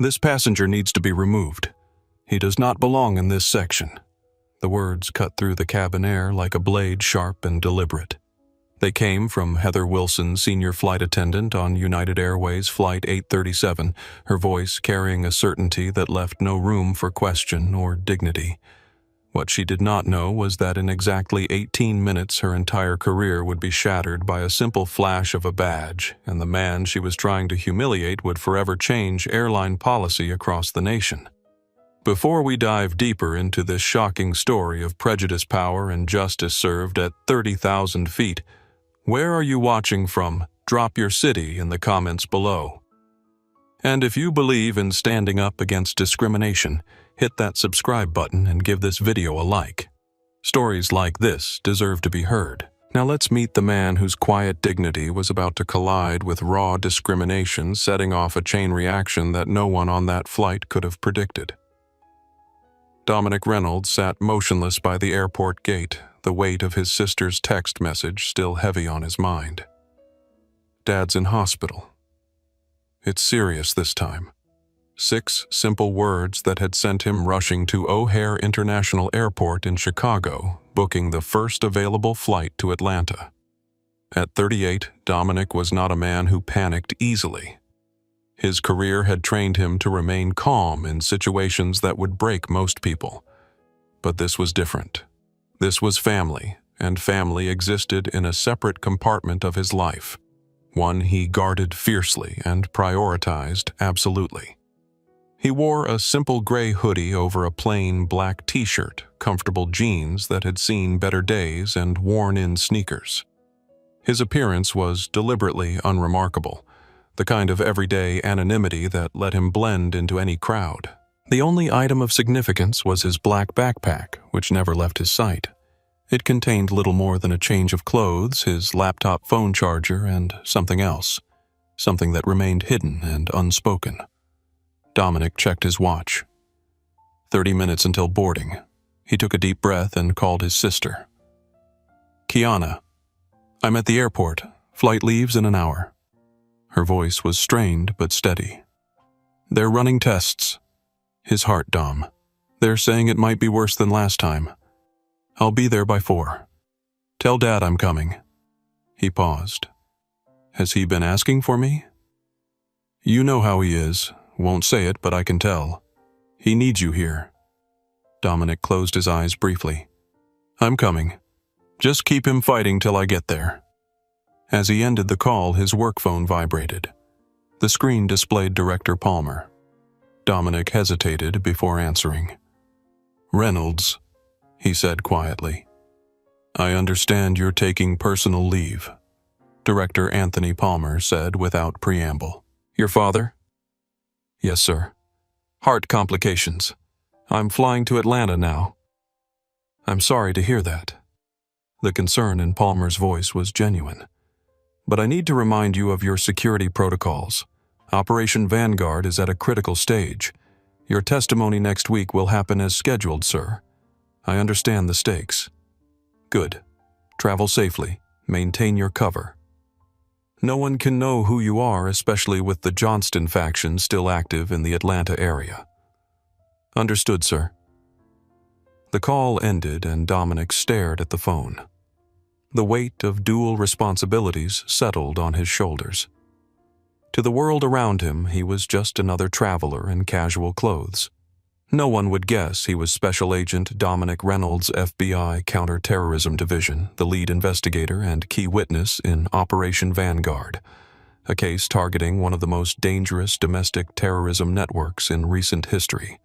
This passenger needs to be removed. He does not belong in this section." The words cut through the cabin air like a blade, sharp and deliberate. They came from Heather Wilson, senior flight attendant on United Airways Flight 837, her voice carrying a certainty that left no room for question or dignity. What she did not know was that in exactly 18 minutes her entire career would be shattered by a simple flash of a badge, and the man she was trying to humiliate would forever change airline policy across the nation. Before we dive deeper into this shocking story of prejudice, power, and justice served at 30,000 feet, where are you watching from? Drop your city in the comments below. And if you believe in standing up against discrimination, hit that subscribe button and give this video a like. Stories like this deserve to be heard. Now let's meet the man whose quiet dignity was about to collide with raw discrimination, setting off a chain reaction that no one on that flight could have predicted. Dominic Reynolds sat motionless by the airport gate, the weight of his sister's text message still heavy on his mind. "Dad's in hospital. It's serious this time." 6 simple words that had sent him rushing to O'Hare International Airport in Chicago, booking the first available flight to Atlanta. At 38, Dominic was not a man who panicked easily. His career had trained him to remain calm in situations that would break most people. But this was different. This was family, and family existed in a separate compartment of his life, one he guarded fiercely and prioritized absolutely. He wore a simple gray hoodie over a plain black t-shirt, comfortable jeans that had seen better days, and worn-in sneakers. His appearance was deliberately unremarkable, the kind of everyday anonymity that let him blend into any crowd. The only item of significance was his black backpack, which never left his sight. It contained little more than a change of clothes, his laptop phone charger, and something else, something that remained hidden and unspoken. Dominic checked his watch. 30 minutes until boarding. He took a deep breath and called his sister. "Kiana, I'm at the airport. Flight leaves in an hour." Her voice was strained but steady. "They're running tests." His heart, Dom. "They're saying it might be worse than last time. I'll be there by 4. Tell Dad I'm coming." He paused. "Has he been asking for me?" "You know how he is. Won't say it, but I can tell. He needs you here." Dominic closed his eyes briefly. "I'm coming. Just keep him fighting till I get there." As he ended the call, his work phone vibrated. The screen displayed Director Palmer. Dominic hesitated before answering. "Reynolds," he said quietly. "I understand you're taking personal leave," Director Anthony Palmer said without preamble. "Your father?" "Yes, sir. Heart complications. I'm flying to Atlanta now." "I'm sorry to hear that." The concern in Palmer's voice was genuine. "But I need to remind you of your security protocols. Operation Vanguard is at a critical stage. Your testimony next week will happen as scheduled, sir. I understand the stakes." "Good. Travel safely. Maintain your cover. No one can know who you are, especially with the Johnston faction still active in the Atlanta area." "Understood, sir." The call ended and Dominic stared at the phone. The weight of dual responsibilities settled on his shoulders. To the world around him, he was just another traveler in casual clothes. No one would guess he was Special Agent Dominic Reynolds, FBI Counterterrorism Division, the lead investigator and key witness in Operation Vanguard, a case targeting one of the most dangerous domestic terrorism networks in recent history.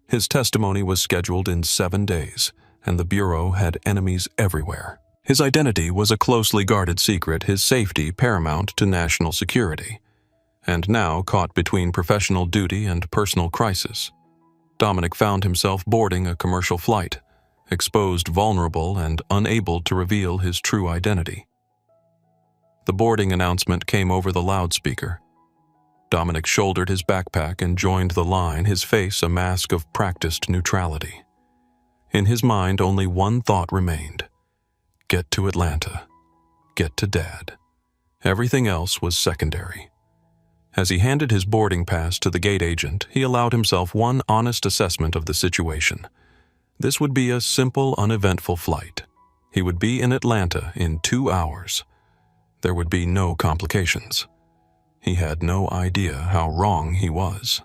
His testimony was scheduled in 7 days, and the Bureau had enemies everywhere. His identity was a closely guarded secret, his safety paramount to national security. And now, caught between professional duty and personal crisis, Dominic found himself boarding a commercial flight, exposed, vulnerable, and unable to reveal his true identity. The boarding announcement came over the loudspeaker. Dominic shouldered his backpack and joined the line, his face a mask of practiced neutrality. In his mind, only one thought remained. Get to Atlanta. Get to Dad. Everything else was secondary. As he handed his boarding pass to the gate agent, he allowed himself one honest assessment of the situation. This would be a simple, uneventful flight. He would be in Atlanta in 2 hours. There would be no complications. He had no idea how wrong he was.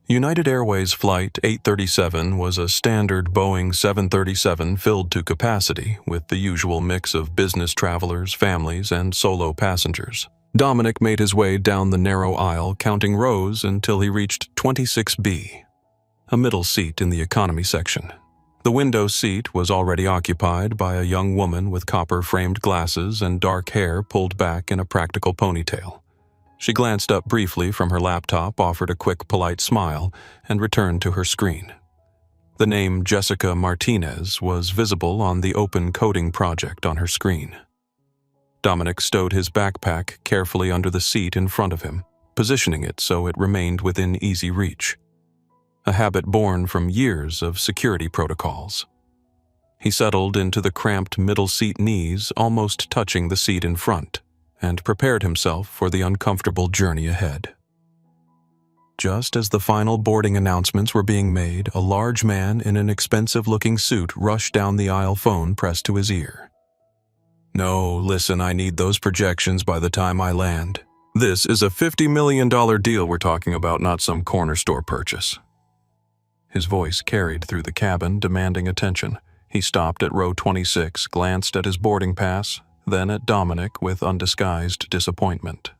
United Airways Flight 837 was a standard Boeing 737 filled to capacity with the usual mix of business travelers, families, and solo passengers. Dominic made his way down the narrow aisle, counting rows until he reached 26B, a middle seat in the economy section. The window seat was already occupied by a young woman with copper-framed glasses and dark hair pulled back in a practical ponytail. She glanced up briefly from her laptop, offered a quick, polite smile, and returned to her screen. The name Jessica Martinez was visible on the open coding project on her screen. Dominic stowed his backpack carefully under the seat in front of him, positioning it so it remained within easy reach. A habit born from years of security protocols. He settled into the cramped middle seat knees, almost touching the seat in front, and prepared himself for the uncomfortable journey ahead. Just as the final boarding announcements were being made, a large man in an expensive-looking suit rushed down the aisle, phone pressed to his ear. "No, listen, I need those projections by the time I land. This is a $50 million deal we're talking about, not some corner store purchase." His voice carried through the cabin, demanding attention. He stopped at row 26, glanced at his boarding pass, then at Dominic with undisguised disappointment.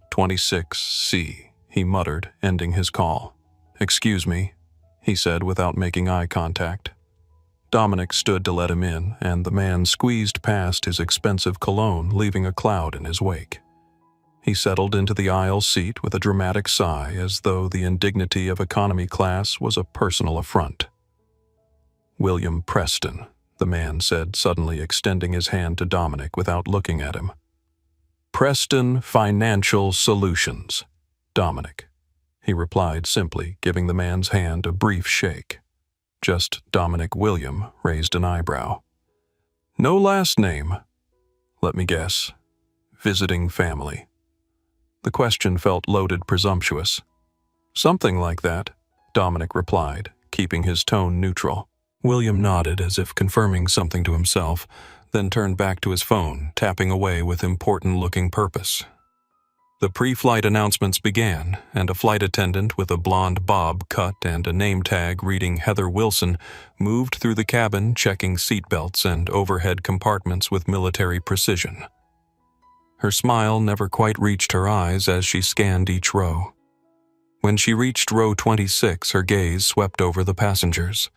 26C, he muttered, ending his call. "Excuse me," he said without making eye contact. Dominic stood to let him in, and the man squeezed past his expensive cologne, leaving a cloud in his wake. He settled into the aisle seat with a dramatic sigh, as though the indignity of economy class was a personal affront. "William Preston," the man said, suddenly extending his hand to Dominic without looking at him. "Preston Financial Solutions, Dominic," he replied simply, giving the man's hand a brief shake. Just Dominic William raised an eyebrow. "No last name? Let me guess. Visiting family." The question felt loaded, presumptuous. "Something like that," Dominic replied, keeping his tone neutral. William nodded as if confirming something to himself, then turned back to his phone, tapping away with important-looking purpose. The pre-flight announcements began, and a flight attendant with a blonde bob cut and a name tag reading Heather Wilson moved through the cabin, checking seatbelts and overhead compartments with military precision. Her smile never quite reached her eyes as she scanned each row. When she reached row 26, her gaze swept over the passengers.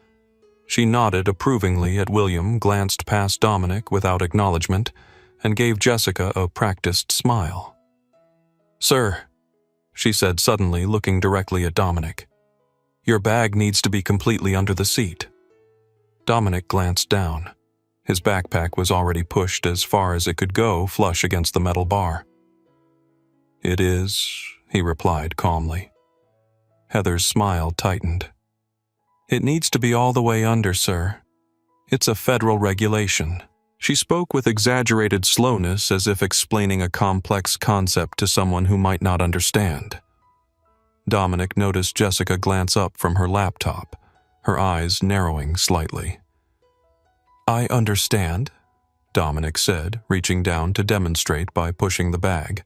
She nodded approvingly at William, glanced past Dominic without acknowledgement, and gave Jessica a practiced smile. "Sir," she said suddenly, looking directly at Dominic, "your bag needs to be completely under the seat." Dominic glanced down. His backpack was already pushed as far as it could go, flush against the metal bar. "It is," he replied calmly. Heather's smile tightened. "It needs to be all the way under, sir. It's a federal regulation." She spoke with exaggerated slowness, as if explaining a complex concept to someone who might not understand. Dominic noticed Jessica glance up from her laptop, her eyes narrowing slightly. "I understand," Dominic said, reaching down to demonstrate by pushing the bag.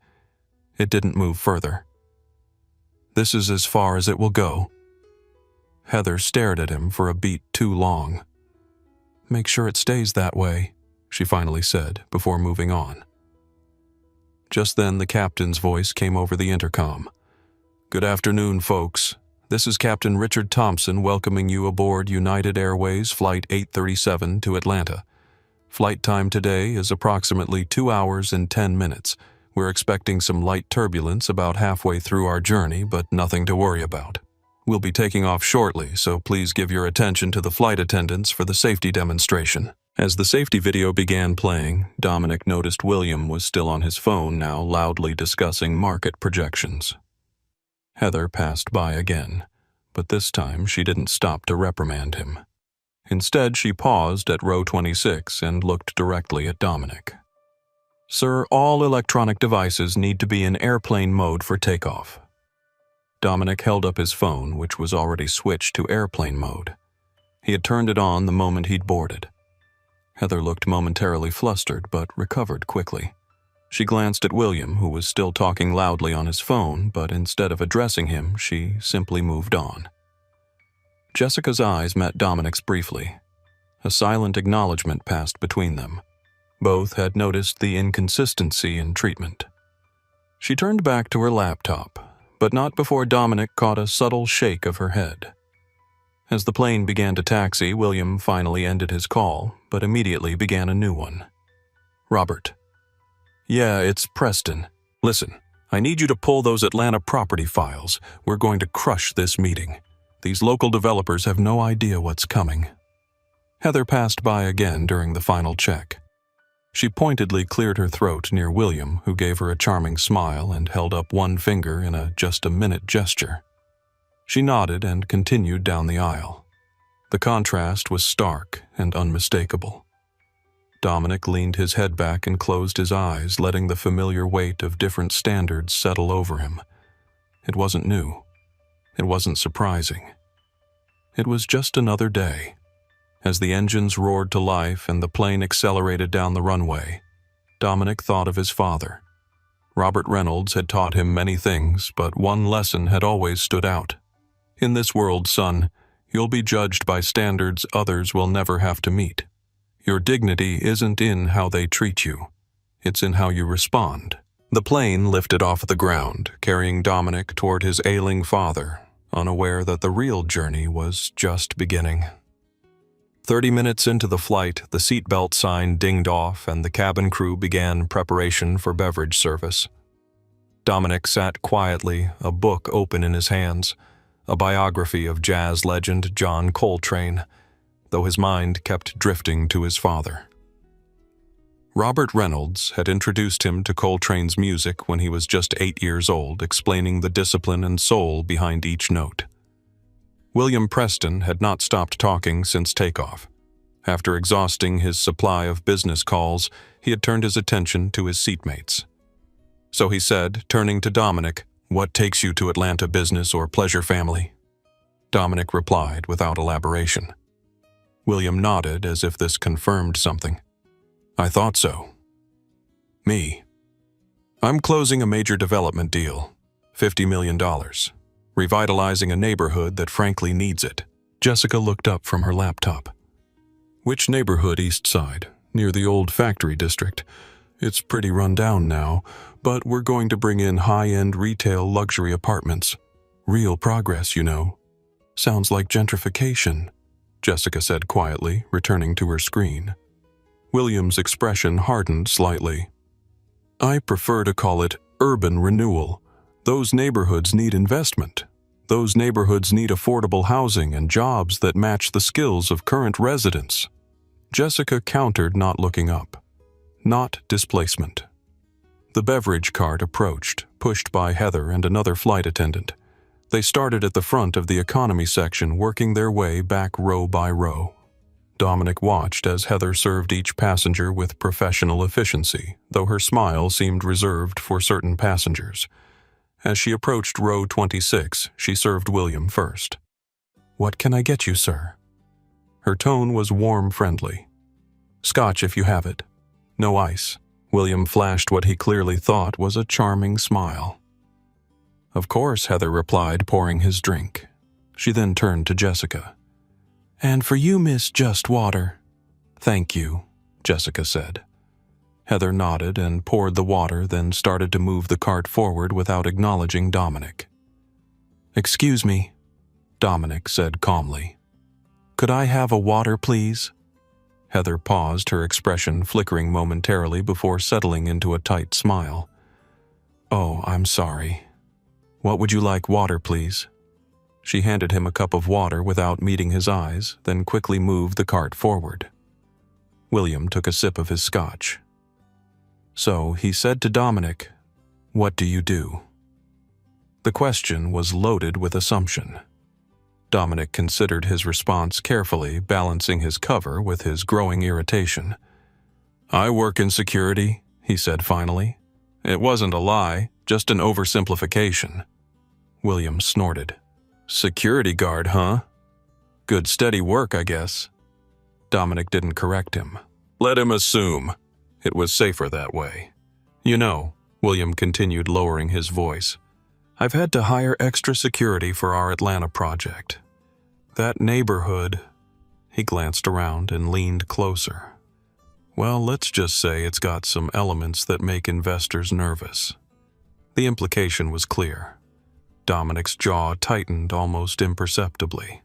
It didn't move further. "This is as far as it will go." Heather stared at him for a beat too long. "Make sure it stays that way," she finally said, before moving on. Just then the captain's voice came over the intercom. "Good afternoon, folks. This is Captain Richard Thompson welcoming you aboard United Airways Flight 837 to Atlanta. Flight time today is approximately 2 hours and 10 minutes. We're expecting some light turbulence about halfway through our journey, but nothing to worry about. We'll be taking off shortly, so please give your attention to the flight attendants for the safety demonstration." As the safety video began playing, Dominic noticed William was still on his phone, now loudly discussing market projections. Heather passed by again, but this time she didn't stop to reprimand him. Instead, she paused at row 26 and looked directly at Dominic. "Sir, all electronic devices need to be in airplane mode for takeoff. Dominic held up his phone, which was already switched to airplane mode. He had turned it on the moment he'd boarded. Heather looked momentarily flustered, but recovered quickly. She glanced at William, who was still talking loudly on his phone, but instead of addressing him, she simply moved on. Jessica's eyes met Dominic's briefly. A silent acknowledgement passed between them. Both had noticed the inconsistency in treatment. She turned back to her laptop, but not before Dominic caught a subtle shake of her head. As the plane began to taxi, William finally ended his call, but immediately began a new one. "Robert." "Yeah, it's Preston. Listen, I need you to pull those Atlanta property files. We're going to crush this meeting. These local developers have no idea what's coming." Heather passed by again during the final check. She pointedly cleared her throat near William, who gave her a charming smile and held up one finger in a just-a-minute gesture. She nodded and continued down the aisle. The contrast was stark and unmistakable. Dominic leaned his head back and closed his eyes, letting the familiar weight of different standards settle over him. It wasn't new. It wasn't surprising. It was just another day. As the engines roared to life and the plane accelerated down the runway, Dominic thought of his father. Robert Reynolds had taught him many things, but one lesson had always stood out. In this world, son, you'll be judged by standards others will never have to meet. Your dignity isn't in how they treat you. It's in how you respond. The plane lifted off the ground, carrying Dominic toward his ailing father, unaware that the real journey was just beginning. 30 minutes into the flight, the seatbelt sign dinged off and the cabin crew began preparation for beverage service. Dominic sat quietly, a book open in his hands, a biography of jazz legend John Coltrane, though his mind kept drifting to his father. Robert Reynolds had introduced him to Coltrane's music when he was just 8 years old, explaining the discipline and soul behind each note. William Preston had not stopped talking since takeoff. After exhausting his supply of business calls, he had turned his attention to his seatmates. So he said, turning to Dominic, "What takes you to Atlanta, business or pleasure, family?" Dominic replied without elaboration. William nodded as if this confirmed something. "I thought so." "Me. I'm closing a major development deal, $50 million. Revitalizing a neighborhood that frankly needs it." Jessica looked up from her laptop. "Which neighborhood, East Side? Near the old factory district. It's pretty run down now, but we're going to bring in high-end retail luxury apartments. Real progress, you know." "Sounds like gentrification," Jessica said quietly, returning to her screen. William's expression hardened slightly. "I prefer to call it urban renewal. Those neighborhoods need investment. Those neighborhoods need affordable housing and jobs that match the skills of current residents." Jessica countered, not looking up. "Not displacement." The beverage cart approached, pushed by Heather and another flight attendant. They started at the front of the economy section, working their way back row by row. Dominic watched as Heather served each passenger with professional efficiency, though her smile seemed reserved for certain passengers. As she approached row 26, she served William first. "What can I get you, sir?" Her tone was warm, friendly. "Scotch if you have it. No ice." William flashed what he clearly thought was a charming smile. "Of course," Heather replied, pouring his drink. She then turned to Jessica. "And for you, miss, just water." "Thank you," Jessica said. Heather nodded and poured the water, then started to move the cart forward without acknowledging Dominic. "Excuse me," Dominic said calmly. "Could I have a water, please?" Heather paused, her expression flickering momentarily before settling into a tight smile. "Oh, I'm sorry. What would you like, water, please?" She handed him a cup of water without meeting his eyes, then quickly moved the cart forward. William took a sip of his scotch. So he said to Dominic, "What do you do?" The question was loaded with assumption. Dominic considered his response carefully, balancing his cover with his growing irritation. "I work in security," he said finally. It wasn't a lie, just an oversimplification. William snorted. Security guard, huh? Good steady work, I guess. Dominic didn't correct him. Let him assume. It was safer that way. You know, William continued, lowering his voice, I've had to hire extra security for our Atlanta project. That neighborhood... He glanced around and leaned closer. Well, let's just say it's got some elements that make investors nervous. The implication was clear. Dominic's jaw tightened almost imperceptibly.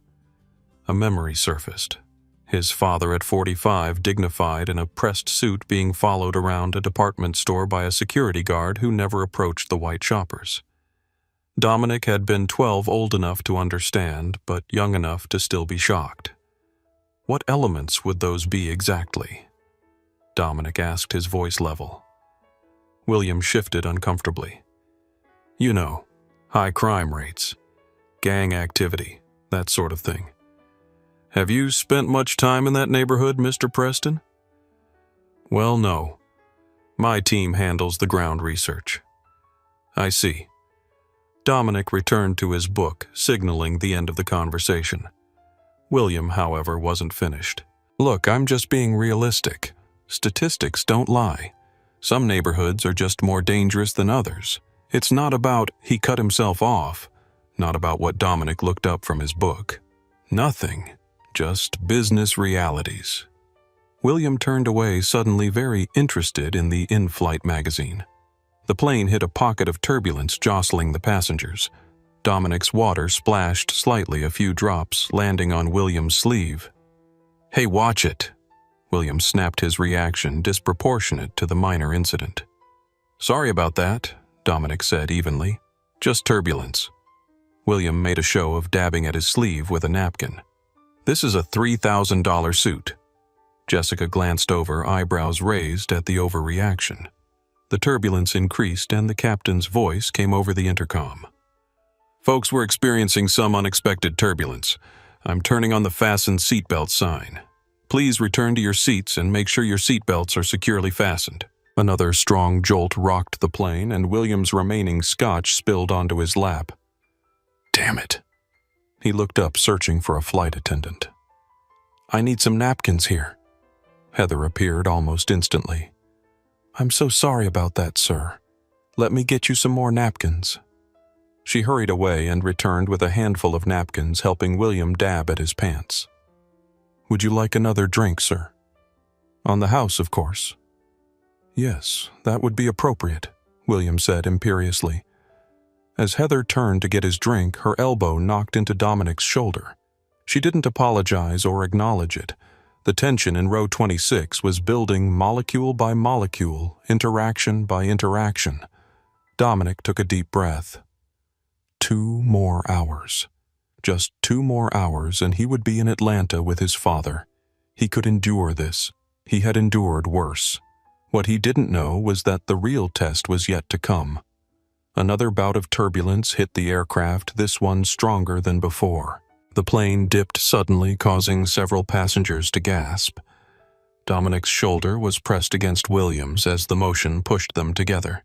A memory surfaced. His father at 45, dignified in a pressed suit, being followed around a department store by a security guard who never approached the white shoppers. Dominic had been 12, old enough to understand, but young enough to still be shocked. What elements would those be exactly? Dominic asked, his voice level. William shifted uncomfortably. You know, high crime rates, gang activity, that sort of thing. Have you spent much time in that neighborhood, Mr. Preston? Well, no. My team handles the ground research. I see. Dominic returned to his book, signaling the end of the conversation. William, however, wasn't finished. Look, I'm just being realistic. Statistics don't lie. Some neighborhoods are just more dangerous than others. It's not about he cut himself off, not about what Dominic looked up from his book. Nothing, just business realities. William turned away, suddenly very interested in the in-flight magazine. The plane hit a pocket of turbulence, jostling the passengers. Dominic's water splashed slightly, a few drops landing on William's sleeve. Hey, watch it! William snapped, his reaction disproportionate to the minor incident. Sorry about that, Dominic said evenly. Just turbulence. William made a show of dabbing at his sleeve with a napkin. This is a $3,000 suit. Jessica glanced over, eyebrows raised at the overreaction. The turbulence increased and the captain's voice came over the intercom. Folks, we're experiencing some unexpected turbulence. I'm turning on the fasten seatbelt sign. Please return to your seats and make sure your seatbelts are securely fastened. Another strong jolt rocked the plane, and William's remaining scotch spilled onto his lap. Damn it. He looked up, searching for a flight attendant. I need some napkins here. Heather appeared almost instantly. I'm so sorry about that, sir. Let me get you some more napkins. She hurried away and returned with a handful of napkins, helping William dab at his pants. Would you like another drink, sir? On the house, of course. Yes, that would be appropriate, William said imperiously. As Heather turned to get his drink, her elbow knocked into Dominic's shoulder. She didn't apologize or acknowledge it. The tension in row 26 was building molecule by molecule, interaction by interaction. Dominic took a deep breath. 2 more hours. Just 2 more hours and he would be in Atlanta with his father. He could endure this. He had endured worse. What he didn't know was that the real test was yet to come. Another bout of turbulence hit the aircraft, this one stronger than before. The plane dipped suddenly, causing several passengers to gasp. Dominic's shoulder was pressed against William's as the motion pushed them together.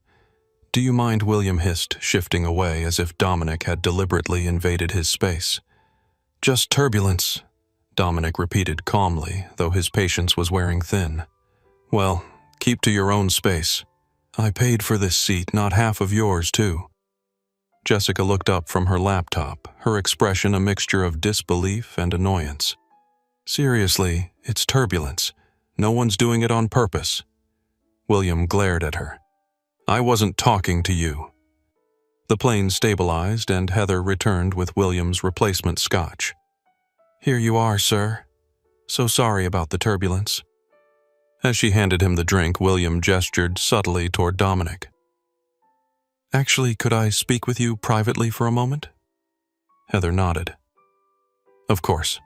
Do you mind, William hissed, shifting away as if Dominic had deliberately invaded his space. Just turbulence, Dominic repeated calmly, though his patience was wearing thin. Well, keep to your own space. I paid for this seat, not half of yours, too. Jessica looked up from her laptop, her expression a mixture of disbelief and annoyance. Seriously, it's turbulence. No one's doing it on purpose. William glared at her. I wasn't talking to you. The plane stabilized and Heather returned with William's replacement scotch. Here you are, sir. So sorry about the turbulence. As she handed him the drink, William gestured subtly toward Dominic. Actually, could I speak with you privately for a moment? Heather nodded. Of course.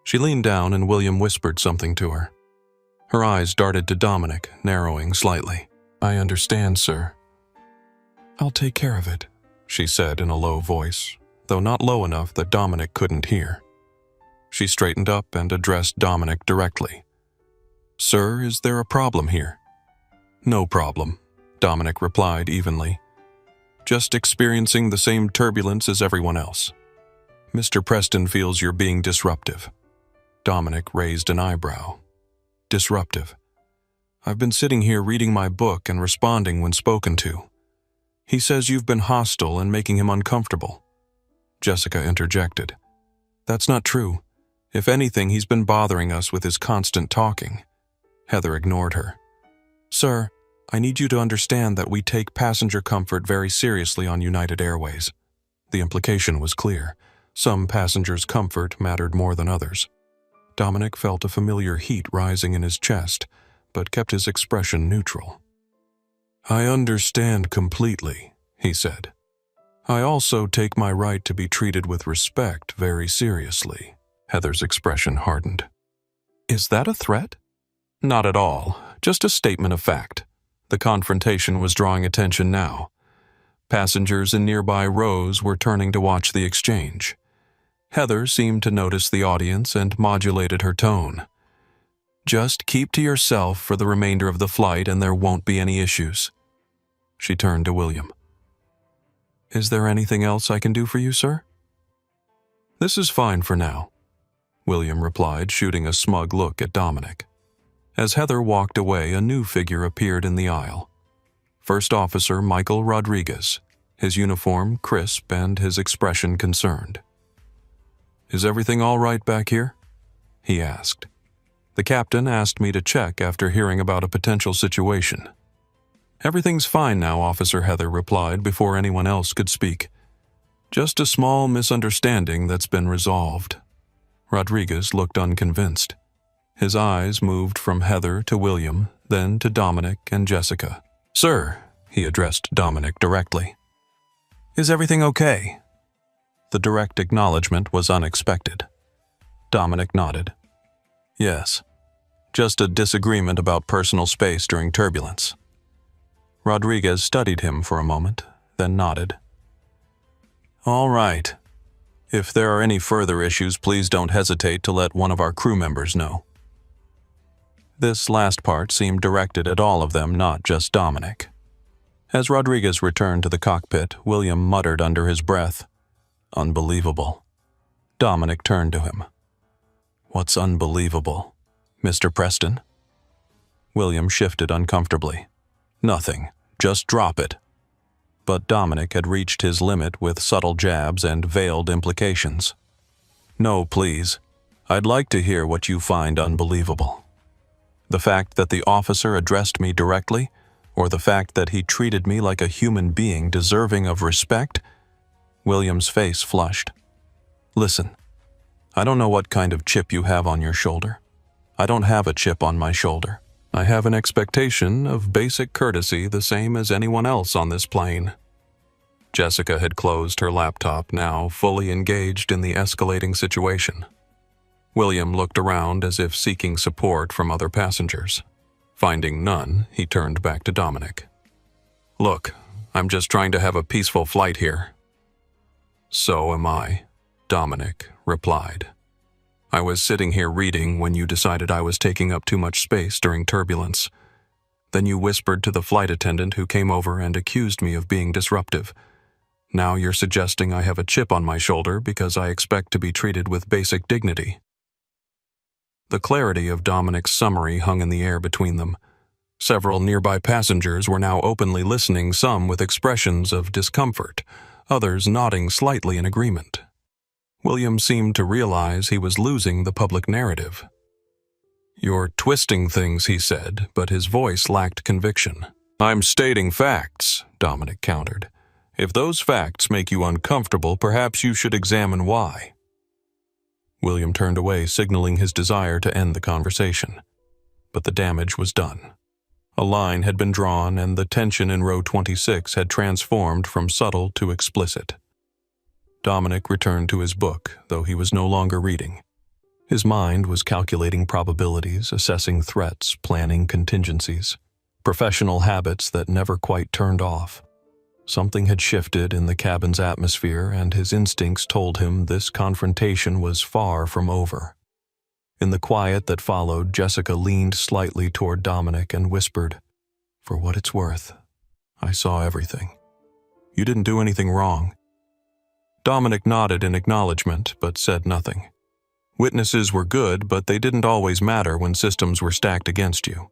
She leaned down and William whispered something to her. Her eyes darted to Dominic, narrowing slightly. I understand, sir. I'll take care of it, she said in a low voice, though not low enough that Dominic couldn't hear. She straightened up and addressed Dominic directly. Sir, is there a problem here? No problem, Dominic replied evenly. just experiencing the same turbulence as everyone else. Mr. Preston feels you're being disruptive. Dominic raised an eyebrow. Disruptive. I've been sitting here reading my book and responding when spoken to. He says you've been hostile and making him uncomfortable. Jessica interjected. That's not true. If anything, he's been bothering us with his constant talking. Heather ignored her. Sir, I need you to understand that we take passenger comfort very seriously on United Airways. The implication was clear. Some passengers' comfort mattered more than others. Dominic felt a familiar heat rising in his chest, but kept his expression neutral. I understand completely, he said. I also take my right to be treated with respect very seriously. Heather's expression hardened. Is that a threat? Not at all, just a statement of fact. The confrontation was drawing attention now. Passengers in nearby rows were turning to watch the exchange. Heather seemed to notice the audience and modulated her tone. Just keep to yourself for the remainder of the flight and there won't be any issues. She turned to William. Is there anything else I can do for you, sir? This is fine for now, William replied, shooting a smug look at Dominic. As Heather walked away, a new figure appeared in the aisle. First Officer Michael Rodriguez, his uniform crisp and his expression concerned. Is everything all right back here? He asked. The captain asked me to check after hearing about a potential situation. Everything's fine now, Officer Heather replied before anyone else could speak. Just a small misunderstanding that's been resolved. Rodriguez looked unconvinced. His eyes moved from Heather to William, then to Dominic and Jessica. Sir, he addressed Dominic directly. Is everything okay? The direct acknowledgement was unexpected. Dominic nodded. Yes, just a disagreement about personal space during turbulence. Rodriguez studied him for a moment, then nodded. All right. If there are any further issues, please don't hesitate to let one of our crew members know. This last part seemed directed at all of them, not just Dominic. As Rodriguez returned to the cockpit, William muttered under his breath, Unbelievable. Dominic turned to him. What's unbelievable, Mr. Preston? William shifted uncomfortably. Nothing, just drop it. But Dominic had reached his limit with subtle jabs and veiled implications. No, please. I'd like to hear what you find unbelievable. The fact that the officer addressed me directly, or the fact that he treated me like a human being deserving of respect? William's face flushed. Listen, I don't know what kind of chip you have on your shoulder. I don't have a chip on my shoulder. I have an expectation of basic courtesy the same as anyone else on this plane. Jessica had closed her laptop, now fully engaged in the escalating situation. William looked around as if seeking support from other passengers. Finding none, he turned back to Dominic. Look, I'm just trying to have a peaceful flight here. So am I, Dominic replied. I was sitting here reading when you decided I was taking up too much space during turbulence. Then you whispered to the flight attendant who came over and accused me of being disruptive. Now you're suggesting I have a chip on my shoulder because I expect to be treated with basic dignity. The clarity of Dominic's summary hung in the air between them. Several nearby passengers were now openly listening, some with expressions of discomfort, others nodding slightly in agreement. William seemed to realize he was losing the public narrative. You're twisting things, he said, but his voice lacked conviction. I'm stating facts, Dominic countered. If those facts make you uncomfortable, perhaps you should examine why. William turned away, signaling his desire to end the conversation. But the damage was done. A line had been drawn, and the tension in row 26 had transformed from subtle to explicit. Dominic returned to his book, though he was no longer reading. His mind was calculating probabilities, assessing threats, planning contingencies, professional habits that never quite turned off. Something had shifted in the cabin's atmosphere, and his instincts told him this confrontation was far from over. In the quiet that followed, Jessica leaned slightly toward Dominic and whispered, For what it's worth, I saw everything. You didn't do anything wrong." Dominic nodded in acknowledgement, but said nothing. Witnesses were good, but they didn't always matter when systems were stacked against you.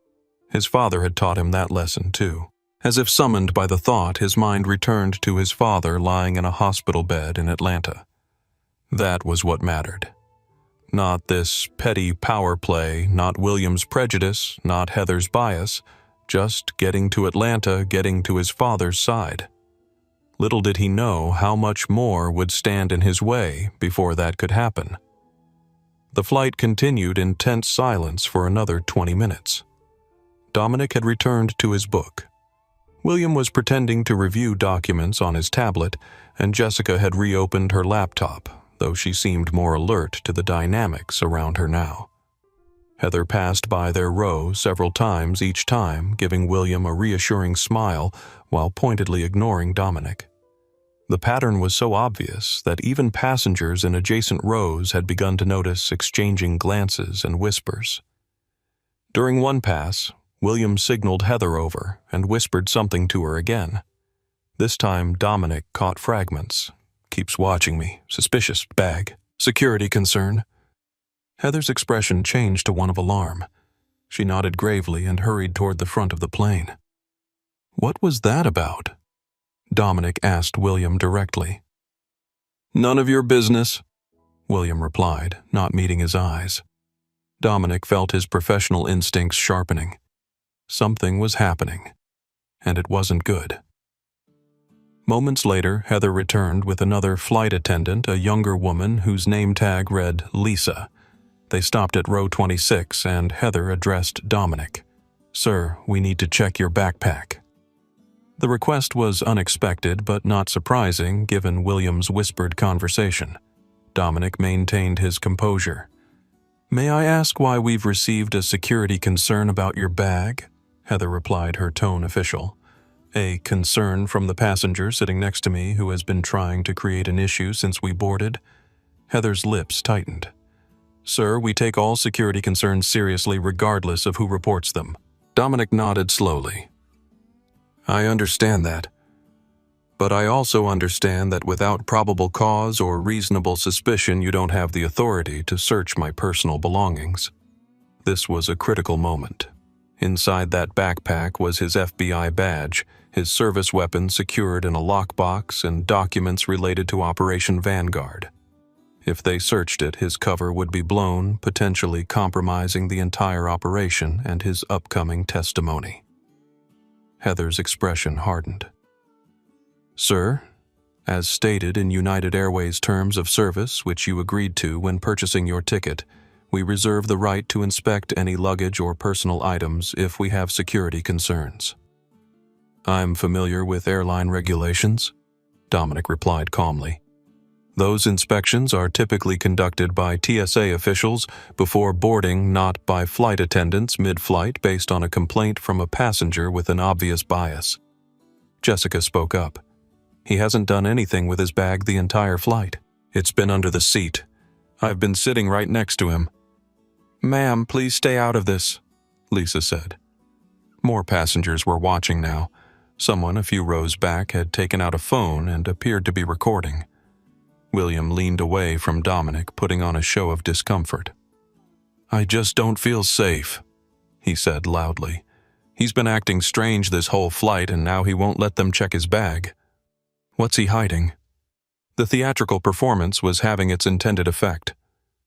His father had taught him that lesson, too. As if summoned by the thought, his mind returned to his father lying in a hospital bed in Atlanta. That was what mattered. Not this petty power play, not William's prejudice, not Heather's bias, just getting to Atlanta, getting to his father's side. Little did he know how much more would stand in his way before that could happen. The flight continued in tense silence for another 20 minutes. Dominic had returned to his book. William was pretending to review documents on his tablet, and Jessica had reopened her laptop, though she seemed more alert to the dynamics around her now. Heather passed by their row several times each time, giving William a reassuring smile while pointedly ignoring Dominic. The pattern was so obvious that even passengers in adjacent rows had begun to notice exchanging glances and whispers. During one pass, William signaled Heather over and whispered something to her again. This time, Dominic caught fragments. "Keeps watching me. Suspicious. Bag. Security concern." Heather's expression changed to one of alarm. She nodded gravely and hurried toward the front of the plane. "What was that about?" Dominic asked William directly. "None of your business," William replied, not meeting his eyes. Dominic felt his professional instincts sharpening. Something was happening, and it wasn't good. Moments later, Heather returned with another flight attendant, a younger woman whose name tag read Lisa. They stopped at row 26, and Heather addressed Dominic. "Sir, we need to check your backpack." The request was unexpected but not surprising given William's whispered conversation. Dominic maintained his composure. "May I ask why we've received a security concern about your bag?" Heather replied, her tone official. "A concern from the passenger sitting next to me who has been trying to create an issue since we boarded." Heather's lips tightened. "Sir, we take all security concerns seriously regardless of who reports them." Dominic nodded slowly. "I understand that. But I also understand that without probable cause or reasonable suspicion, you don't have the authority to search my personal belongings." This was a critical moment. Inside that backpack was his FBI badge, his service weapon secured in a lockbox, and documents related to Operation Vanguard. If they searched it, his cover would be blown, potentially compromising the entire operation and his upcoming testimony. Heather's expression hardened. "Sir, as stated in United Airways terms of service, which you agreed to when purchasing your ticket, we reserve the right to inspect any luggage or personal items if we have security concerns." "I'm familiar with airline regulations," Dominic replied calmly. "Those inspections are typically conducted by TSA officials before boarding, not by flight attendants mid-flight based on a complaint from a passenger with an obvious bias." Jessica spoke up. "He hasn't done anything with his bag the entire flight. It's been under the seat. I've been sitting right next to him." "Ma'am, please stay out of this," Lisa said. More passengers were watching now. Someone a few rows back had taken out a phone and appeared to be recording. William leaned away from Dominic, putting on a show of discomfort. "I just don't feel safe," he said loudly. "He's been acting strange this whole flight, and now he won't let them check his bag. What's he hiding?" The theatrical performance was having its intended effect.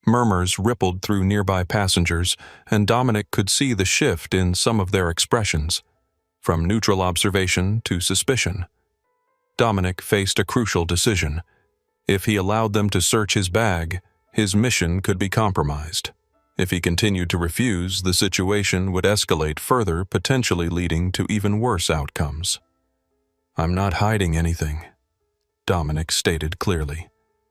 Murmurs rippled through nearby passengers, and Dominic could see the shift in some of their expressions, from neutral observation to suspicion. Dominic faced a crucial decision. If he allowed them to search his bag, his mission could be compromised. If he continued to refuse, the situation would escalate further, potentially leading to even worse outcomes. "I'm not hiding anything," Dominic stated clearly.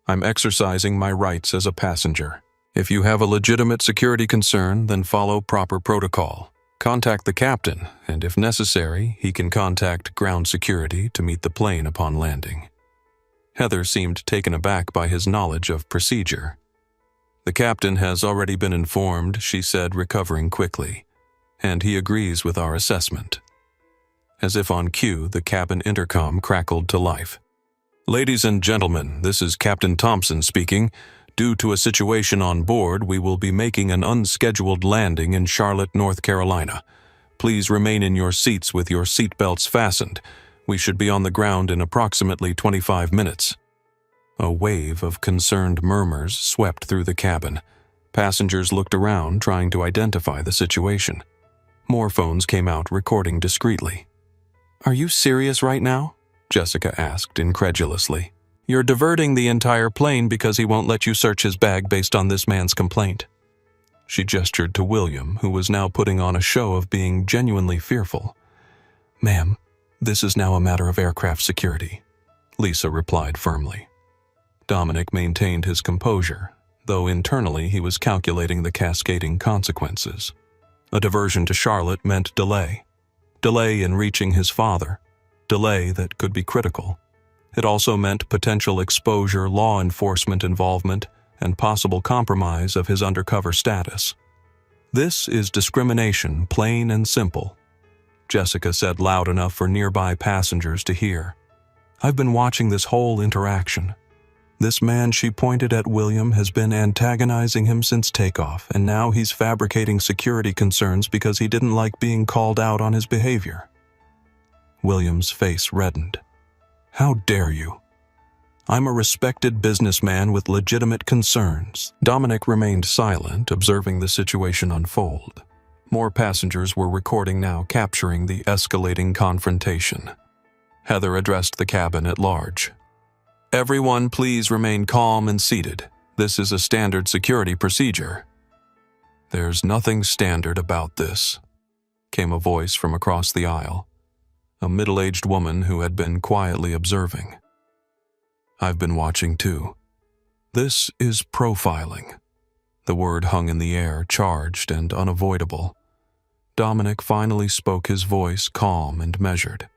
"I'm exercising my rights as a passenger. If you have a legitimate security concern, then follow proper protocol. Contact the captain, and if necessary, he can contact ground security to meet the plane upon landing." Heather seemed taken aback by his knowledge of procedure. "The captain has already been informed," she said, recovering quickly, "and he agrees with our assessment." As if on cue, the cabin intercom crackled to life. "Ladies and gentlemen, this is Captain Thompson speaking. Due to a situation on board, we will be making an unscheduled landing in Charlotte, North Carolina. Please remain in your seats with your seatbelts fastened. We should be on the ground in approximately 25 minutes. A wave of concerned murmurs swept through the cabin. Passengers looked around, trying to identify the situation. More phones came out, recording discreetly. "Are you serious right now?" Jessica asked incredulously. "You're diverting the entire plane because he won't let you search his bag based on this man's complaint." She gestured to William, who was now putting on a show of being genuinely fearful. "Ma'am, this is now a matter of aircraft security," Lisa replied firmly. Dominic maintained his composure, though internally he was calculating the cascading consequences. A diversion to Charlotte meant delay. Delay in reaching his father. Delay that could be critical. It also meant potential exposure, law enforcement involvement, and possible compromise of his undercover status. "This is discrimination, plain and simple," Jessica said loud enough for nearby passengers to hear. "I've been watching this whole interaction. This man," she pointed at William, "has been antagonizing him since takeoff, and now he's fabricating security concerns because he didn't like being called out on his behavior." William's face reddened. "How dare you? I'm a respected businessman with legitimate concerns." Dominic remained silent, observing the situation unfold. More passengers were recording now, capturing the escalating confrontation. Heather addressed the cabin at large. "Everyone, please remain calm and seated. This is a standard security procedure." "There's nothing standard about this," came a voice from across the aisle, a middle-aged woman who had been quietly observing. "I've been watching too. This is profiling." The word hung in the air, charged and unavoidable. Dominic finally spoke, his voice calm and measured.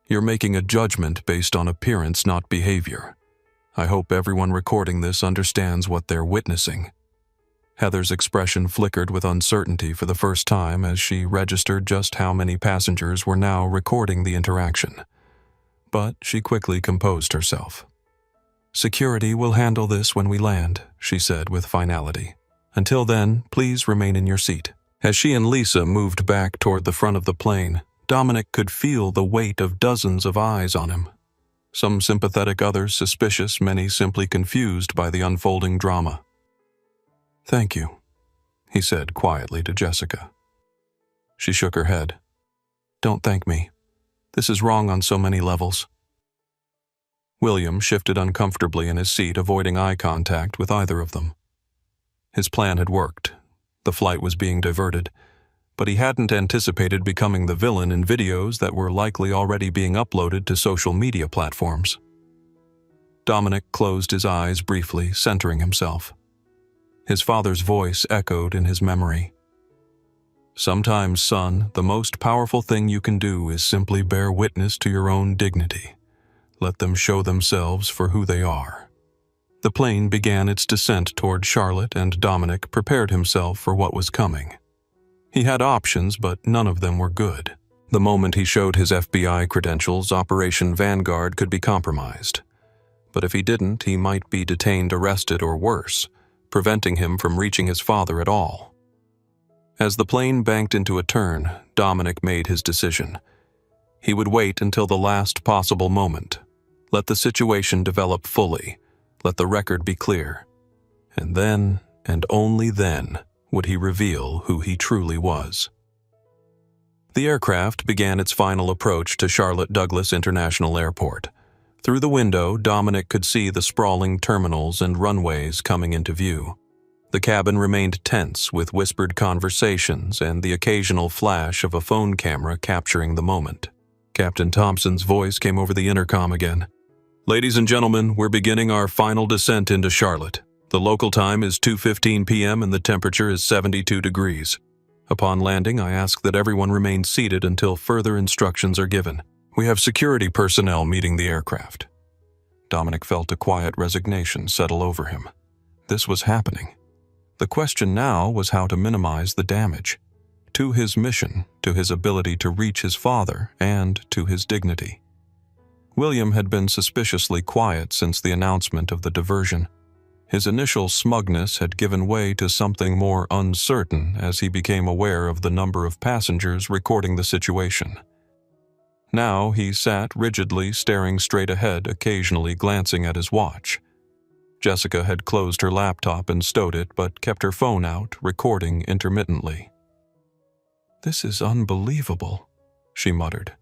"You're making a judgment based on appearance, not behavior. I hope everyone recording this understands what they're witnessing." Heather's expression flickered with uncertainty for the first time as she registered just how many passengers were now recording the interaction. But she quickly composed herself. "Security will handle this when we land," she said with finality. "Until then, please remain in your seat." As she and Lisa moved back toward the front of the plane, Dominic could feel the weight of dozens of eyes on him. Some sympathetic, others suspicious, many simply confused by the unfolding drama. "Thank you," he said quietly to Jessica. She shook her head. "Don't thank me. This is wrong on so many levels." William shifted uncomfortably in his seat, avoiding eye contact with either of them. His plan had worked. The flight was being diverted, but he hadn't anticipated becoming the villain in videos that were likely already being uploaded to social media platforms. Dominic closed his eyes briefly, centering himself. His father's voice echoed in his memory. "Sometimes, son, the most powerful thing you can do is simply bear witness to your own dignity. Let them show themselves for who they are." The plane began its descent toward Charlotte, and Dominic prepared himself for what was coming. He had options, but none of them were good. The moment he showed his FBI credentials, Operation Vanguard could be compromised. But if he didn't, he might be detained, arrested, or worse, preventing him from reaching his father at all. As the plane banked into a turn, Dominic made his decision. He would wait until the last possible moment. Let the situation develop fully. Let the record be clear. And then, and only then, would he reveal who he truly was. The aircraft began its final approach to Charlotte Douglas International Airport. Through the window, Dominic could see the sprawling terminals and runways coming into view. The cabin remained tense, with whispered conversations and the occasional flash of a phone camera capturing the moment. Captain Thompson's voice came over the intercom again. "Ladies and gentlemen, we're beginning our final descent into Charlotte. The local time is 2:15 p.m. and the temperature is 72 degrees. Upon landing, I ask that everyone remain seated until further instructions are given. We have security personnel meeting the aircraft." Dominic felt a quiet resignation settle over him. This was happening. The question now was how to minimize the damage. to his mission, to his ability to reach his father, and to his dignity. William had been suspiciously quiet since the announcement of the diversion. His initial smugness had given way to something more uncertain as he became aware of the number of passengers recording the situation. Now he sat rigidly staring straight ahead, occasionally glancing at his watch. Jessica had closed her laptop and stowed it, but kept her phone out, recording intermittently. "This is unbelievable," she muttered.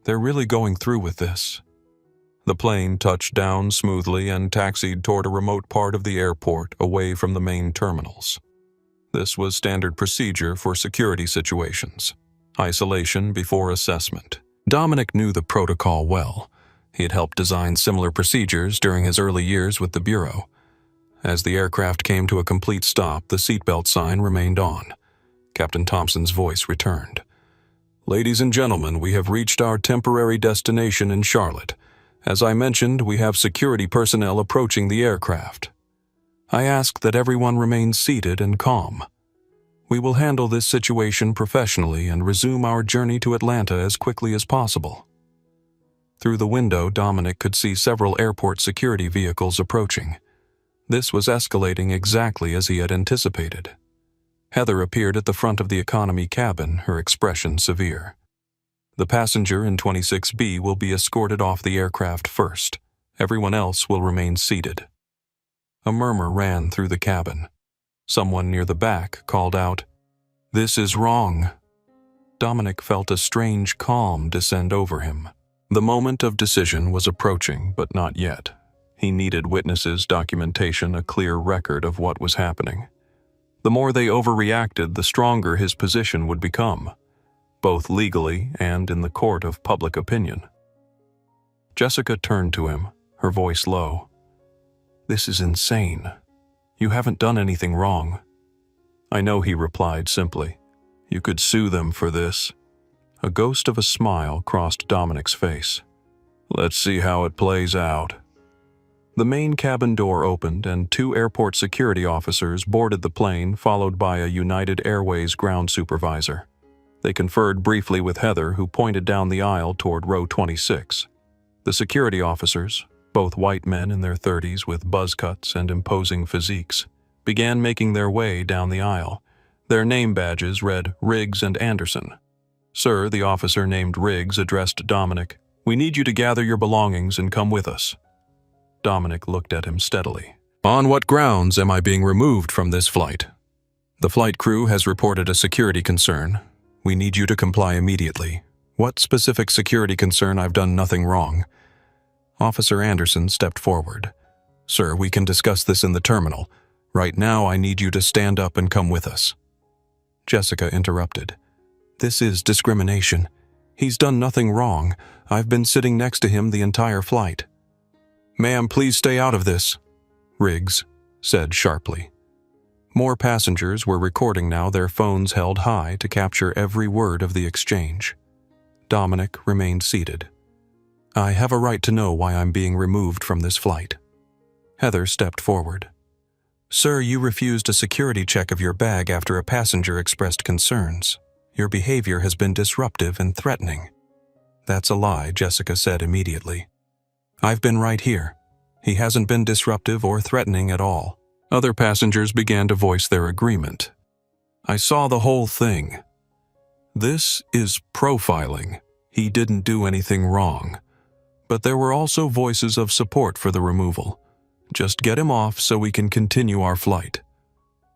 "They're really going through with this." The plane touched down smoothly and taxied toward a remote part of the airport away from the main terminals. This was standard procedure for security situations. Isolation before assessment. Dominic knew the protocol well. He had helped design similar procedures during his early years with the Bureau. As the aircraft came to a complete stop, the seatbelt sign remained on. Captain Thompson's voice returned. "Ladies and gentlemen, we have reached our temporary destination in Charlotte. As I mentioned, we have security personnel approaching the aircraft. I ask that everyone remain seated and calm. We will handle this situation professionally and resume our journey to Atlanta as quickly as possible." Through the window, Dominic could see several airport security vehicles approaching. This was escalating exactly as he had anticipated. Heather appeared at the front of the economy cabin, her expression severe. "The passenger in 26B will be escorted off the aircraft first. Everyone else will remain seated." A murmur ran through the cabin. Someone near the back called out, "This is wrong." Dominic felt a strange calm descend over him. The moment of decision was approaching, but not yet. He needed witnesses, documentation, a clear record of what was happening. The more they overreacted, the stronger his position would become, both legally and in the court of public opinion. Jessica turned to him, her voice low. "This is insane. You haven't done anything wrong." "I know," he replied simply. "You could sue them for this." A ghost of a smile crossed Dominic's face. "Let's see how it plays out." The main cabin door opened and 2 airport security officers boarded the plane, followed by a United Airways ground supervisor. They conferred briefly with Heather, who pointed down the aisle toward row 26. The security officers, both white men in their 30s with buzz cuts and imposing physiques, began making their way down the aisle. Their name badges read Riggs and Anderson. "Sir," the officer named Riggs addressed Dominic, "we need you to gather your belongings and come with us." Dominic looked at him steadily. "On what grounds am I being removed from this flight?" "The flight crew has reported a security concern. We need you to comply immediately." "What specific security concern? I've done nothing wrong." Officer Anderson stepped forward. "Sir, we can discuss this in the terminal. Right now, I need you to stand up and come with us." Jessica interrupted. "This is discrimination. He's done nothing wrong. I've been sitting next to him the entire flight." "Ma'am, please stay out of this," Riggs said sharply. More passengers were recording now, their phones held high to capture every word of the exchange. Dominic remained seated. "I have a right to know why I'm being removed from this flight." Heather stepped forward. "Sir, you refused a security check of your bag after a passenger expressed concerns. Your behavior has been disruptive and threatening." "That's a lie," Jessica said immediately. "I've been right here. He hasn't been disruptive or threatening at all." Other passengers began to voice their agreement. "I saw the whole thing. This is profiling. He didn't do anything wrong." But there were also voices of support for the removal. "Just get him off so we can continue our flight.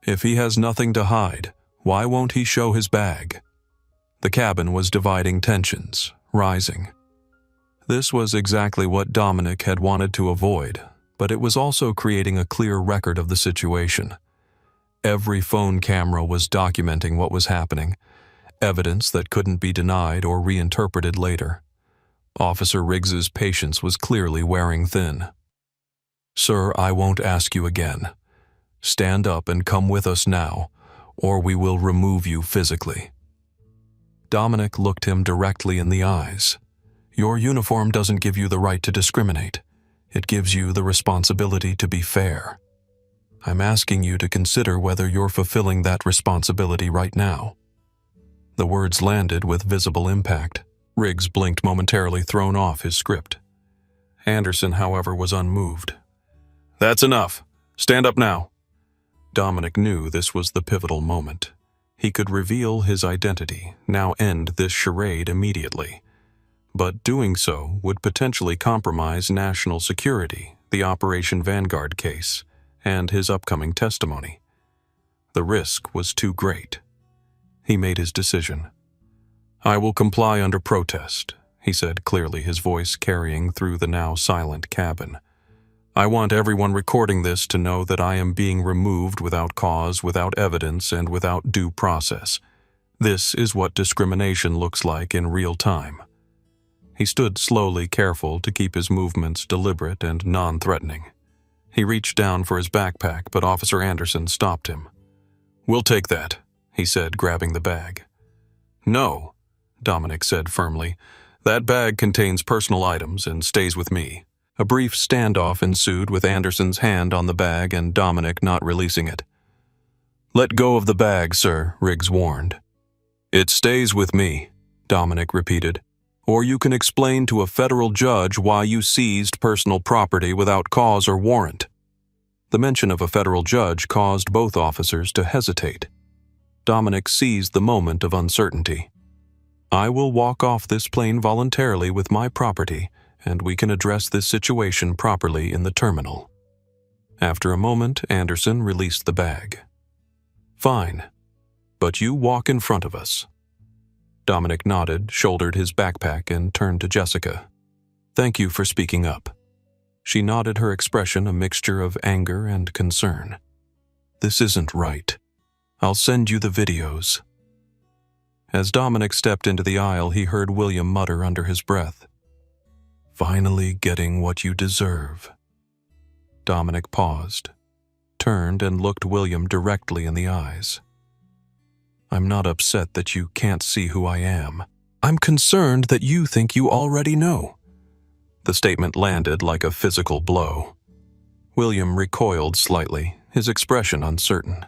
If he has nothing to hide, why won't he show his bag?" The cabin was dividing tensions, rising. This was exactly what Dominic had wanted to avoid, but it was also creating a clear record of the situation. Every phone camera was documenting what was happening, evidence that couldn't be denied or reinterpreted later. Officer Riggs's patience was clearly wearing thin. "Sir, I won't ask you again. Stand up and come with us now, or we will remove you physically." Dominic looked him directly in the eyes. "Your uniform doesn't give you the right to discriminate. It gives you the responsibility to be fair. I'm asking you to consider whether you're fulfilling that responsibility right now." The words landed with visible impact. Riggs blinked momentarily, thrown off his script. Anderson, however, was unmoved. "That's enough. Stand up now." Dominic knew this was the pivotal moment. He could reveal his identity, now end this charade immediately. But doing so would potentially compromise national security, the Operation Vanguard case, and his upcoming testimony. The risk was too great. He made his decision. "I will comply under protest," he said clearly, his voice carrying through the now silent cabin. "I want everyone recording this to know that I am being removed without cause, without evidence, and without due process. This is what discrimination looks like in real time." He stood slowly, careful to keep his movements deliberate and non-threatening. He reached down for his backpack, but Officer Anderson stopped him. "We'll take that," he said, grabbing the bag. "No," Dominic said firmly. "That bag contains personal items and stays with me." A brief standoff ensued, with Anderson's hand on the bag and Dominic not releasing it. "Let go of the bag, sir," Riggs warned. "It stays with me," Dominic repeated. "Or you can explain to a federal judge why you seized personal property without cause or warrant." The mention of a federal judge caused both officers to hesitate. Dominic seized the moment of uncertainty. "I will walk off this plane voluntarily with my property, and we can address this situation properly in the terminal." After a moment, Anderson released the bag. "Fine, but you walk in front of us." Dominic nodded, shouldered his backpack, and turned to Jessica. "Thank you for speaking up." She nodded, her expression a mixture of anger and concern. "This isn't right. I'll send you the videos." As Dominic stepped into the aisle, he heard William mutter under his breath, "Finally getting what you deserve." Dominic paused, turned, and looked William directly in the eyes. "I'm not upset that you can't see who I am. I'm concerned that you think you already know." The statement landed like a physical blow. William recoiled slightly, his expression uncertain.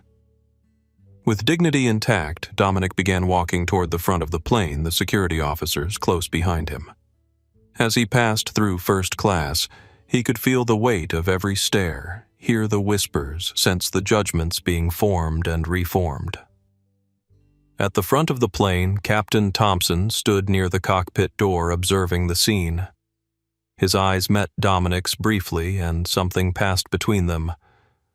With dignity intact, Dominic began walking toward the front of the plane, the security officers close behind him. As he passed through first class, he could feel the weight of every stare, hear the whispers, sense the judgments being formed and reformed. At the front of the plane, Captain Thompson stood near the cockpit door, observing the scene. His eyes met Dominic's briefly, and something passed between them.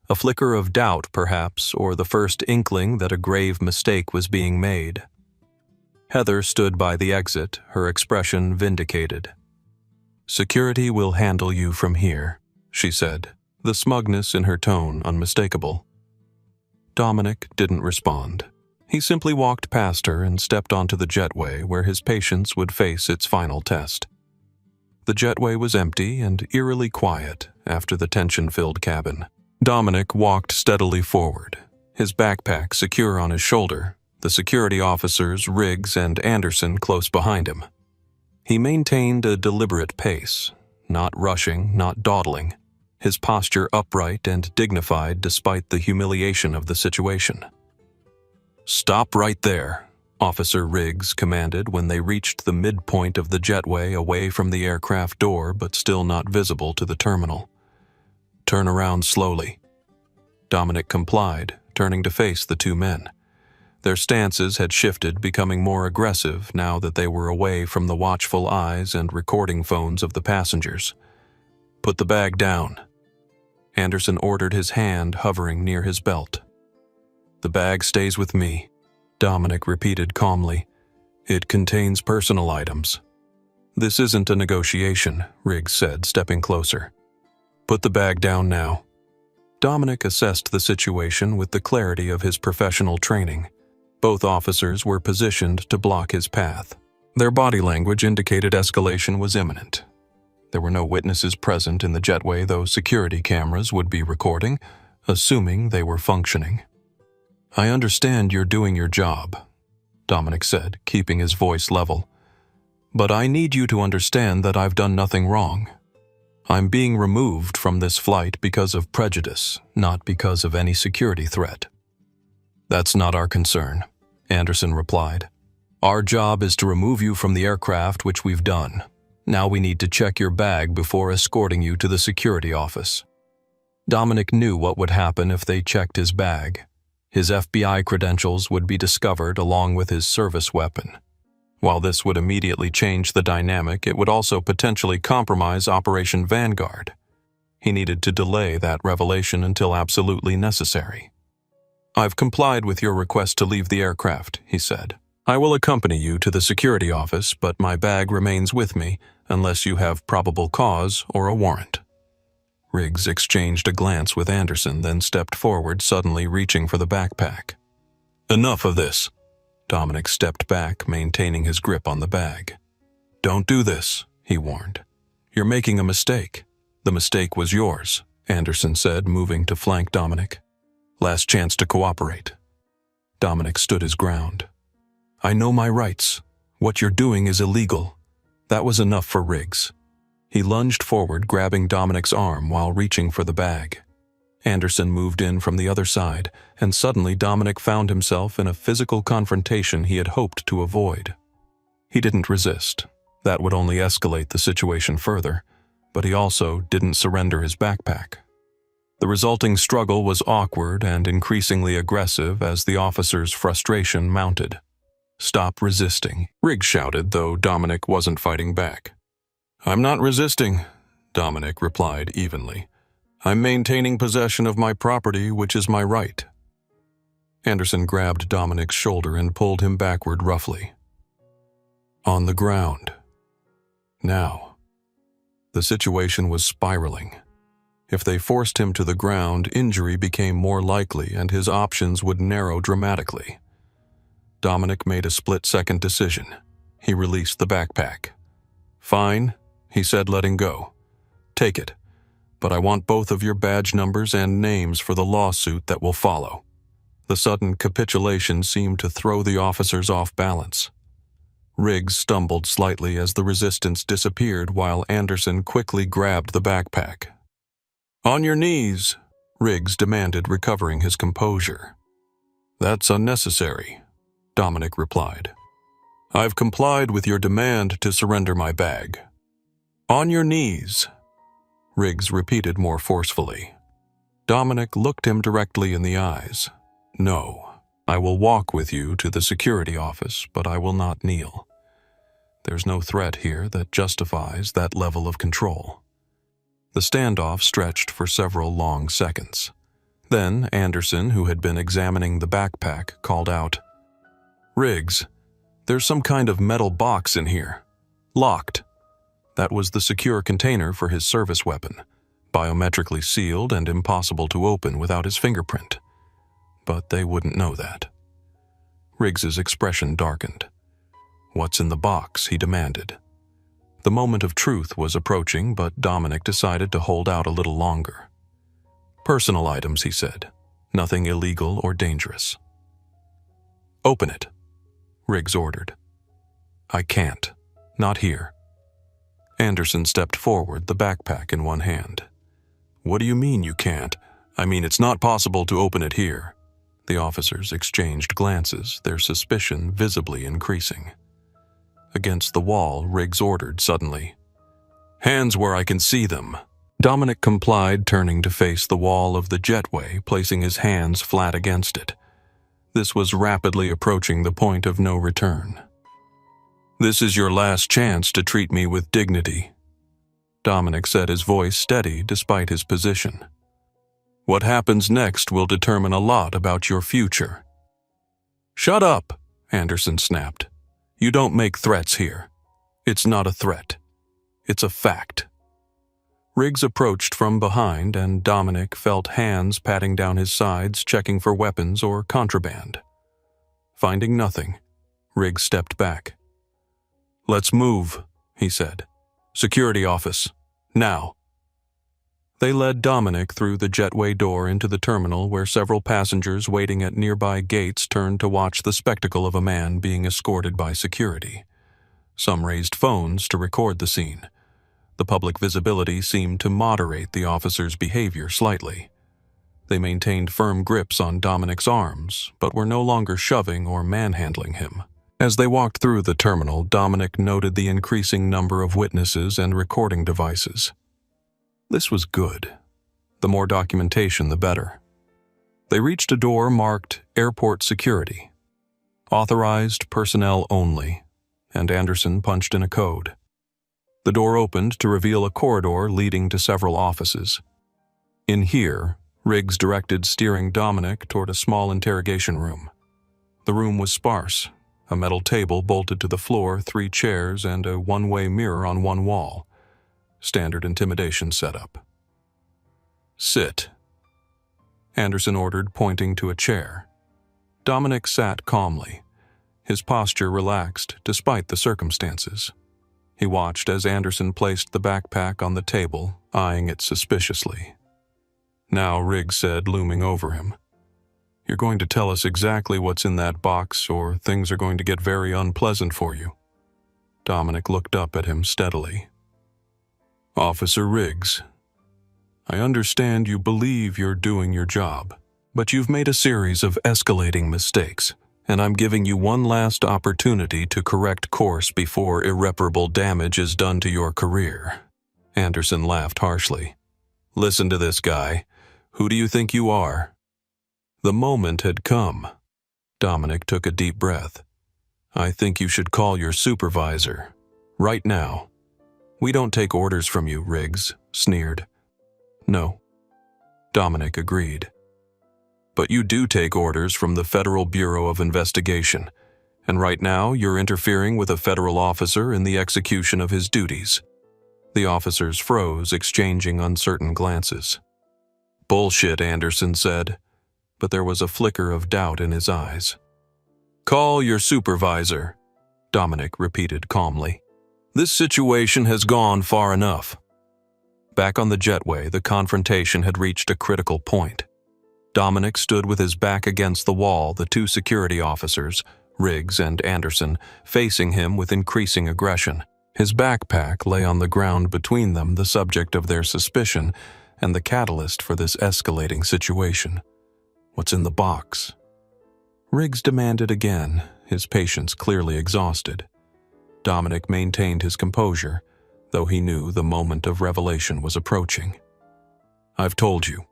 A flicker of doubt, perhaps, or the first inkling that a grave mistake was being made. Heather stood by the exit, her expression vindicated. "Security will handle you from here," she said, the smugness in her tone unmistakable. Dominic didn't respond. He simply walked past her and stepped onto the jetway where his patience would face its final test. The jetway was empty and eerily quiet after the tension-filled cabin. Dominic walked steadily forward, his backpack secure on his shoulder, the security officers, Riggs and Anderson, close behind him. He maintained a deliberate pace, not rushing, not dawdling, his posture upright and dignified despite the humiliation of the situation. "Stop right there," Officer Riggs commanded when they reached the midpoint of the jetway, away from the aircraft door but still not visible to the terminal. "Turn around slowly." Dominic complied, turning to face the two men. Their stances had shifted, becoming more aggressive now that they were away from the watchful eyes and recording phones of the passengers. "Put the bag down." Anderson ordered, his hand hovering near his belt. "The bag stays with me," Dominic repeated calmly. "It contains personal items." "This isn't a negotiation," Riggs said, stepping closer. "Put the bag down now." Dominic assessed the situation with the clarity of his professional training. Both officers were positioned to block his path. Their body language indicated escalation was imminent. There were no witnesses present in the jetway, though security cameras would be recording, assuming they were functioning. "I understand you're doing your job," Dominic said, keeping his voice level. "But I need you to understand that I've done nothing wrong. I'm being removed from this flight because of prejudice, not because of any security threat." "That's not our concern," Anderson replied. Our job is to remove you from the aircraft, which we've done. Now we need to check your bag before escorting you to the security office. Dominic knew what would happen if they checked his bag. His FBI credentials would be discovered along with his service weapon. While this would immediately change the dynamic, it would also potentially compromise Operation Vanguard. He needed to delay that revelation until absolutely necessary. "I've complied with your request to leave the aircraft," he said. "I will accompany you to the security office, but my bag remains with me unless you have probable cause or a warrant." Riggs exchanged a glance with Anderson, then stepped forward, suddenly reaching for the backpack. "Enough of this." Dominic stepped back, maintaining his grip on the bag. "Don't do this," he warned. "You're making a mistake." "The mistake was yours," Anderson said, moving to flank Dominic. "Last chance to cooperate." Dominic stood his ground. "I know my rights. What you're doing is illegal." That was enough for Riggs. He lunged forward, grabbing Dominic's arm while reaching for the bag. Anderson moved in from the other side, and suddenly Dominic found himself in a physical confrontation he had hoped to avoid. He didn't resist. That would only escalate the situation further, but he also didn't surrender his backpack. The resulting struggle was awkward and increasingly aggressive as the officer's frustration mounted. "Stop resisting," Riggs shouted, though Dominic wasn't fighting back. "I'm not resisting," Dominic replied evenly. "I'm maintaining possession of my property, which is my right." Anderson grabbed Dominic's shoulder and pulled him backward roughly. On the ground. Now. The situation was spiraling. If they forced him to the ground, injury became more likely and his options would narrow dramatically. Dominic made a split-second decision. He released the backpack. "Fine," he said, letting go. "Take it, but I want both of your badge numbers and names for the lawsuit that will follow." The sudden capitulation seemed to throw the officers off balance. Riggs stumbled slightly as the resistance disappeared while Anderson quickly grabbed the backpack. "On your knees," Riggs demanded, recovering his composure. "That's unnecessary," Dominic replied. "I've complied with your demand to surrender my bag." "On your knees," Riggs repeated more forcefully. Dominic looked him directly in the eyes. "No, I will walk with you to the security office, but I will not kneel. There's no threat here that justifies that level of control." The standoff stretched for several long seconds. Then Anderson, who had been examining the backpack, called out, "Riggs, there's some kind of metal box in here. Locked." That was the secure container for his service weapon, biometrically sealed and impossible to open without his fingerprint. But they wouldn't know that. Riggs's expression darkened. "What's in the box?" he demanded. The moment of truth was approaching, but Dominic decided to hold out a little longer. "Personal items," he said. "Nothing illegal or dangerous." "Open it," Riggs ordered. "I can't. Not here." Anderson stepped forward, the backpack in one hand. "What do you mean you can't? I mean, it's not possible to open it here." The officers exchanged glances, their suspicion visibly increasing. Against the wall, Riggs ordered suddenly, "Hands where I can see them." Dominic complied, turning to face the wall of the jetway, placing his hands flat against it. This was rapidly approaching the point of no return. "This is your last chance to treat me with dignity." Dominic said, his voice steady despite his position. "What happens next will determine a lot about your future." "Shut up," Anderson snapped. "You don't make threats here. It's not a threat. It's a fact." Riggs approached from behind, and Dominic felt hands patting down his sides, checking for weapons or contraband. Finding nothing, Riggs stepped back. "Let's move," he said. "Security office. Now." They led Dominic through the jetway door into the terminal where several passengers waiting at nearby gates turned to watch the spectacle of a man being escorted by security. Some raised phones to record the scene. The public visibility seemed to moderate the officer's behavior slightly. They maintained firm grips on Dominic's arms, but were no longer shoving or manhandling him. As they walked through the terminal, Dominic noted the increasing number of witnesses and recording devices. This was good. The more documentation, the better. They reached a door marked Airport Security. Authorized personnel only, and Anderson punched in a code. The door opened to reveal a corridor leading to several offices. In here, Riggs directed, steering Dominic toward a small interrogation room. The room was sparse. A metal table bolted to the floor, 3 chairs, and a one-way mirror on one wall. Standard intimidation setup. "Sit," Anderson ordered, pointing to a chair. Dominic sat calmly, his posture relaxed despite the circumstances. He watched as Anderson placed the backpack on the table, eyeing it suspiciously. Now Riggs said, looming over him, "You're going to tell us exactly what's in that box, or things are going to get very unpleasant for you." Dominic looked up at him steadily. "Officer Riggs, I understand you believe you're doing your job, but you've made a series of escalating mistakes, and I'm giving you one last opportunity to correct course before irreparable damage is done to your career." Anderson laughed harshly. "Listen to this guy. Who do you think you are?" The moment had come. Dominic took a deep breath. "I think you should call your supervisor. Right now." "We don't take orders from you," Riggs sneered. "No." Dominic agreed. "But you do take orders from the Federal Bureau of Investigation, and right now you're interfering with a federal officer in the execution of his duties." The officers froze, exchanging uncertain glances. "Bullshit," Anderson said, but there was a flicker of doubt in his eyes. "Call your supervisor," Dominic repeated calmly. "This situation has gone far enough." Back on the jetway, the confrontation had reached a critical point. Dominic stood with his back against the wall, the 2 security officers, Riggs and Anderson, facing him with increasing aggression. His backpack lay on the ground between them, the subject of their suspicion and the catalyst for this escalating situation. "What's in the box?" Riggs demanded again, his patience clearly exhausted. Dominic maintained his composure, though he knew the moment of revelation was approaching. "I've told you.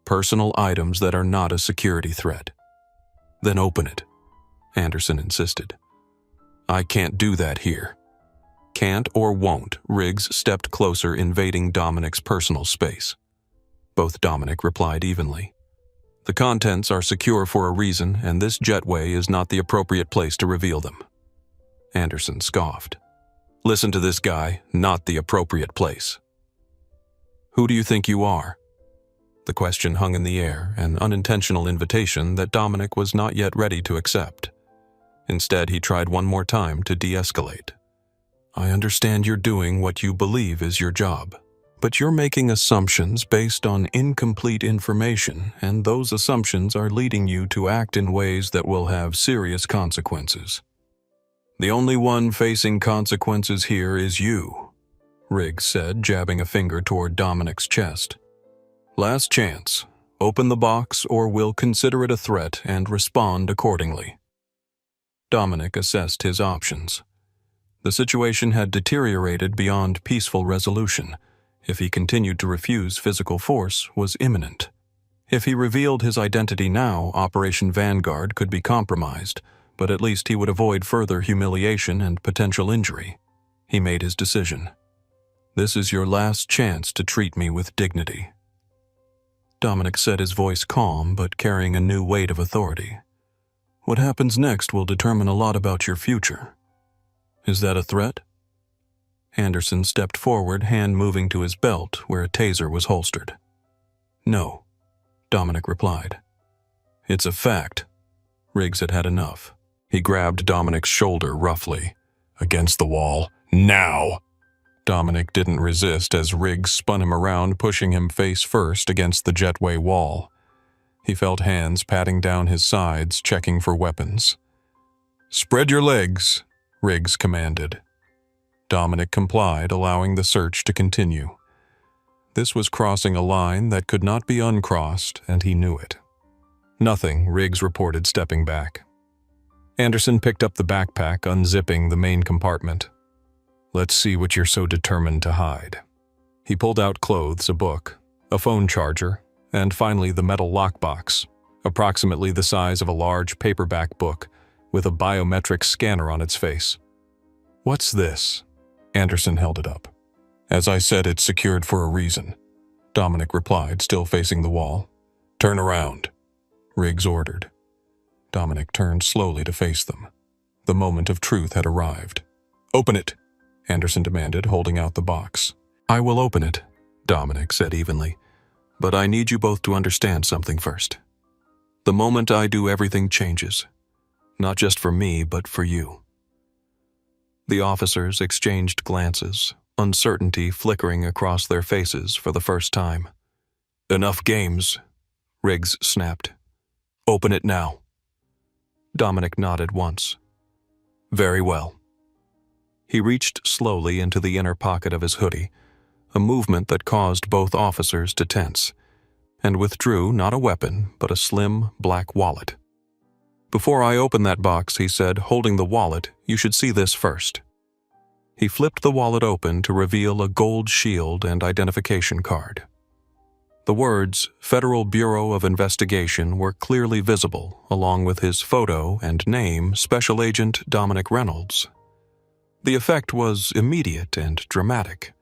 Personal items that are not a security threat." "Then open it," Anderson insisted. "I can't do that here." "Can't or won't," Riggs stepped closer, invading Dominic's personal space. Both Dominic replied evenly. "The contents are secure for a reason, and this jetway is not the appropriate place to reveal them." Anderson scoffed. "Listen to this guy, not the appropriate place." "Who do you think you are?" The question hung in the air, an unintentional invitation that Dominic was not yet ready to accept. Instead, he tried one more time to de-escalate. "I understand you're doing what you believe is your job, but you're making assumptions based on incomplete information, and those assumptions are leading you to act in ways that will have serious consequences. The only one facing consequences here is you," Riggs said, jabbing a finger toward Dominic's chest. "Last chance. Open the box, or we'll consider it a threat and respond accordingly." Dominic assessed his options. The situation had deteriorated beyond peaceful resolution. If he continued to refuse, physical force was imminent. If he revealed his identity now, Operation Vanguard could be compromised, but at least he would avoid further humiliation and potential injury. He made his decision. "This is your last chance to treat me with dignity." Dominic said, his voice calm but carrying a new weight of authority. "What happens next will determine a lot about your future." "Is that a threat?" Anderson stepped forward, hand moving to his belt where a taser was holstered. "No," Dominic replied. "It's a fact." Riggs had had enough. He grabbed Dominic's shoulder roughly. "Against the wall. Now!" Dominic didn't resist as Riggs spun him around, pushing him face first against the jetway wall. He felt hands patting down his sides, checking for weapons. "Spread your legs," Riggs commanded. Dominic complied, allowing the search to continue. This was crossing a line that could not be uncrossed, and he knew it. "Nothing," Riggs reported, stepping back. Anderson picked up the backpack, unzipping the main compartment. "Let's see what you're so determined to hide." He pulled out clothes, a book, a phone charger, and finally the metal lockbox, approximately the size of a large paperback book with a biometric scanner on its face. "What's this?" Anderson held it up. "As I said, it's secured for a reason," Dominic replied, still facing the wall. "Turn around," Riggs ordered. Dominic turned slowly to face them. The moment of truth had arrived. "Open it," Anderson demanded, holding out the box. "I will open it," Dominic said evenly. "But I need you both to understand something first. The moment I do, everything changes. Not just for me, but for you." The officers exchanged glances, uncertainty flickering across their faces for the first time. "Enough games," Riggs snapped. "Open it now." Dominic nodded once. "Very well." He reached slowly into the inner pocket of his hoodie, a movement that caused both officers to tense, and withdrew not a weapon, but a slim, black wallet. "Before I open that box," he said, holding the wallet, "you should see this first." He flipped the wallet open to reveal a gold shield and identification card. The words Federal Bureau of Investigation were clearly visible, along with his photo and name, Special Agent Dominic Reynolds. The effect was immediate and dramatic.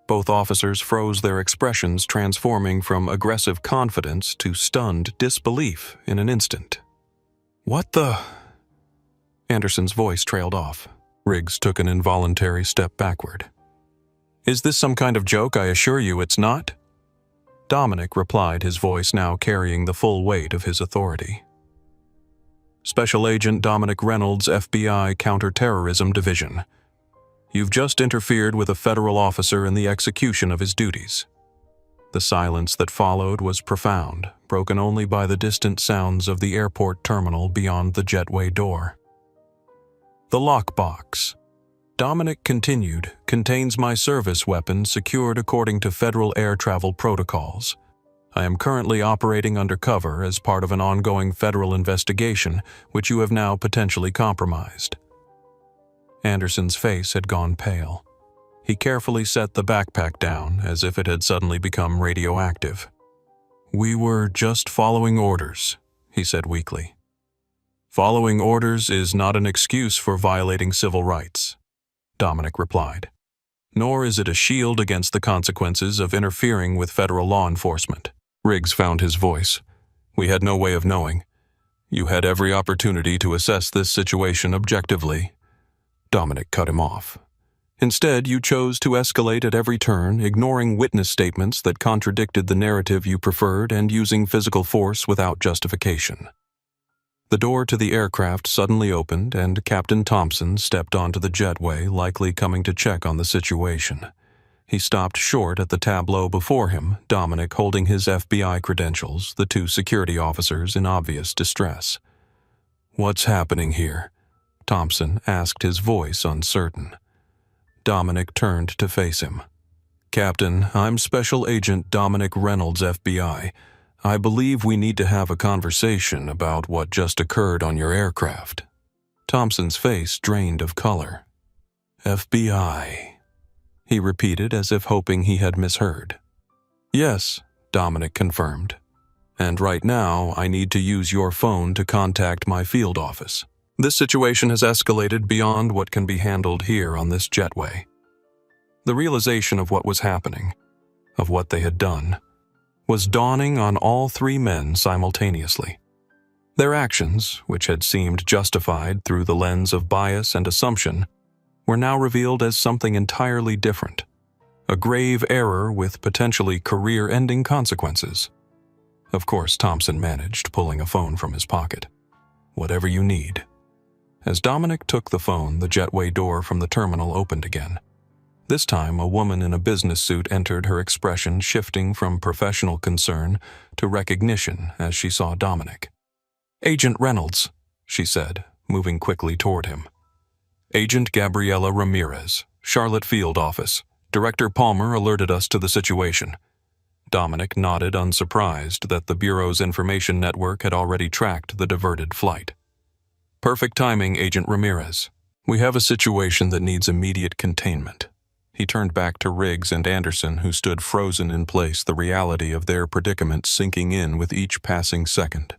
Both officers froze their expressions, transforming from aggressive confidence to stunned disbelief in an instant. "What the?" Anderson's voice trailed off. Riggs took an involuntary step backward. "Is this some kind of joke? I assure you it's not." Dominic replied, his voice now carrying the full weight of his authority. "Special Agent Dominic Reynolds, FBI Counterterrorism Division. You've just interfered with a federal officer in the execution of his duties." The silence that followed was profound, broken only by the distant sounds of the airport terminal beyond the jetway door. "The lockbox," Dominic continued, "contains my service weapon secured according to federal air travel protocols. I am currently operating undercover as part of an ongoing federal investigation, which you have now potentially compromised." Anderson's face had gone pale. He carefully set the backpack down, as if it had suddenly become radioactive. "We were just following orders," he said weakly. "Following orders is not an excuse for violating civil rights," Dominic replied. "Nor is it a shield against the consequences of interfering with federal law enforcement." Riggs found his voice. "We had no way of knowing. You had every opportunity to assess this situation objectively." Dominic cut him off. "Instead, you chose to escalate at every turn, ignoring witness statements that contradicted the narrative you preferred and using physical force without justification." The door to the aircraft suddenly opened and Captain Thompson stepped onto the jetway, likely coming to check on the situation. He stopped short at the tableau before him, Dominic holding his FBI credentials, the two security officers in obvious distress. "What's happening here?" Thompson asked, his voice uncertain. Dominic turned to face him. "Captain, I'm Special Agent Dominic Reynolds, FBI. I believe we need to have a conversation about what just occurred on your aircraft." Thompson's face drained of color. "FBI," he repeated as if hoping he had misheard. "Yes," Dominic confirmed. "And right now, I need to use your phone to contact my field office. This situation has escalated beyond what can be handled here on this jetway." The realization of what was happening, of what they had done, was dawning on all three men simultaneously. Their actions, which had seemed justified through the lens of bias and assumption, were now revealed as something entirely different, a grave error with potentially career-ending consequences. Of course, Thompson managed, pulling a phone from his pocket. "Whatever you need." As Dominic took the phone, the jetway door from the terminal opened again. This time, a woman in a business suit entered, her expression shifting from professional concern to recognition as she saw Dominic. "Agent Reynolds," she said, moving quickly toward him. "Agent Gabriela Ramirez, Charlotte Field Office. Director Palmer alerted us to the situation." Dominic nodded, unsurprised that the Bureau's information network had already tracked the diverted flight. Perfect timing, Agent Ramirez. We have a situation that needs immediate containment. He turned back to Riggs and Anderson, who stood frozen in place, the reality of their predicament sinking in with each passing second.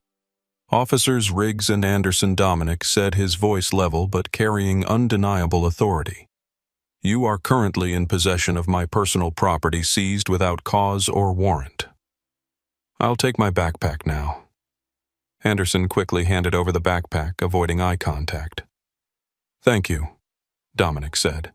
Officers Riggs and Anderson. Dominic said, his voice level but carrying undeniable authority. You are currently in possession of my personal property seized without cause or warrant. I'll take my backpack now. Anderson quickly handed over the backpack, avoiding eye contact. Thank you, Dominic said.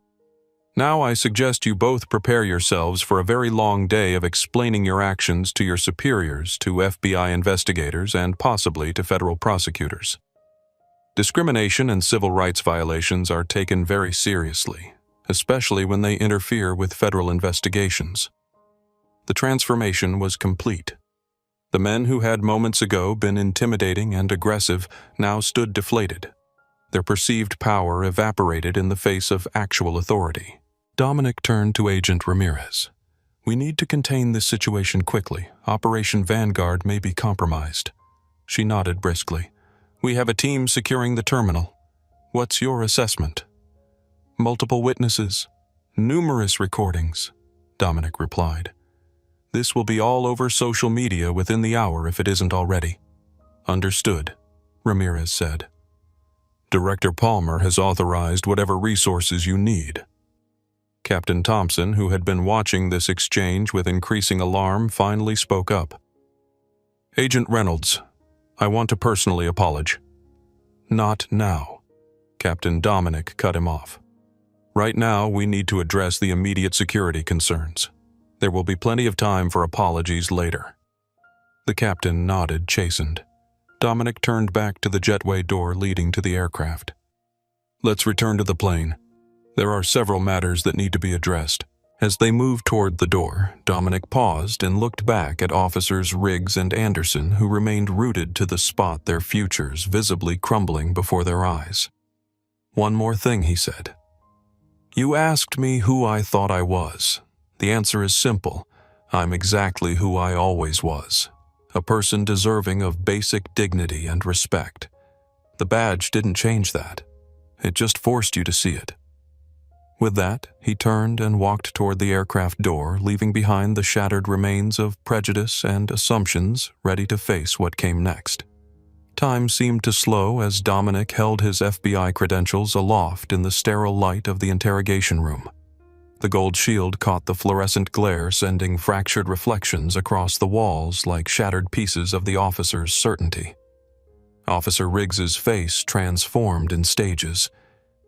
Now I suggest you both prepare yourselves for a very long day of explaining your actions to your superiors, to FBI investigators, and possibly to federal prosecutors. Discrimination and civil rights violations are taken very seriously, especially when they interfere with federal investigations. The transformation was complete. The men who had moments ago been intimidating and aggressive now stood deflated. Their perceived power evaporated in the face of actual authority. Dominic turned to Agent Ramirez. We need to contain this situation quickly. Operation Vanguard may be compromised. She nodded briskly. We have a team securing the terminal. What's your assessment? Multiple witnesses. Numerous recordings, Dominic replied. This will be all over social media within the hour if it isn't already. Understood, Ramirez said. Director Palmer has authorized whatever resources you need. Captain Thompson, who had been watching this exchange with increasing alarm, finally spoke up. Agent Reynolds, I want to personally apologize. Not now. Captain Dominic cut him off. Right now, we need to address the immediate security concerns. There will be plenty of time for apologies later. The captain nodded, chastened. Dominic turned back to the jetway door leading to the aircraft. Let's return to the plane. There are several matters that need to be addressed. As they moved toward the door, Dominic paused and looked back at Officers Riggs and Anderson, who remained rooted to the spot, their futures visibly crumbling before their eyes. One more thing, he said. You asked me who I thought I was. The answer is simple. I'm exactly who I always was. A person deserving of basic dignity and respect. The badge didn't change that. It just forced you to see it. With that, he turned and walked toward the aircraft door, leaving behind the shattered remains of prejudice and assumptions, ready to face what came next. Time seemed to slow as Dominic held his FBI credentials aloft in the sterile light of the interrogation room. The gold shield caught the fluorescent glare, sending fractured reflections across the walls like shattered pieces of the officer's certainty. Officer Riggs's face transformed in stages.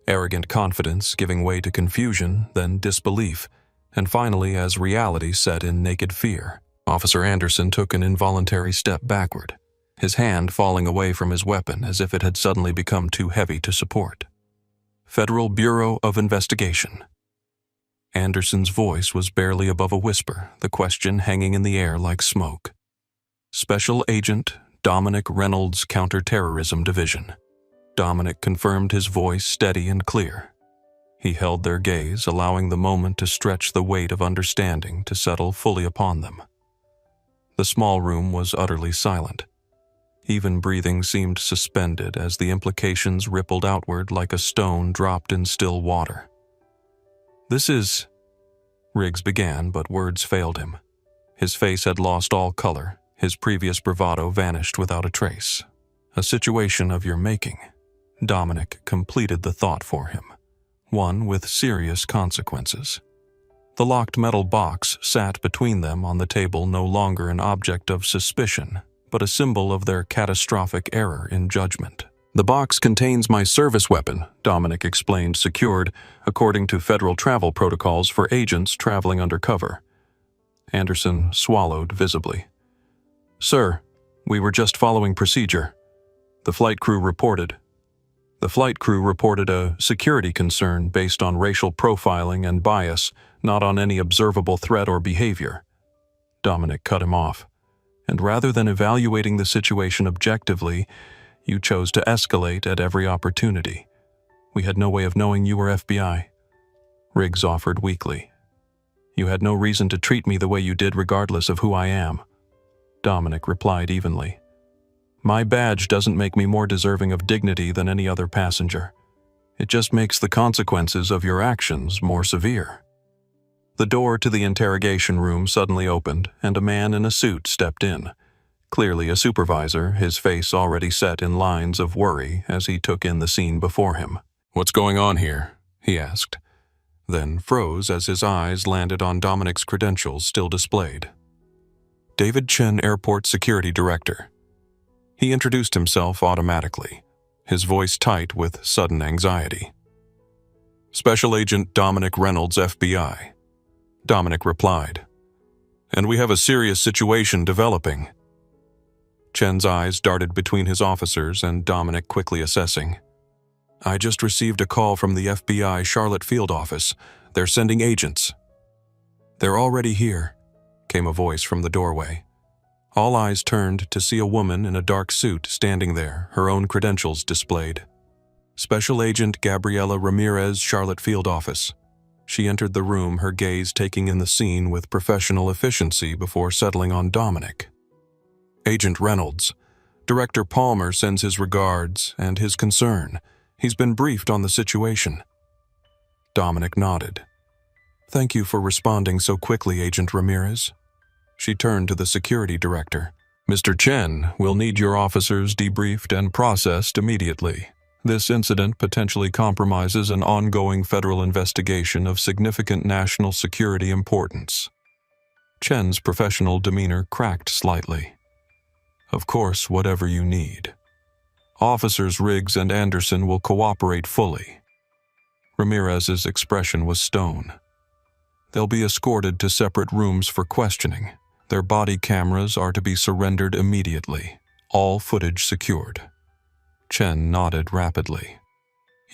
Arrogant confidence giving way to confusion, then disbelief, and finally as reality set in naked fear. Officer Anderson took an involuntary step backward, his hand falling away from his weapon as if it had suddenly become too heavy to support. Federal Bureau of Investigation. Anderson's voice was barely above a whisper, the question hanging in the air like smoke. Special Agent Dominic Reynolds, Counterterrorism Division. Dominic confirmed, his voice steady and clear. He held their gaze, allowing the moment to stretch, the weight of understanding to settle fully upon them. The small room was utterly silent. Even breathing seemed suspended as the implications rippled outward like a stone dropped in still water. This is... Riggs began, but words failed him. His face had lost all color, his previous bravado vanished without a trace. A situation of your making. Dominic completed the thought for him, one with serious consequences. The locked metal box sat between them on the table, no longer an object of suspicion, but a symbol of their catastrophic error in judgment. The box contains my service weapon, Dominic explained, secured according to federal travel protocols for agents traveling undercover. Anderson swallowed visibly. Sir, we were just following procedure. The flight crew reported a security concern based on racial profiling and bias, not on any observable threat or behavior. Dominic cut him off. And rather than evaluating the situation objectively, you chose to escalate at every opportunity. We had no way of knowing you were FBI. Riggs offered weakly. You had no reason to treat me the way you did regardless of who I am. Dominic replied evenly. My badge doesn't make me more deserving of dignity than any other passenger. It just makes the consequences of your actions more severe." The door to the interrogation room suddenly opened, and a man in a suit stepped in. Clearly a supervisor, his face already set in lines of worry as he took in the scene before him. "What's going on here?" he asked, then froze as his eyes landed on Dominic's credentials still displayed. "David Chen, Airport Security Director." He introduced himself automatically, his voice tight with sudden anxiety. "Special Agent Dominic Reynolds, FBI." Dominic replied. "And we have a serious situation developing." Chen's eyes darted between his officers and Dominic quickly assessing. "I just received a call from the FBI Charlotte Field office. They're sending agents." "They're already here," came a voice from the doorway. All eyes turned to see a woman in a dark suit standing there, her own credentials displayed. "Special Agent Gabriela Ramirez, Charlotte Field office." She entered the room, her gaze taking in the scene with professional efficiency before settling on Dominic. "Agent Reynolds, Director Palmer sends his regards and his concern. He's been briefed on the situation." Dominic nodded. "Thank you for responding so quickly, Agent Ramirez." She turned to the security director. "Mr. Chen, we'll need your officers debriefed and processed immediately. This incident potentially compromises an ongoing federal investigation of significant national security importance." Chen's professional demeanor cracked slightly. "Of course, whatever you need. Officers Riggs and Anderson will cooperate fully." Ramirez's expression was stone. "They'll be escorted to separate rooms for questioning. Their body cameras are to be surrendered immediately. All footage secured." Chen nodded rapidly.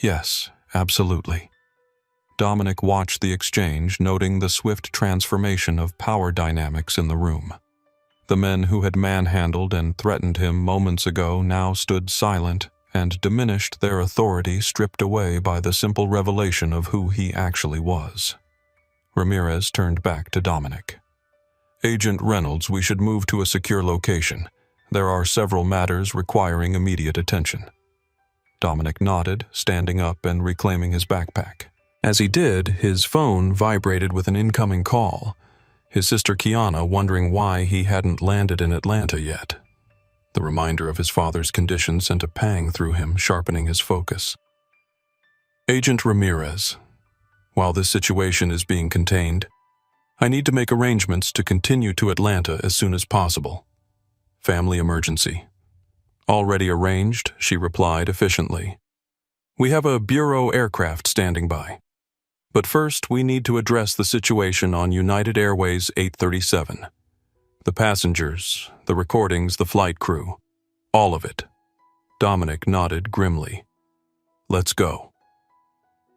"Yes, absolutely." Dominic watched the exchange, noting the swift transformation of power dynamics in the room. The men who had manhandled and threatened him moments ago now stood silent and diminished, their authority stripped away by the simple revelation of who he actually was. Ramirez turned back to Dominic. "Agent Reynolds, we should move to a secure location. There are several matters requiring immediate attention." Dominic nodded, standing up and reclaiming his backpack. As he did, his phone vibrated with an incoming call. His sister Kiana wondering why he hadn't landed in Atlanta yet. The reminder of his father's condition sent a pang through him, sharpening his focus. "Agent Ramirez, while this situation is being contained, I need to make arrangements to continue to Atlanta as soon as possible. Family emergency." "Already arranged," she replied efficiently. "We have a Bureau aircraft standing by. But first, we need to address the situation on United Airways 837. The passengers, the recordings, the flight crew. All of it." Dominic nodded grimly. "Let's go."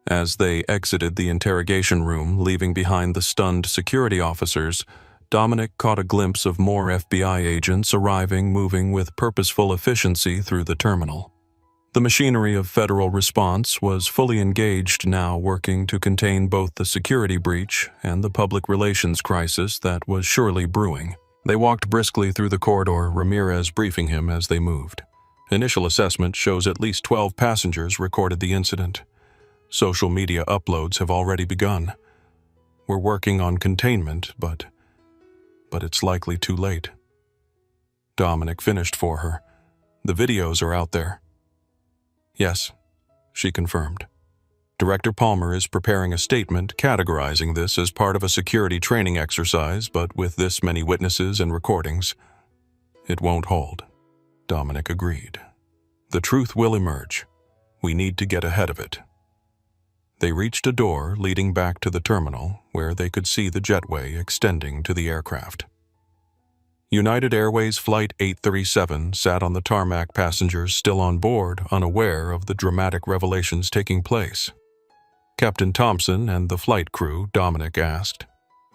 As they exited the interrogation room, leaving behind the stunned security officers, Dominic caught a glimpse of more FBI agents arriving, moving with purposeful efficiency through the terminal. The machinery of federal response was fully engaged now, working to contain both the security breach and the public relations crisis that was surely brewing. They walked briskly through the corridor, Ramirez briefing him as they moved. Initial assessment shows at least 12 passengers recorded the incident. Social media uploads have already begun. We're working on containment, but it's likely too late. Dominic finished for her. "The videos are out there." "Yes," she confirmed. "Director Palmer is preparing a statement categorizing this as part of a security training exercise, but with this many witnesses and recordings, it won't hold." Dominic agreed. "The truth will emerge. We need to get ahead of it." They reached a door leading back to the terminal, where they could see the jetway extending to the aircraft. United Airways Flight 837 sat on the tarmac, passengers still on board, unaware of the dramatic revelations taking place. "Captain Thompson and the flight crew?" Dominic asked.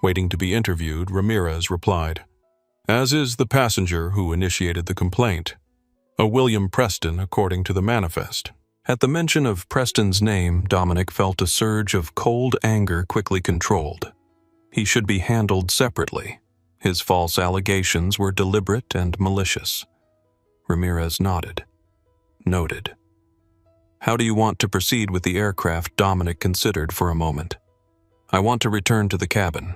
Waiting to be interviewed, Ramirez replied, "As is the passenger who initiated the complaint. A William Preston, according to the manifest." At the mention of Preston's name, Dominic felt a surge of cold anger quickly controlled. He should be handled separately. His false allegations were deliberate and malicious. Ramirez nodded. Noted. How do you want to proceed with the aircraft? Dominic considered for a moment. I want to return to the cabin.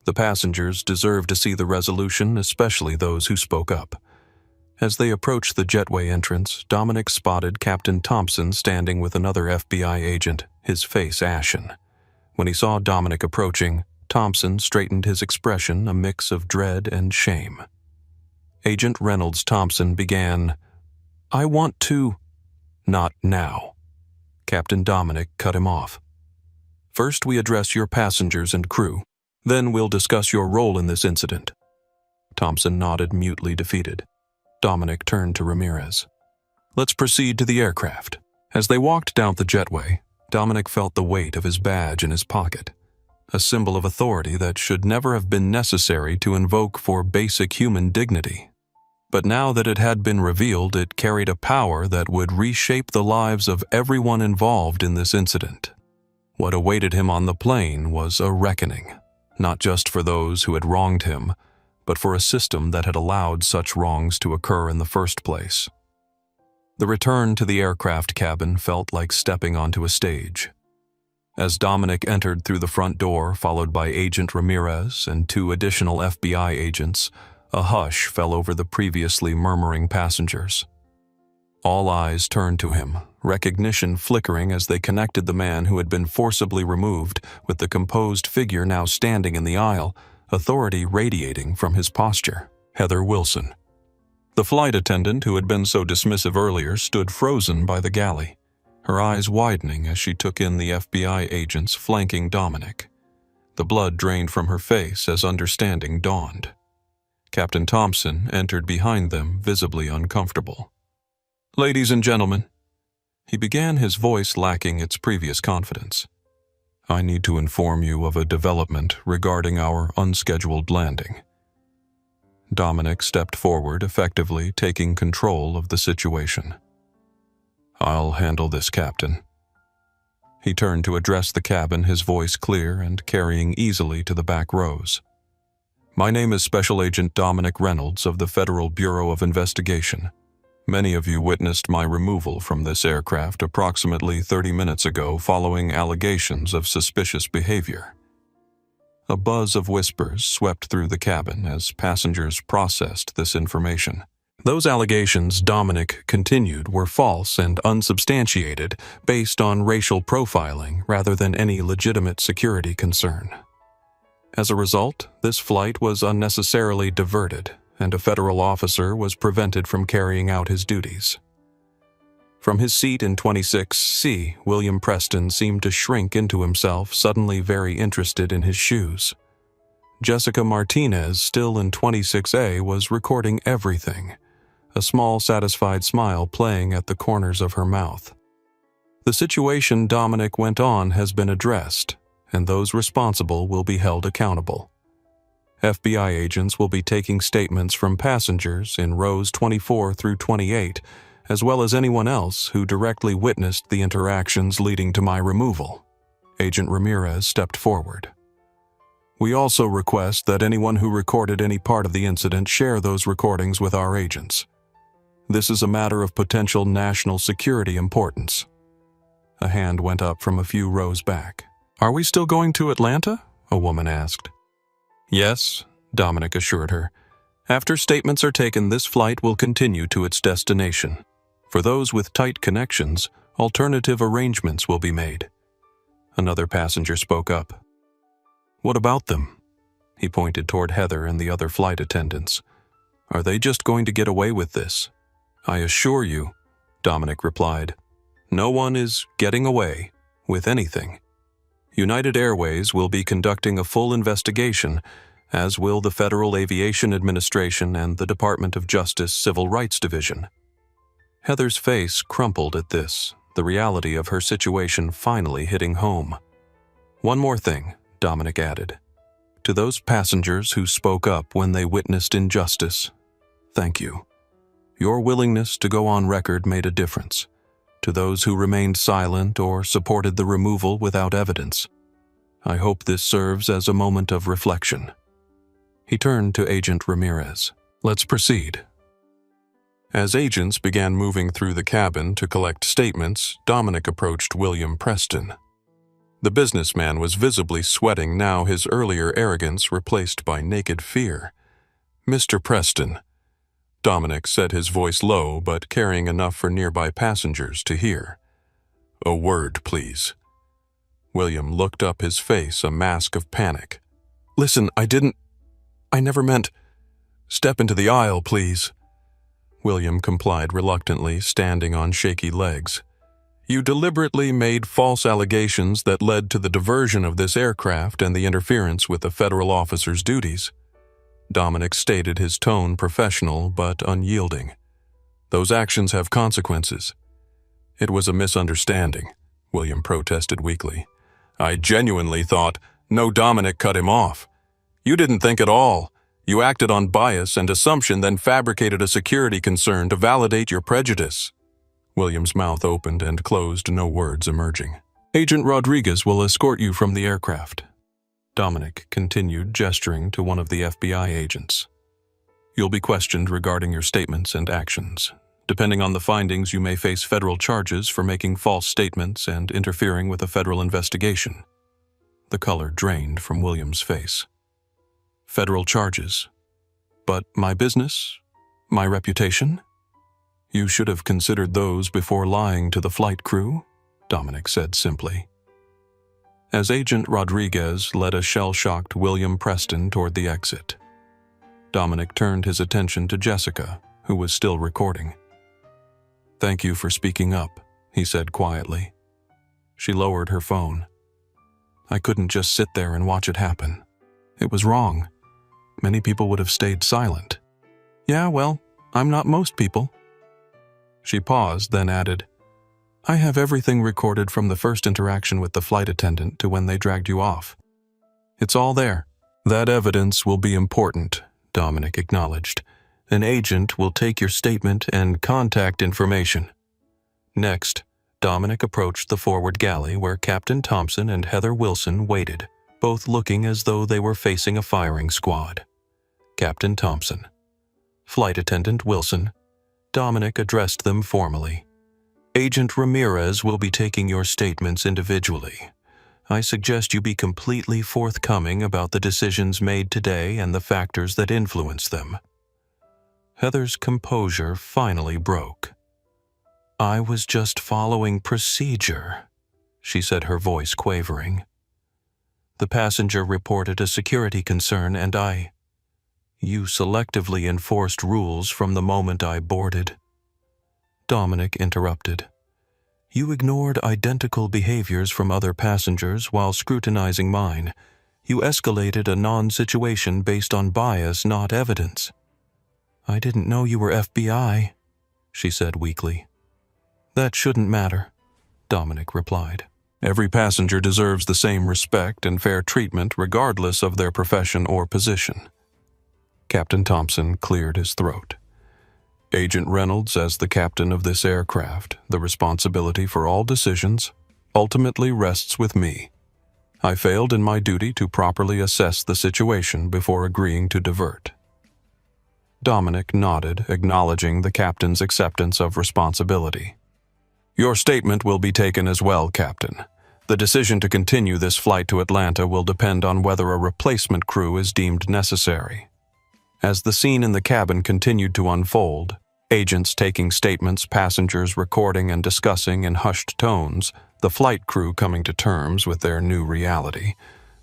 The passengers deserve to see the resolution, especially those who spoke up. As they approached the jetway entrance, Dominic spotted Captain Thompson standing with another FBI agent, his face ashen. When he saw Dominic approaching, Thompson straightened his expression, a mix of dread and shame. Agent Reynolds Thompson began, I want to... Not now. Captain Dominic cut him off. First, we address your passengers and crew. Then we'll discuss your role in this incident. Thompson nodded, mutely defeated. Dominic turned to Ramirez. Let's proceed to the aircraft. As they walked down the jetway, Dominic felt the weight of his badge in his pocket, a symbol of authority that should never have been necessary to invoke for basic human dignity. But now that it had been revealed, it carried a power that would reshape the lives of everyone involved in this incident. What awaited him on the plane was a reckoning, not just for those who had wronged him, but for a system that had allowed such wrongs to occur in the first place. The return to the aircraft cabin felt like stepping onto a stage. As Dominic entered through the front door, followed by Agent Ramirez and 2 additional FBI agents, a hush fell over the previously murmuring passengers. All eyes turned to him, recognition flickering as they connected the man who had been forcibly removed with the composed figure now standing in the aisle, authority radiating from his posture. Heather Wilson. The flight attendant who had been so dismissive earlier stood frozen by the galley, her eyes widening as she took in the FBI agents flanking Dominic. The blood drained from her face as understanding dawned. Captain Thompson entered behind them, visibly uncomfortable. Ladies and gentlemen, he began, his voice lacking its previous confidence. I need to inform you of a development regarding our unscheduled landing. Dominic stepped forward, effectively taking control of the situation. I'll handle this, Captain. He turned to address the cabin, his voice clear and carrying easily to the back rows. My name is Special Agent Dominic Reynolds of the Federal Bureau of Investigation. Many of you witnessed my removal from this aircraft approximately 30 minutes ago following allegations of suspicious behavior. A buzz of whispers swept through the cabin as passengers processed this information. Those allegations, Dominic continued, were false and unsubstantiated, based on racial profiling rather than any legitimate security concern. As a result, this flight was unnecessarily diverted, and a federal officer was prevented from carrying out his duties. From his seat in 26C, William Preston seemed to shrink into himself, suddenly very interested in his shoes. Jessica Martinez, still in 26A, was recording everything, a small satisfied smile playing at the corners of her mouth. The situation, Dominic went on, has been addressed, and those responsible will be held accountable. FBI agents will be taking statements from passengers in rows 24 through 28, as well as anyone else who directly witnessed the interactions leading to my removal. Agent Ramirez stepped forward. We also request that anyone who recorded any part of the incident share those recordings with our agents. This is a matter of potential national security importance. A hand went up from a few rows back. Are we still going to Atlanta? A woman asked. Yes, Dominic assured her. After statements are taken, this flight will continue to its destination. For those with tight connections, alternative arrangements will be made. Another passenger spoke up. What about them? He pointed toward Heather and the other flight attendants. Are they just going to get away with this? I assure you, Dominic replied, no one is getting away with anything. United Airways will be conducting a full investigation, as will the Federal Aviation Administration and the Department of Justice Civil Rights Division. Heather's face crumpled at this, the reality of her situation finally hitting home. One more thing, Dominic added. To those passengers who spoke up when they witnessed injustice, thank you. Your willingness to go on record made a difference. To those who remained silent or supported the removal without evidence, I hope this serves as a moment of reflection. He turned to Agent Ramirez. Let's proceed. As agents began moving through the cabin to collect statements, Dominic approached William Preston. The businessman was visibly sweating, now his earlier arrogance replaced by naked fear. "Mr. Preston," Dominic said, his voice low but carrying enough for nearby passengers to hear. "A word, please." William looked up, his face a mask of panic. "Listen, I never meant. Step into the aisle, please." William complied reluctantly, standing on shaky legs. "You deliberately made false allegations that led to the diversion of this aircraft and the interference with a federal officer's duties." Dominic stated, his tone professional but unyielding. "Those actions have consequences." "It was a misunderstanding," William protested weakly. "I genuinely thought." "No," Dominic cut him off. "You didn't think at all. You acted on bias and assumption, then fabricated a security concern to validate your prejudice." William's mouth opened and closed, no words emerging. "Agent Rodriguez will escort you from the aircraft," Dominic continued, gesturing to one of the FBI agents. "You'll be questioned regarding your statements and actions. Depending on the findings, you may face federal charges for making false statements and interfering with a federal investigation." The color drained from William's face. "Federal charges? But my business? My reputation?" "You should have considered those before lying to the flight crew," Dominic said simply. As Agent Rodriguez led a shell-shocked William Preston toward the exit, Dominic turned his attention to Jessica, who was still recording. "Thank you for speaking up," he said quietly. She lowered her phone. "I couldn't just sit there and watch it happen. It was wrong. Many people would have stayed silent." "Yeah, well, I'm not most people." She paused, then added, "I have everything recorded from the first interaction with the flight attendant to when they dragged you off. It's all there." "That evidence will be important," Dominic acknowledged. "An agent will take your statement and contact information." Next, Dominic approached the forward galley where Captain Thompson and Heather Wilson waited, both looking as though they were facing a firing squad. Captain Thompson. Flight Attendant Wilson. Dominic addressed them formally. "Agent Ramirez will be taking your statements individually. I suggest you be completely forthcoming about the decisions made today and the factors that influence them." Heather's composure finally broke. "I was just following procedure," she said, her voice quavering. "The passenger reported a security concern and You selectively enforced rules from the moment I boarded." Dominic interrupted. "You ignored identical behaviors from other passengers while scrutinizing mine. You escalated a non-situation based on bias, not evidence." "I didn't know you were FBI," she said weakly. "That shouldn't matter," Dominic replied. "Every passenger deserves the same respect and fair treatment regardless of their profession or position." Captain Thompson cleared his throat. "Agent Reynolds, as the captain of this aircraft, the responsibility for all decisions ultimately rests with me. I failed in my duty to properly assess the situation before agreeing to divert." Dominic nodded, acknowledging the captain's acceptance of responsibility. "Your statement will be taken as well, Captain. The decision to continue this flight to Atlanta will depend on whether a replacement crew is deemed necessary." As the scene in the cabin continued to unfold, agents taking statements, passengers recording and discussing in hushed tones, the flight crew coming to terms with their new reality,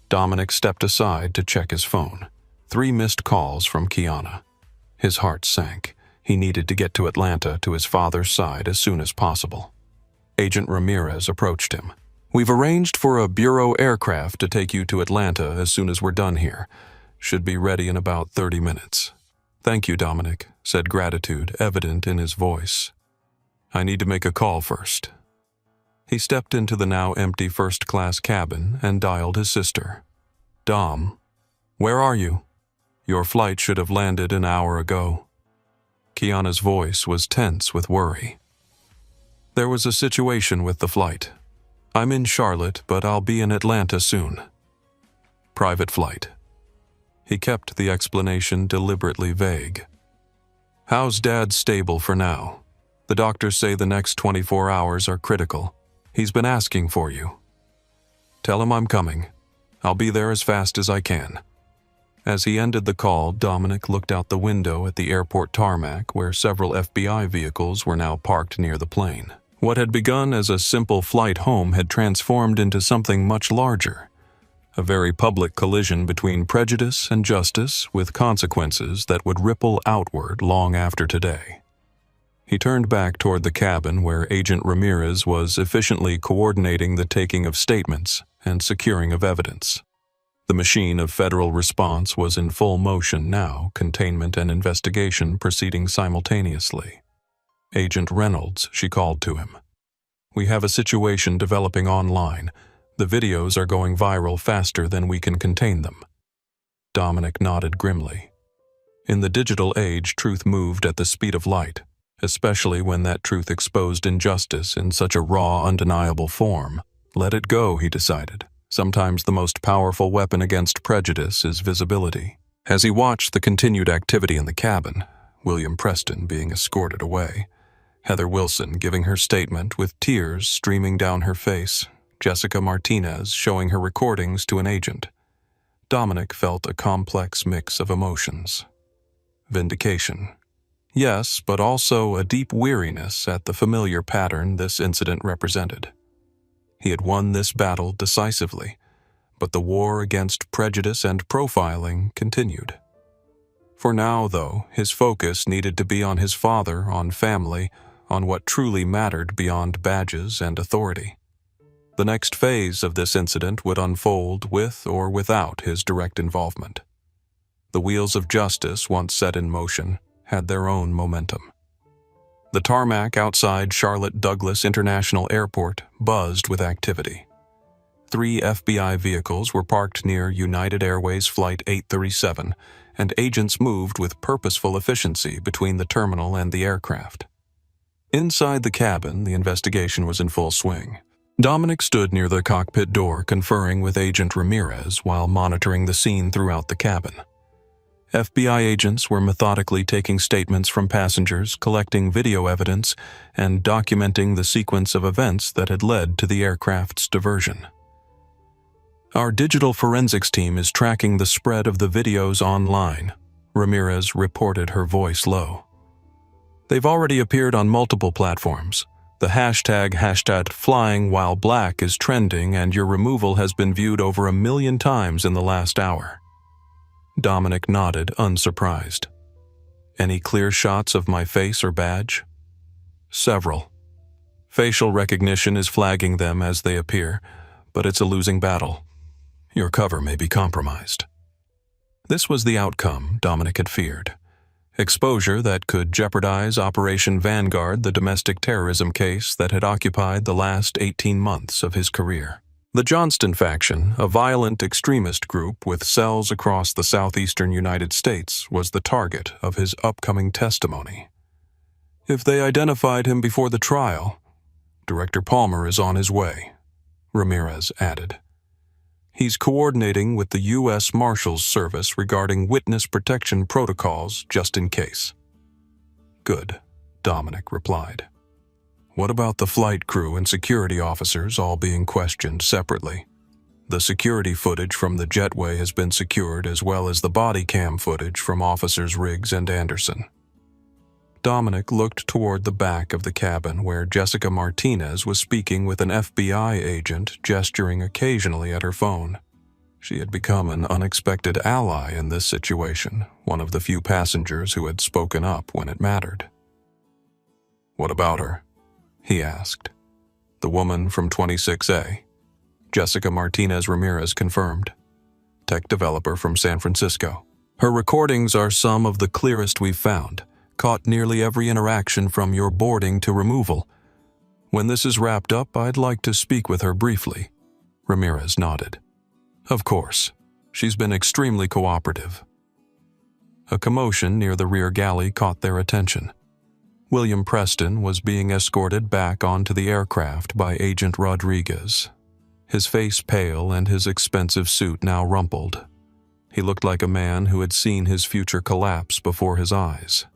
Dominic stepped aside to check his phone. 3 missed calls from Kiana. His heart sank. He needed to get to Atlanta to his father's side as soon as possible. Agent Ramirez approached him. "We've arranged for a Bureau aircraft to take you to Atlanta as soon as we're done here. Should be ready in about 30 minutes. "Thank you, Dominic," said gratitude evident in his voice. "I need to make a call first." He stepped into the now empty first-class cabin and dialed his sister. "Dom, where are you? Your flight should have landed an hour ago." Kiana's voice was tense with worry. "There was a situation with the flight. I'm in Charlotte, but I'll be in Atlanta soon. Private flight." He kept the explanation deliberately vague. How's Dad stable for now? The doctors say the next 24 hours are critical. He's been asking for you. Tell him I'm coming. I'll be there as fast as I can. As he ended the call, Dominic looked out the window at the airport tarmac where several FBI vehicles were now parked near the plane. What had begun as a simple flight home had transformed into something much larger. A very public collision between prejudice and justice with consequences that would ripple outward long after today. He turned back toward the cabin where Agent Ramirez was efficiently coordinating the taking of statements and securing of evidence. The machine of federal response was in full motion now, containment and investigation proceeding simultaneously. Agent Reynolds, she called to him. We have a situation developing online. The videos are going viral faster than we can contain them. Dominic nodded grimly. In the digital age, truth moved at the speed of light, especially when that truth exposed injustice in such a raw, undeniable form. Let it go, he decided. Sometimes the most powerful weapon against prejudice is visibility. As he watched the continued activity in the cabin, William Preston being escorted away, Heather Wilson giving her statement with tears streaming down her face, Jessica Martinez showing her recordings to an agent, Dominic felt a complex mix of emotions. Vindication. Yes, but also a deep weariness at the familiar pattern this incident represented. He had won this battle decisively, but the war against prejudice and profiling continued. For now, though, his focus needed to be on his father, on family, on what truly mattered beyond badges and authority. The next phase of this incident would unfold with or without his direct involvement. The wheels of justice, once set in motion, had their own momentum. The tarmac outside Charlotte Douglas International Airport buzzed with activity. 3 FBI vehicles were parked near United Airways Flight 837, and agents moved with purposeful efficiency between the terminal and the aircraft. Inside the cabin, the investigation was in full swing. Dominic stood near the cockpit door conferring with Agent Ramirez while monitoring the scene throughout the cabin. FBI agents were methodically taking statements from passengers, collecting video evidence, and documenting the sequence of events that had led to the aircraft's diversion. Our digital forensics team is tracking the spread of the videos online, Ramirez reported, her voice low. They've already appeared on multiple platforms. The hashtag #FlyingWhileBlack is trending, and your removal has been viewed over 1 million times in the last hour. Dominic nodded, unsurprised. Any clear shots of my face or badge? Several. Facial recognition is flagging them as they appear, but it's a losing battle. Your cover may be compromised. This was the outcome Dominic had feared. Exposure that could jeopardize Operation Vanguard, the domestic terrorism case that had occupied the last 18 months of his career. The Johnston faction, a violent extremist group with cells across the southeastern United States, was the target of his upcoming testimony. If they identified him before the trial, Director Palmer is on his way, Ramirez added. He's coordinating with the U.S. Marshals Service regarding witness protection protocols just in case. Good, Dominic replied. What about the flight crew and security officers all being questioned separately? The security footage from the jetway has been secured, as well as the body cam footage from Officers Riggs and Anderson. Dominic looked toward the back of the cabin where Jessica Martinez was speaking with an FBI agent, gesturing occasionally at her phone. She had become an unexpected ally in this situation, one of the few passengers who had spoken up when it mattered. What about her? He asked. The woman from 26A. Jessica Martinez Ramirez confirmed. Tech developer from San Francisco. Her recordings are some of the clearest we've found. Caught nearly every interaction from your boarding to removal. When this is wrapped up, I'd like to speak with her briefly. Ramirez nodded. Of course. She's been extremely cooperative. A commotion near the rear galley caught their attention. William Preston was being escorted back onto the aircraft by Agent Rodriguez, his face pale and his expensive suit now rumpled. He looked like a man who had seen his future collapse before his eyes.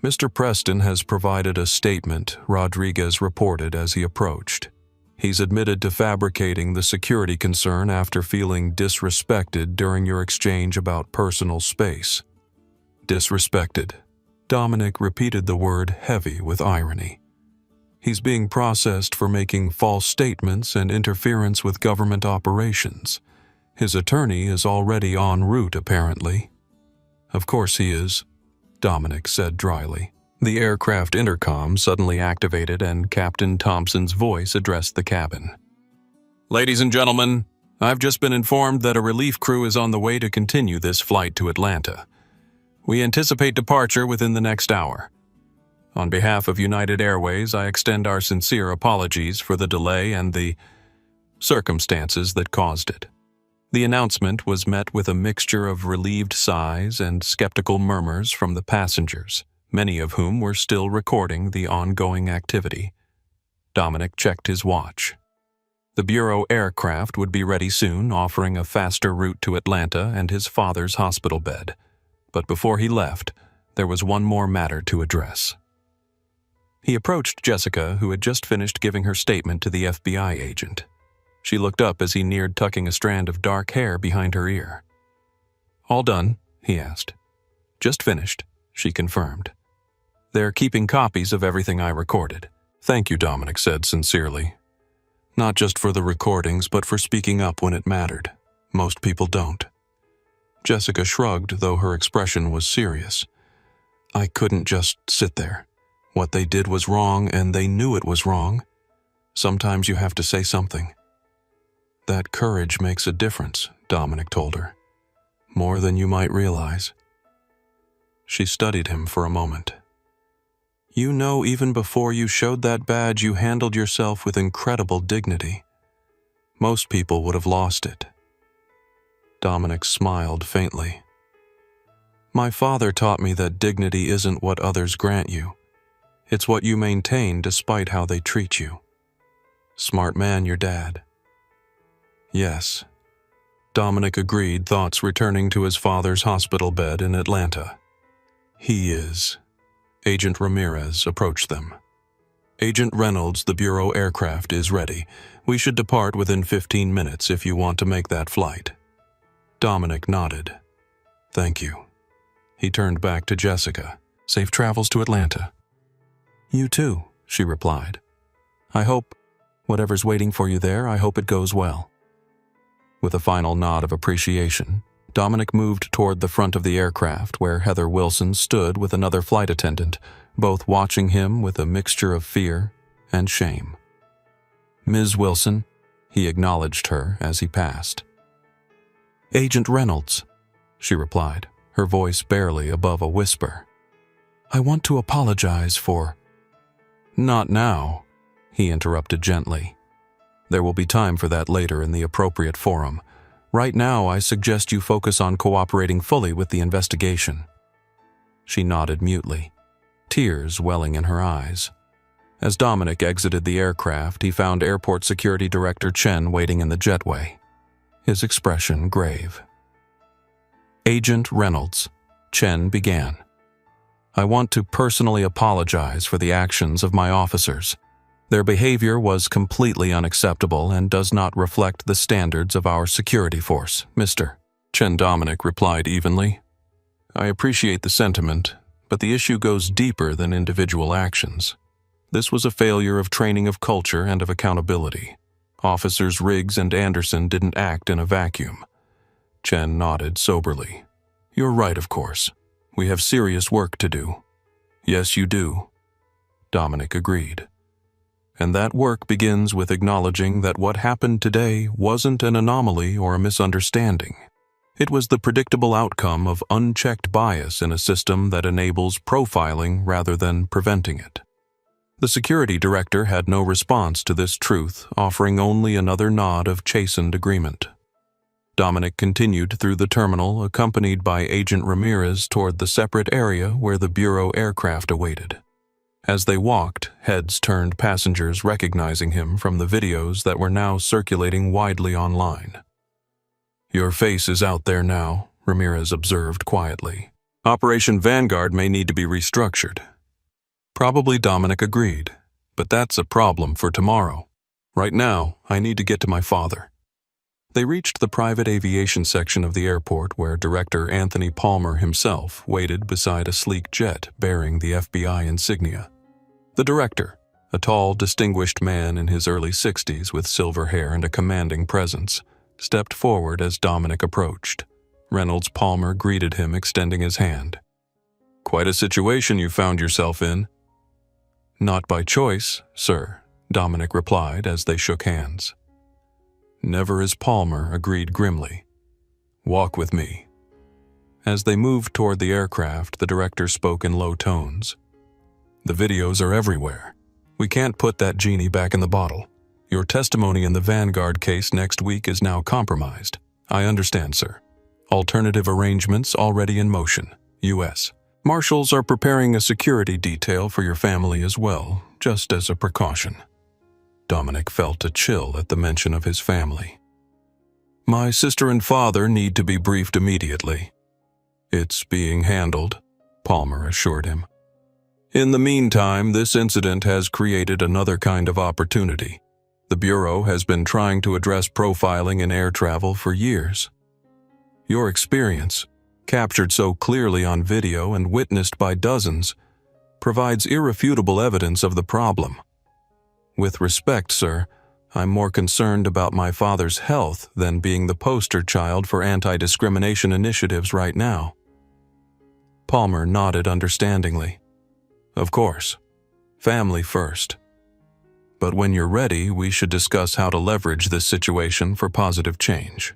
Mr. Preston has provided a statement, Rodriguez reported as he approached. He's admitted to fabricating the security concern after feeling disrespected during your exchange about personal space. Disrespected. Dominic repeated the word heavy with irony. He's being processed for making false statements and interference with government operations. His attorney is already en route, apparently. Of course he is, Dominic said dryly. The aircraft intercom suddenly activated and Captain Thompson's voice addressed the cabin. Ladies and gentlemen, I've just been informed that a relief crew is on the way to continue this flight to Atlanta. We anticipate departure within the next hour. On behalf of United Airways, I extend our sincere apologies for the delay and the circumstances that caused it. The announcement was met with a mixture of relieved sighs and skeptical murmurs from the passengers, many of whom were still recording the ongoing activity. Dominic checked his watch. The Bureau aircraft would be ready soon, offering a faster route to Atlanta and his father's hospital bed. But before he left, there was one more matter to address. He approached Jessica, who had just finished giving her statement to the FBI agent. She looked up as he neared tucking a strand of dark hair behind her ear. "All done?" he asked. "Just finished," she confirmed. "They're keeping copies of everything I recorded." "Thank you," Dominic said sincerely. "Not just for the recordings, but for speaking up when it mattered. Most people don't." Jessica shrugged, though her expression was serious. "I couldn't just sit there. What they did was wrong, and they knew it was wrong. Sometimes you have to say something." "That courage makes a difference," Dominic told her. "More than you might realize." She studied him for a moment. "You know, even before you showed that badge, you handled yourself with incredible dignity. Most people would have lost it." Dominic smiled faintly. "My father taught me that dignity isn't what others grant you. It's what you maintain despite how they treat you. Smart man, your dad." "Yes," Dominic agreed, thoughts returning to his father's hospital bed in Atlanta. "He is." Agent Ramirez approached them. "Agent Reynolds, the Bureau aircraft is ready. We should depart within 15 minutes if you want to make that flight." Dominic nodded. "Thank you." He turned back to Jessica. "Safe travels to Atlanta." "You too," she replied. "I hope, whatever's waiting for you there, I hope it goes well." With a final nod of appreciation, Dominic moved toward the front of the aircraft where Heather Wilson stood with another flight attendant, both watching him with a mixture of fear and shame. "Ms. Wilson," he acknowledged her as he passed. "Agent Reynolds," she replied, her voice barely above a whisper. "I want to apologize for—" "Not now," he interrupted gently. "There will be time for that later in the appropriate forum. Right now, I suggest you focus on cooperating fully with the investigation." She nodded mutely, tears welling in her eyes. As Dominic exited the aircraft, he found Airport Security Director Chen waiting in the jetway, his expression grave. "Agent Reynolds," Chen began. "I want to personally apologize for the actions of my officers. Their behavior was completely unacceptable and does not reflect the standards of our security force, Mr. Chen." Dominic replied evenly. "I appreciate the sentiment, but the issue goes deeper than individual actions. This was a failure of training of culture and of accountability. Officers Riggs and Anderson didn't act in a vacuum." Chen nodded soberly. "You're right, of course. We have serious work to do." "Yes, you do," Dominic agreed. "And that work begins with acknowledging that what happened today wasn't an anomaly or a misunderstanding. It was the predictable outcome of unchecked bias in a system that enables profiling rather than preventing it." The security director had no response to this truth, offering only another nod of chastened agreement. Dominic continued through the terminal, accompanied by Agent Ramirez toward the separate area where the Bureau aircraft awaited. As they walked, heads turned, passengers recognizing him from the videos that were now circulating widely online. "Your face is out there now," Ramirez observed quietly. Operation Vanguard may need to be restructured. Probably Dominic agreed, but that's a problem for tomorrow. Right now, I need to get to my father. They reached the private aviation section of the airport where Director Anthony Palmer himself waited beside a sleek jet bearing the FBI insignia. The director, a tall, distinguished man in his early 60s with silver hair and a commanding presence, stepped forward as Dominic approached. Reynolds Palmer greeted him, extending his hand. "Quite a situation you found yourself in." "Not by choice, sir," Dominic replied as they shook hands. Never as Palmer agreed grimly. "Walk with me." As they moved toward the aircraft, the director spoke in low tones. "The videos are everywhere. We can't put that genie back in the bottle. Your testimony in the Vanguard case next week is now compromised." "I understand, sir. Alternative arrangements already in motion. U.S. Marshals are preparing a security detail for your family as well, just as a precaution." Dominic felt a chill at the mention of his family. "My sister and father need to be briefed immediately." "It's being handled," Palmer assured him. "In the meantime, this incident has created another kind of opportunity. The Bureau has been trying to address profiling in air travel for years. Your experience, captured so clearly on video and witnessed by dozens, provides irrefutable evidence of the problem. With respect, sir, I'm more concerned about my father's health than being the poster child for anti-discrimination initiatives right now." Palmer nodded understandingly. "Of course. Family first. But when you're ready, we should discuss how to leverage this situation for positive change."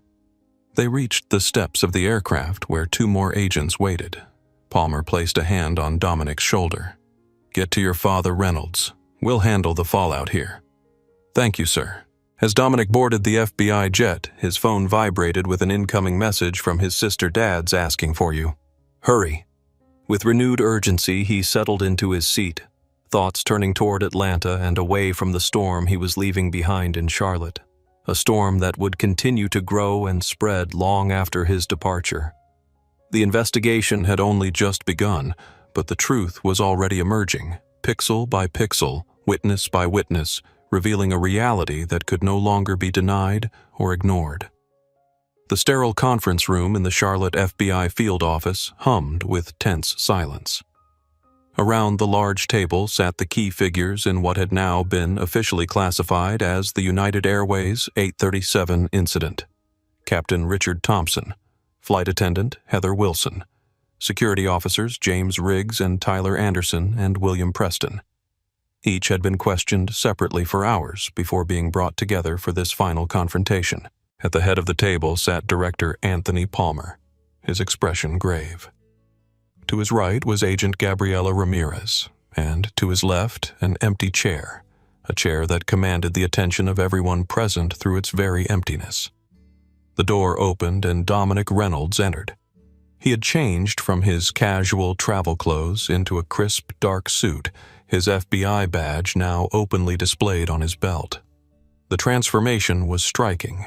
They reached the steps of the aircraft where two more agents waited. Palmer placed a hand on Dominic's shoulder. "Get to your father, Reynolds. We'll handle the fallout here." "Thank you, sir." As Dominic boarded the FBI jet, his phone vibrated with an incoming message from his sister Dad's asking for you. "Hurry." With renewed urgency, he settled into his seat, thoughts turning toward Atlanta and away from the storm he was leaving behind in Charlotte. A storm that would continue to grow and spread long after his departure. The investigation had only just begun, but the truth was already emerging, pixel by pixel, witness by witness, revealing a reality that could no longer be denied or ignored. The sterile conference room in the Charlotte FBI field office hummed with tense silence. Around the large table sat the key figures in what had now been officially classified as the United Airways 837 incident. Captain Richard Thompson, Flight Attendant Heather Wilson, Security Officers James Riggs and Tyler Anderson and William Preston. Each had been questioned separately for hours before being brought together for this final confrontation. At the head of the table sat Director Anthony Palmer, his expression grave. To his right was Agent Gabriela Ramirez, and to his left an empty chair, a chair that commanded the attention of everyone present through its very emptiness. The door opened and Dominic Reynolds entered. He had changed from his casual travel clothes into a crisp, dark suit, his FBI badge now openly displayed on his belt. The transformation was striking.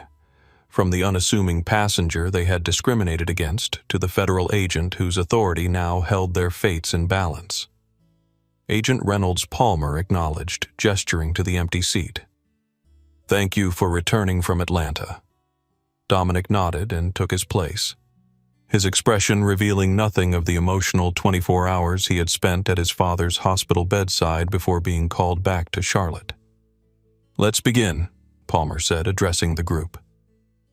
From the unassuming passenger they had discriminated against to the federal agent whose authority now held their fates in balance. Agent Reynolds Palmer acknowledged, gesturing to the empty seat. "Thank you for returning from Atlanta." Dominic nodded and took his place, his expression revealing nothing of the emotional 24 hours he had spent at his father's hospital bedside before being called back to Charlotte. "Let's begin," Palmer said, addressing the group.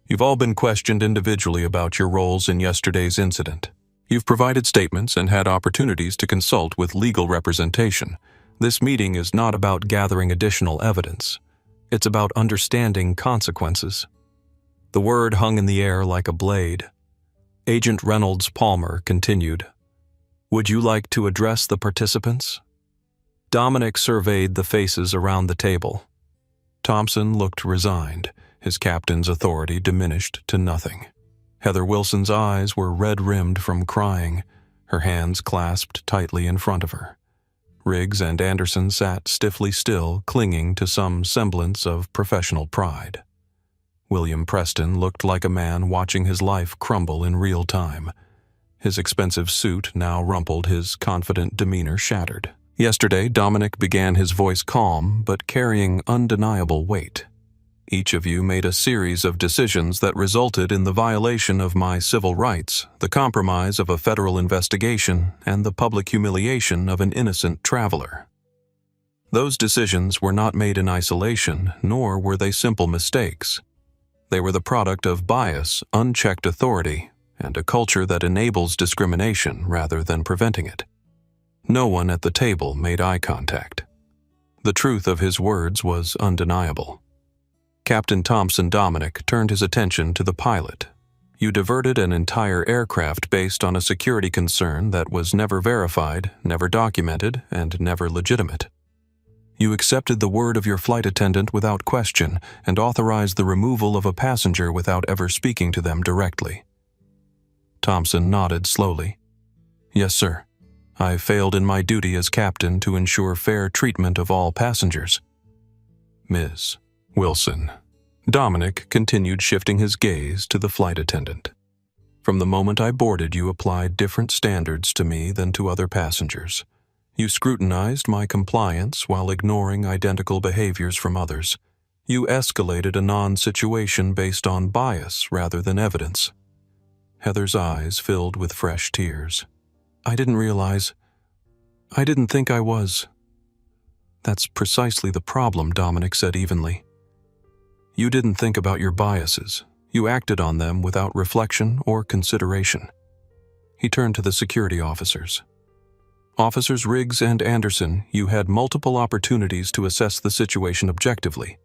"You've all been questioned individually about your roles in yesterday's incident. You've provided statements and had opportunities to consult with legal representation. This meeting is not about gathering additional evidence. It's about understanding consequences." The word hung in the air like a blade. Agent Reynolds Palmer continued, "Would you like to address the participants?" Dominic surveyed the faces around the table. Thompson looked resigned, his captain's authority diminished to nothing. Heather Wilson's eyes were red-rimmed from crying, her hands clasped tightly in front of her. Riggs and Anderson sat stiffly still, clinging to some semblance of professional pride. William Preston looked like a man watching his life crumble in real time, His expensive suit now rumpled, his confident demeanor shattered. Yesterday, Dominic began his voice calm, but carrying undeniable weight. Each of you made a series of decisions that resulted in the violation of my civil rights, the compromise of a federal investigation, and the public humiliation of an innocent traveler. Those decisions were not made in isolation, nor were they simple mistakes. They were the product of bias, unchecked authority, and a culture that enables discrimination rather than preventing it. No one at the table made eye contact. The truth of his words was undeniable. Captain Thompson Dominic turned his attention to the pilot. You diverted an entire aircraft based on a security concern that was never verified, never documented, and never legitimate. You accepted the word of your flight attendant without question and authorized the removal of a passenger without ever speaking to them directly. Thompson nodded slowly. Yes, sir. I failed in my duty as captain to ensure fair treatment of all passengers. Ms. Wilson. Dominic continued, shifting his gaze to the flight attendant. From the moment I boarded, you applied different standards to me than to other passengers. You scrutinized my compliance while ignoring identical behaviors from others. You escalated a non-situation based on bias rather than evidence. Heather's eyes filled with fresh tears. I didn't think I was. That's precisely the problem, Dominic said evenly. You didn't think about your biases. You acted on them without reflection or consideration. He turned to the security officers. Officers Riggs and Anderson, you had multiple opportunities to assess the situation objectively.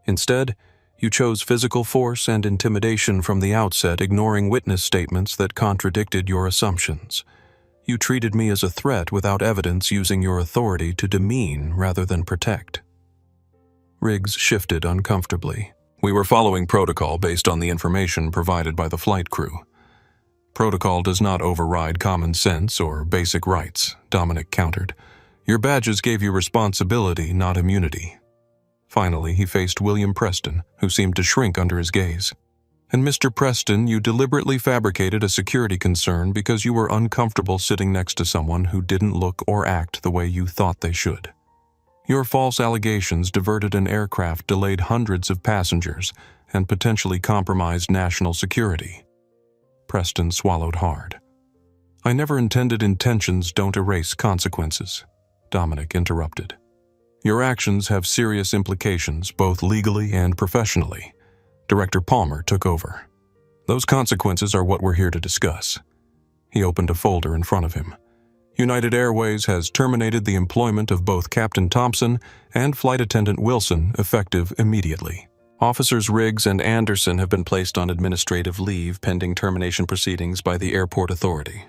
Instead, you chose physical force and intimidation from the outset, ignoring witness statements that contradicted your assumptions. You treated me as a threat without evidence, using your authority to demean rather than protect. Riggs shifted uncomfortably. We were following protocol based on the information provided by the flight crew. Protocol does not override common sense or basic rights, Dominic countered. Your badges gave you responsibility, not immunity. Finally, he faced William Preston, who seemed to shrink under his gaze. And Mr. Preston, you deliberately fabricated a security concern because you were uncomfortable sitting next to someone who didn't look or act the way you thought they should. Your false allegations diverted an aircraft, delayed hundreds of passengers, and potentially compromised national security. Preston swallowed hard. I never intended. Intentions don't erase consequences, Dominic interrupted. Your actions have serious implications, both legally and professionally. Director Palmer took over. Those consequences are what we're here to discuss. He opened a folder in front of him. United Airways has terminated the employment of both Captain Thompson and Flight Attendant Wilson, effective immediately. Officers Riggs and Anderson have been placed on administrative leave pending termination proceedings by the airport authority.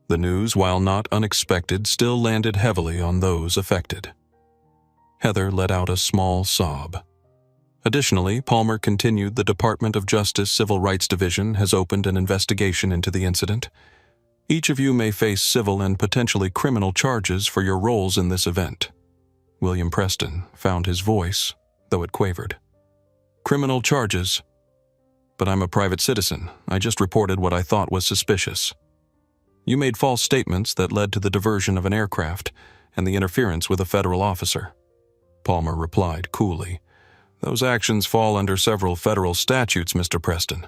The news, while not unexpected, still landed heavily on those affected. Heather let out a small sob. Additionally, Palmer continued, the Department of Justice Civil Rights Division has opened an investigation into the incident. Each of you may face civil and potentially criminal charges for your roles in this event. William Preston found his voice, though it quavered. Criminal charges? But I'm a private citizen. I just reported what I thought was suspicious. You made false statements that led to the diversion of an aircraft and the interference with a federal officer. Palmer replied coolly. Those actions fall under several federal statutes, Mr. Preston.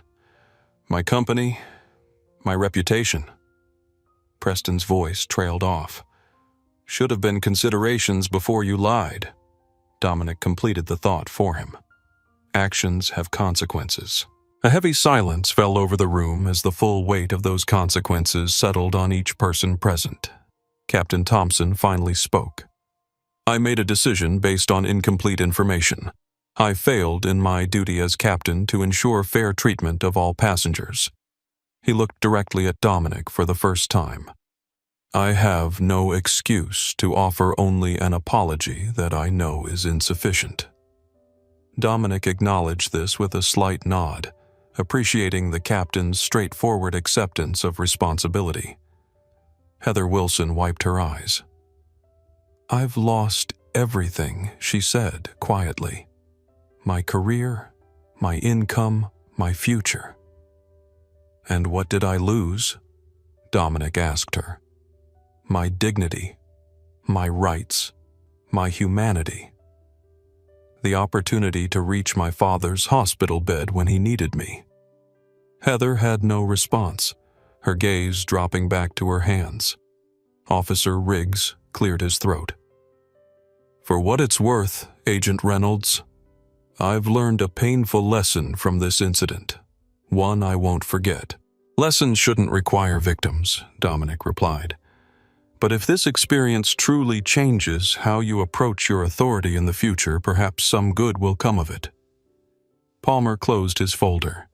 My company, my reputation. Preston's voice trailed off. Should have been considerations before you lied. Dominic completed the thought for him. Actions have consequences. A heavy silence fell over the room as the full weight of those consequences settled on each person present. Captain Thompson finally spoke. I made a decision based on incomplete information. I failed in my duty as captain to ensure fair treatment of all passengers. He looked directly at Dominic for the first time. I have no excuse to offer, only an apology that I know is insufficient. Dominic acknowledged this with a slight nod, appreciating the captain's straightforward acceptance of responsibility. Heather Wilson wiped her eyes. I've lost everything, she said quietly. My career, my income, my future. And what did I lose? Dominic asked her. My dignity, my rights, my humanity. The opportunity to reach my father's hospital bed when he needed me. Heather had no response, her gaze dropping back to her hands. Officer Riggs cleared his throat. For what it's worth, Agent Reynolds, I've learned a painful lesson from this incident, one I won't forget. Lessons shouldn't require victims, Dominic replied. But if this experience truly changes how you approach your authority in the future, perhaps some good will come of it. Palmer closed his folder.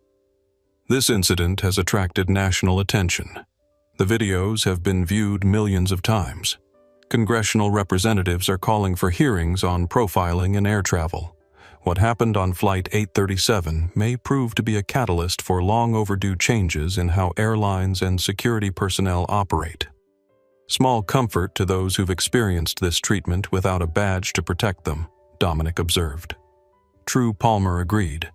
This incident has attracted national attention. The videos have been viewed millions of times. Congressional representatives are calling for hearings on profiling in air travel. What happened on Flight 837 may prove to be a catalyst for long overdue changes in how airlines and security personnel operate. Small comfort to those who've experienced this treatment without a badge to protect them, Dominic observed. True, Palmer agreed,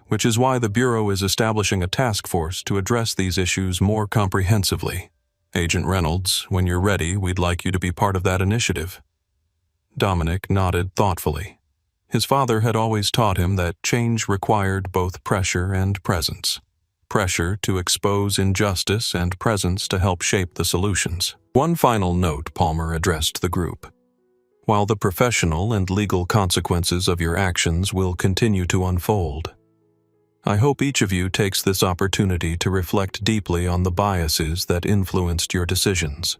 which is why the Bureau is establishing a task force to address these issues more comprehensively. Agent Reynolds, when you're ready, we'd like you to be part of that initiative. Dominic nodded thoughtfully. His father had always taught him that change required both pressure and presence. Pressure to expose injustice and presence to help shape the solutions. One final note, Palmer addressed the group. While the professional and legal consequences of your actions will continue to unfold, I hope each of you takes this opportunity to reflect deeply on the biases that influenced your decisions.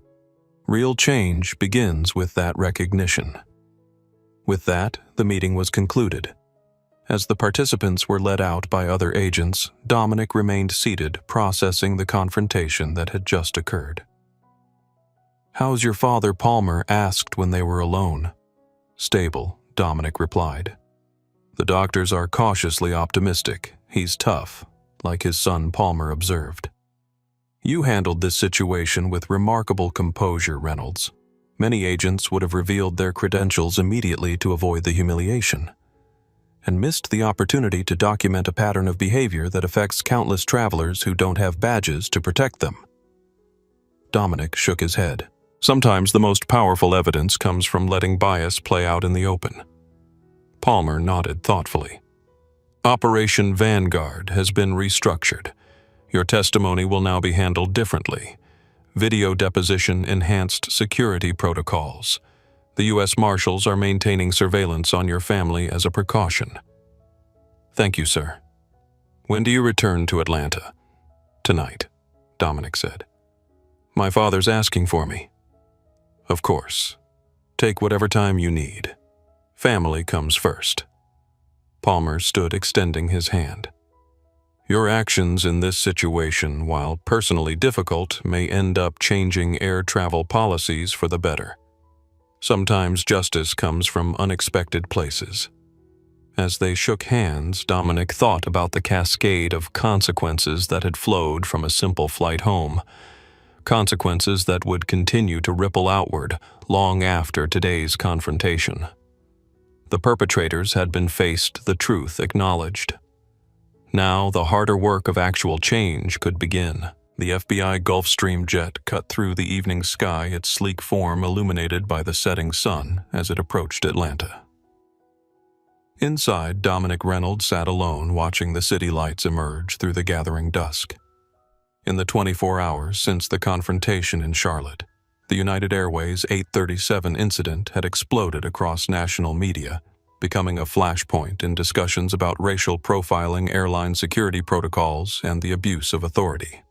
Real change begins with that recognition. With that, the meeting was concluded. As the participants were led out by other agents, Dominic remained seated, processing the confrontation that had just occurred. "How's your father?" Palmer asked when they were alone. "Stable," Dominic replied. "The doctors are cautiously optimistic. He's tough," like his son Palmer observed. "You handled this situation with remarkable composure, Reynolds. Many agents would have revealed their credentials immediately to avoid the humiliation, and missed the opportunity to document a pattern of behavior that affects countless travelers who don't have badges to protect them." Dominic shook his head. "Sometimes the most powerful evidence comes from letting bias play out in the open." Palmer nodded thoughtfully. "Operation Vanguard has been restructured. Your testimony will now be handled differently. Video deposition enhanced security protocols. The U.S. Marshals are maintaining surveillance on your family as a precaution." "Thank you, sir." "When do you return to Atlanta?" "Tonight," Dominic said. "My father's asking for me." "Of course. Take whatever time you need. Family comes first." Palmer stood extending his hand. "Your actions in this situation, while personally difficult, may end up changing air travel policies for the better. Sometimes justice comes from unexpected places." As they shook hands, Dominic thought about the cascade of consequences that had flowed from a simple flight home. Consequences that would continue to ripple outward long after today's confrontation. The perpetrators had been faced, the truth acknowledged. Now the harder work of actual change could begin. The FBI Gulfstream jet cut through the evening sky, its sleek form illuminated by the setting sun as it approached Atlanta. Inside, Dominic Reynolds sat alone, watching the city lights emerge through the gathering dusk. In the 24 hours since the confrontation in Charlotte, the United Airways 837 incident had exploded across national media, becoming a flashpoint in discussions about racial profiling, airline security protocols, and the abuse of authority.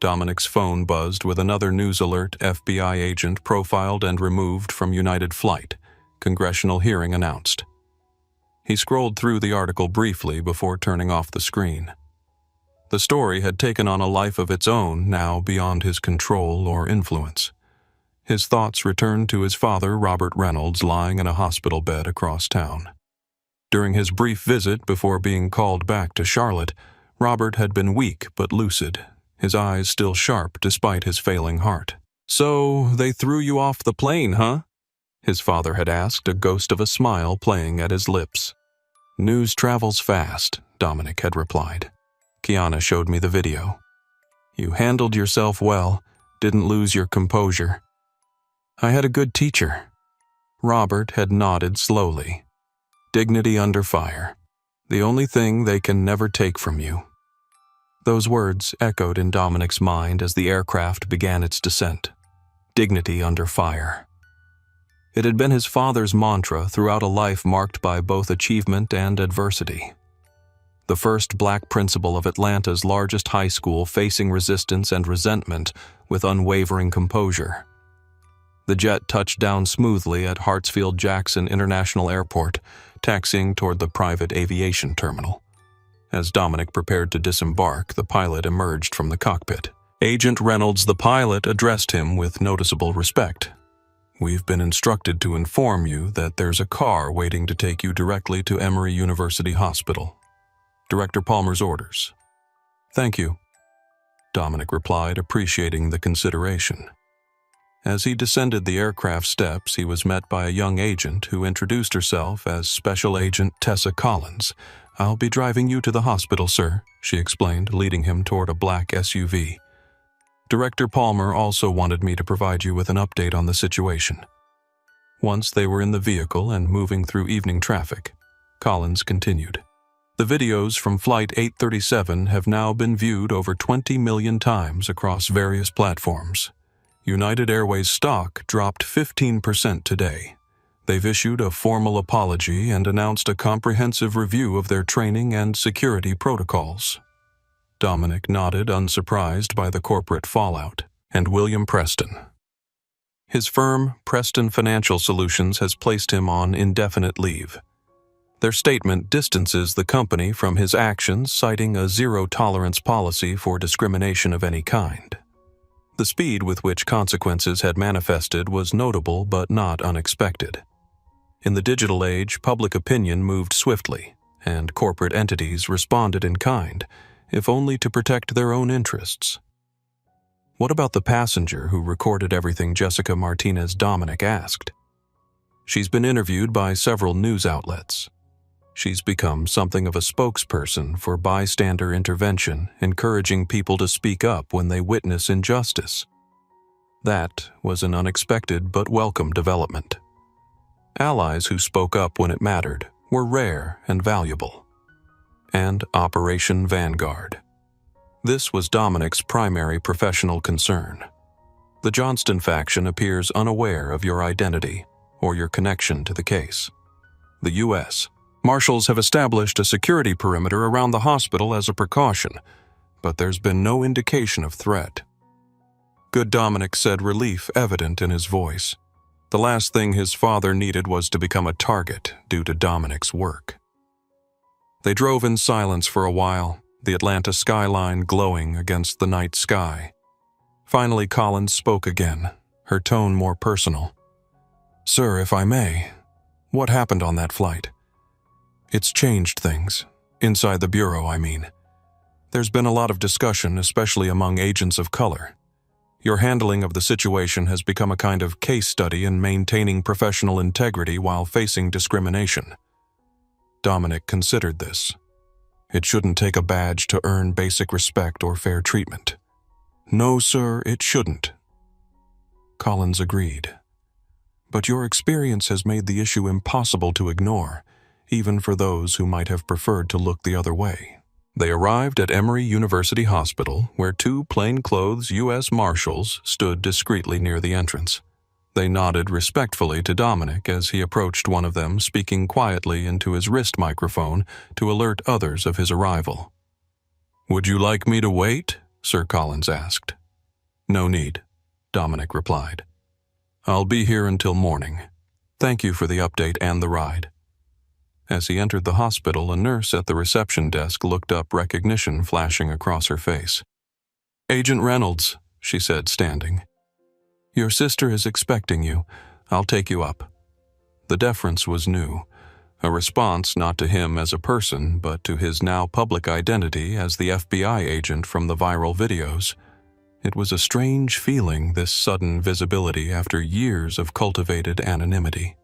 Dominic's phone buzzed with another news alert: FBI agent profiled and removed from United flight, congressional hearing announced. He scrolled through the article briefly before turning off the screen. The story had taken on a life of its own, now beyond his control or influence. His thoughts returned to his father, Robert Reynolds, lying in a hospital bed across town. During his brief visit before being called back to Charlotte, Robert had been weak but lucid, his eyes still sharp despite his failing heart. "So, they threw you off the plane, huh?" his father had asked, a ghost of a smile playing at his lips. "News travels fast," Dominic had replied. "Kiana showed me the video." You handled yourself well, didn't lose your composure. I had a good teacher. Robert had nodded slowly. Dignity under fire. The only thing they can never take from you. Those words echoed in Dominic's mind as the aircraft began its descent. Dignity under fire. It had been his father's mantra throughout a life marked by both achievement and adversity. The first black principal of Atlanta's largest high school facing resistance and resentment with unwavering composure. The jet touched down smoothly at Hartsfield-Jackson International Airport, taxiing toward the private aviation terminal. As Dominic prepared to disembark, the pilot emerged from the cockpit. Agent Reynolds, the pilot, addressed him with noticeable respect. We've been instructed to inform you that there's a car waiting to take you directly to Emory University Hospital. Director Palmer's orders. Thank you, Dominic replied, appreciating the consideration. As he descended the aircraft steps, he was met by a young agent who introduced herself as Special Agent Tessa Collins. I'll be driving you to the hospital, sir, she explained, leading him toward a black SUV. Director Palmer also wanted me to provide you with an update on the situation. Once they were in the vehicle and moving through evening traffic, Collins continued. The videos from Flight 837 have now been viewed over 20 million times across various platforms. United Airways stock dropped 15% today. They've issued a formal apology and announced a comprehensive review of their training and security protocols. Dominic nodded, unsurprised by the corporate fallout. And William Preston. His firm, Preston Financial Solutions, has placed him on indefinite leave. Their statement distances the company from his actions, citing a zero-tolerance policy for discrimination of any kind. The speed with which consequences had manifested was notable but not unexpected. In the digital age, public opinion moved swiftly, and corporate entities responded in kind, if only to protect their own interests. What about the passenger who recorded everything Jessica Martinez Dominic asked? She's been interviewed by several news outlets. She's become something of a spokesperson for bystander intervention, encouraging people to speak up when they witness injustice. That was an unexpected but welcome development. Allies who spoke up when it mattered were rare and valuable. And Operation Vanguard. This was Dominic's primary professional concern. The Johnston faction appears unaware of your identity or your connection to the case. The U.S. Marshals have established a security perimeter around the hospital as a precaution, but there's been no indication of threat. Good Dominic said, relief evident in his voice. The last thing his father needed was to become a target due to Dominic's work. They drove in silence for a while, the Atlanta skyline glowing against the night sky. Finally, Collins spoke again, her tone more personal. Sir, if I may, what happened on that flight? It's changed things. Inside the Bureau, I mean. There's been a lot of discussion, especially among agents of color. Your handling of the situation has become a kind of case study in maintaining professional integrity while facing discrimination. Dominic considered this. It shouldn't take a badge to earn basic respect or fair treatment. No, sir, it shouldn't. Collins agreed. But your experience has made the issue impossible to ignore, even for those who might have preferred to look the other way. They arrived at Emory University Hospital, where two plainclothes U.S. Marshals stood discreetly near the entrance. They nodded respectfully to Dominic as he approached one of them, speaking quietly into his wrist microphone to alert others of his arrival. Would you like me to wait? Sir Collins asked. No need, Dominic replied. I'll be here until morning. Thank you for the update and the ride. As he entered the hospital, a nurse at the reception desk looked up, recognition flashing across her face. Agent Reynolds, she said, standing. Your sister is expecting you. I'll take you up. The deference was new, a response not to him as a person, but to his now public identity as the FBI agent from the viral videos. It was a strange feeling, this sudden visibility after years of cultivated anonymity.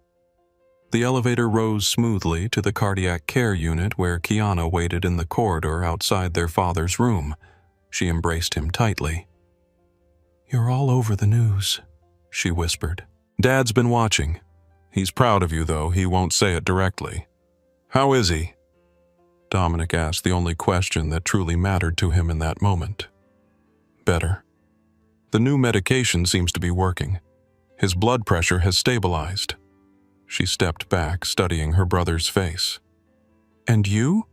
The elevator rose smoothly to the cardiac care unit where Kiana waited in the corridor outside their father's room. She embraced him tightly. "You're all over the news," she whispered. "Dad's been watching. He's proud of you, though he won't say it directly." "How is he?" Dominic asked the only question that truly mattered to him in that moment. "Better. The new medication seems to be working. His blood pressure has stabilized." She stepped back, studying her brother's face. "And you?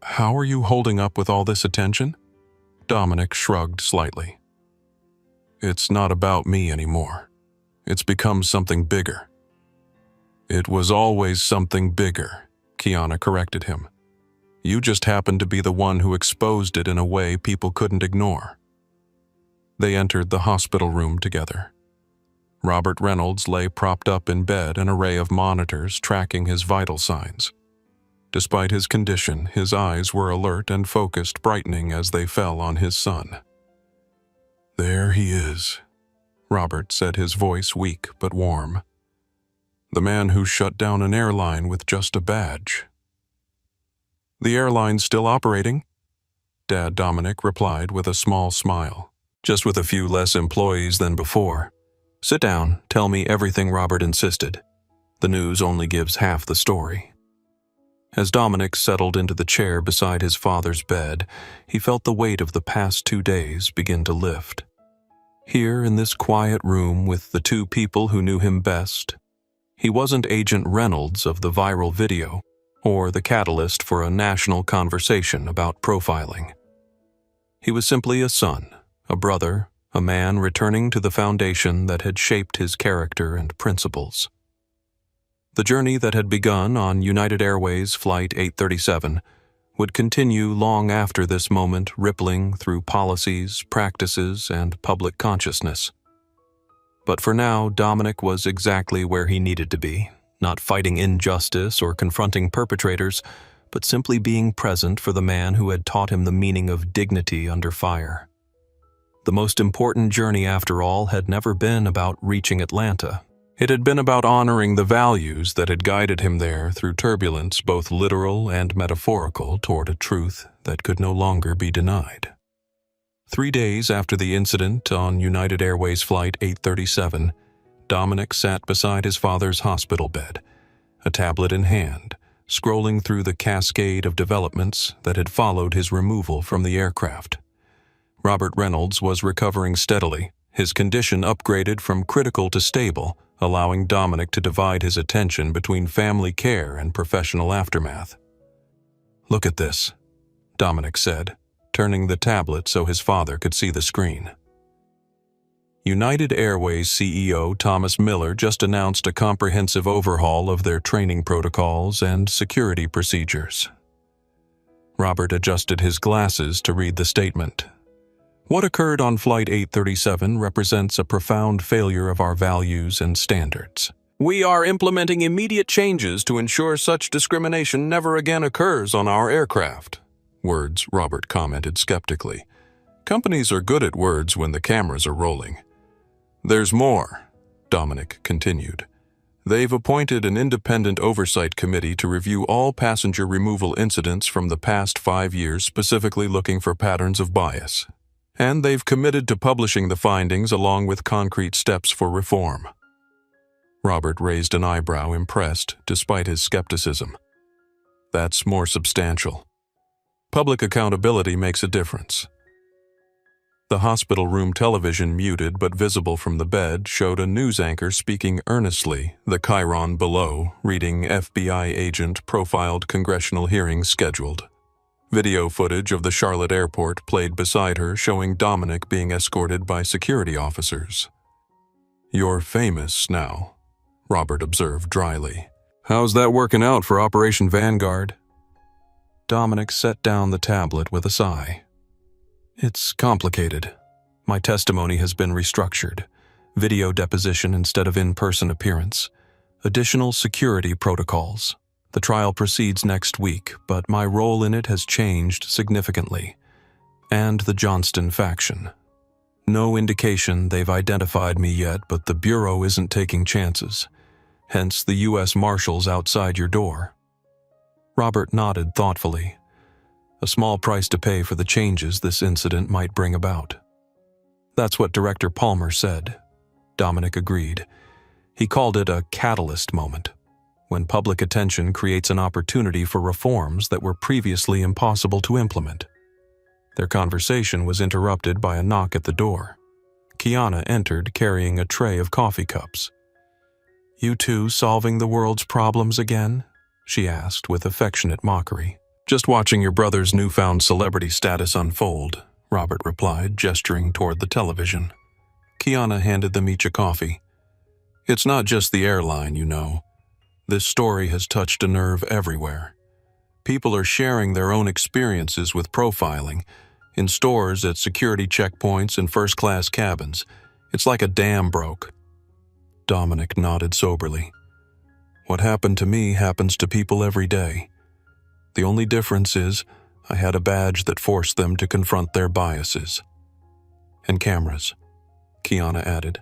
How are you holding up with all this attention?" Dominic shrugged slightly. "It's not about me anymore. It's become something bigger." "It was always something bigger," Kiana corrected him. "You just happened to be the one who exposed it in a way people couldn't ignore." They entered the hospital room together. Robert Reynolds lay propped up in bed, an array of monitors tracking his vital signs. Despite his condition, his eyes were alert and focused, brightening as they fell on his son. "There he is," Robert said, his voice weak but warm. "The man who shut down an airline with just a badge." "The airline's still operating?" Dad Dominic replied with a small smile. "Just with a few less employees than before. Sit down, tell me everything," Robert insisted. "The news only gives half the story." As Dominic settled into the chair beside his father's bed, he felt the weight of the past 2 days begin to lift. Here in this quiet room with the two people who knew him best, he wasn't Agent Reynolds of the viral video, or the catalyst for a national conversation about profiling. He was simply a son, a brother, a man returning to the foundation that had shaped his character and principles. The journey that had begun on United Airways Flight 837 would continue long after this moment, rippling through policies, practices, and public consciousness. But for now, Dominic was exactly where he needed to be, not fighting injustice or confronting perpetrators, but simply being present for the man who had taught him the meaning of dignity under fire. The most important journey, after all, had never been about reaching Atlanta. It had been about honoring the values that had guided him there through turbulence, both literal and metaphorical, toward a truth that could no longer be denied. 3 days after the incident on United Airways Flight 837, Dominic sat beside his father's hospital bed, a tablet in hand, scrolling through the cascade of developments that had followed his removal from the aircraft. Robert Reynolds was recovering steadily, his condition upgraded from critical to stable, allowing Dominic to divide his attention between family care and professional aftermath. "Look at this," Dominic said, turning the tablet so his father could see the screen. United Airways CEO Thomas Miller just announced a comprehensive overhaul of their training protocols and security procedures. Robert adjusted his glasses to read the statement. "What occurred on Flight 837 represents a profound failure of our values and standards. We are implementing immediate changes to ensure such discrimination never again occurs on our aircraft." Words, Robert commented skeptically. "Companies are good at words when the cameras are rolling." "There's more," Dominic continued. "They've appointed an independent oversight committee to review all passenger removal incidents from the past 5 years, specifically looking for patterns of bias. And they've committed to publishing the findings along with concrete steps for reform." Robert raised an eyebrow, impressed, despite his skepticism. "That's more substantial. Public accountability makes a difference." The hospital room television, muted but visible from the bed, showed a news anchor speaking earnestly, the chyron below, reading FBI agent profiled congressional hearings scheduled. Video footage of the Charlotte airport played beside her, showing Dominic being escorted by security officers. "You're famous now," Robert observed dryly. "How's that working out for Operation Vanguard?" Dominic set down the tablet with a sigh. "It's complicated. My testimony has been restructured. Video deposition instead of in-person appearance. Additional security protocols. The trial proceeds next week, but my role in it has changed significantly. And the Johnston faction. No indication they've identified me yet, but the Bureau isn't taking chances. Hence the U.S. Marshals outside your door." Robert nodded thoughtfully. a small price to pay for the changes this incident might bring about. That's what Director Palmer said. Dominic agreed. He called it a catalyst moment, when public attention creates an opportunity for reforms that were previously impossible to implement. Their conversation was interrupted by a knock at the door. Kiana entered carrying a tray of coffee cups. "You two solving the world's problems again?" she asked with affectionate mockery. "Just watching your brother's newfound celebrity status unfold," Robert replied, gesturing toward the television. Kiana handed them each a coffee. "It's not just the airline, you know. This story has touched a nerve everywhere. People are sharing their own experiences with profiling, in stores, at security checkpoints, and first-class cabins. It's like a dam broke." Dominic nodded soberly. "What happened to me happens to people every day. The only difference is I had a badge that forced them to confront their biases. And cameras," Kiana added.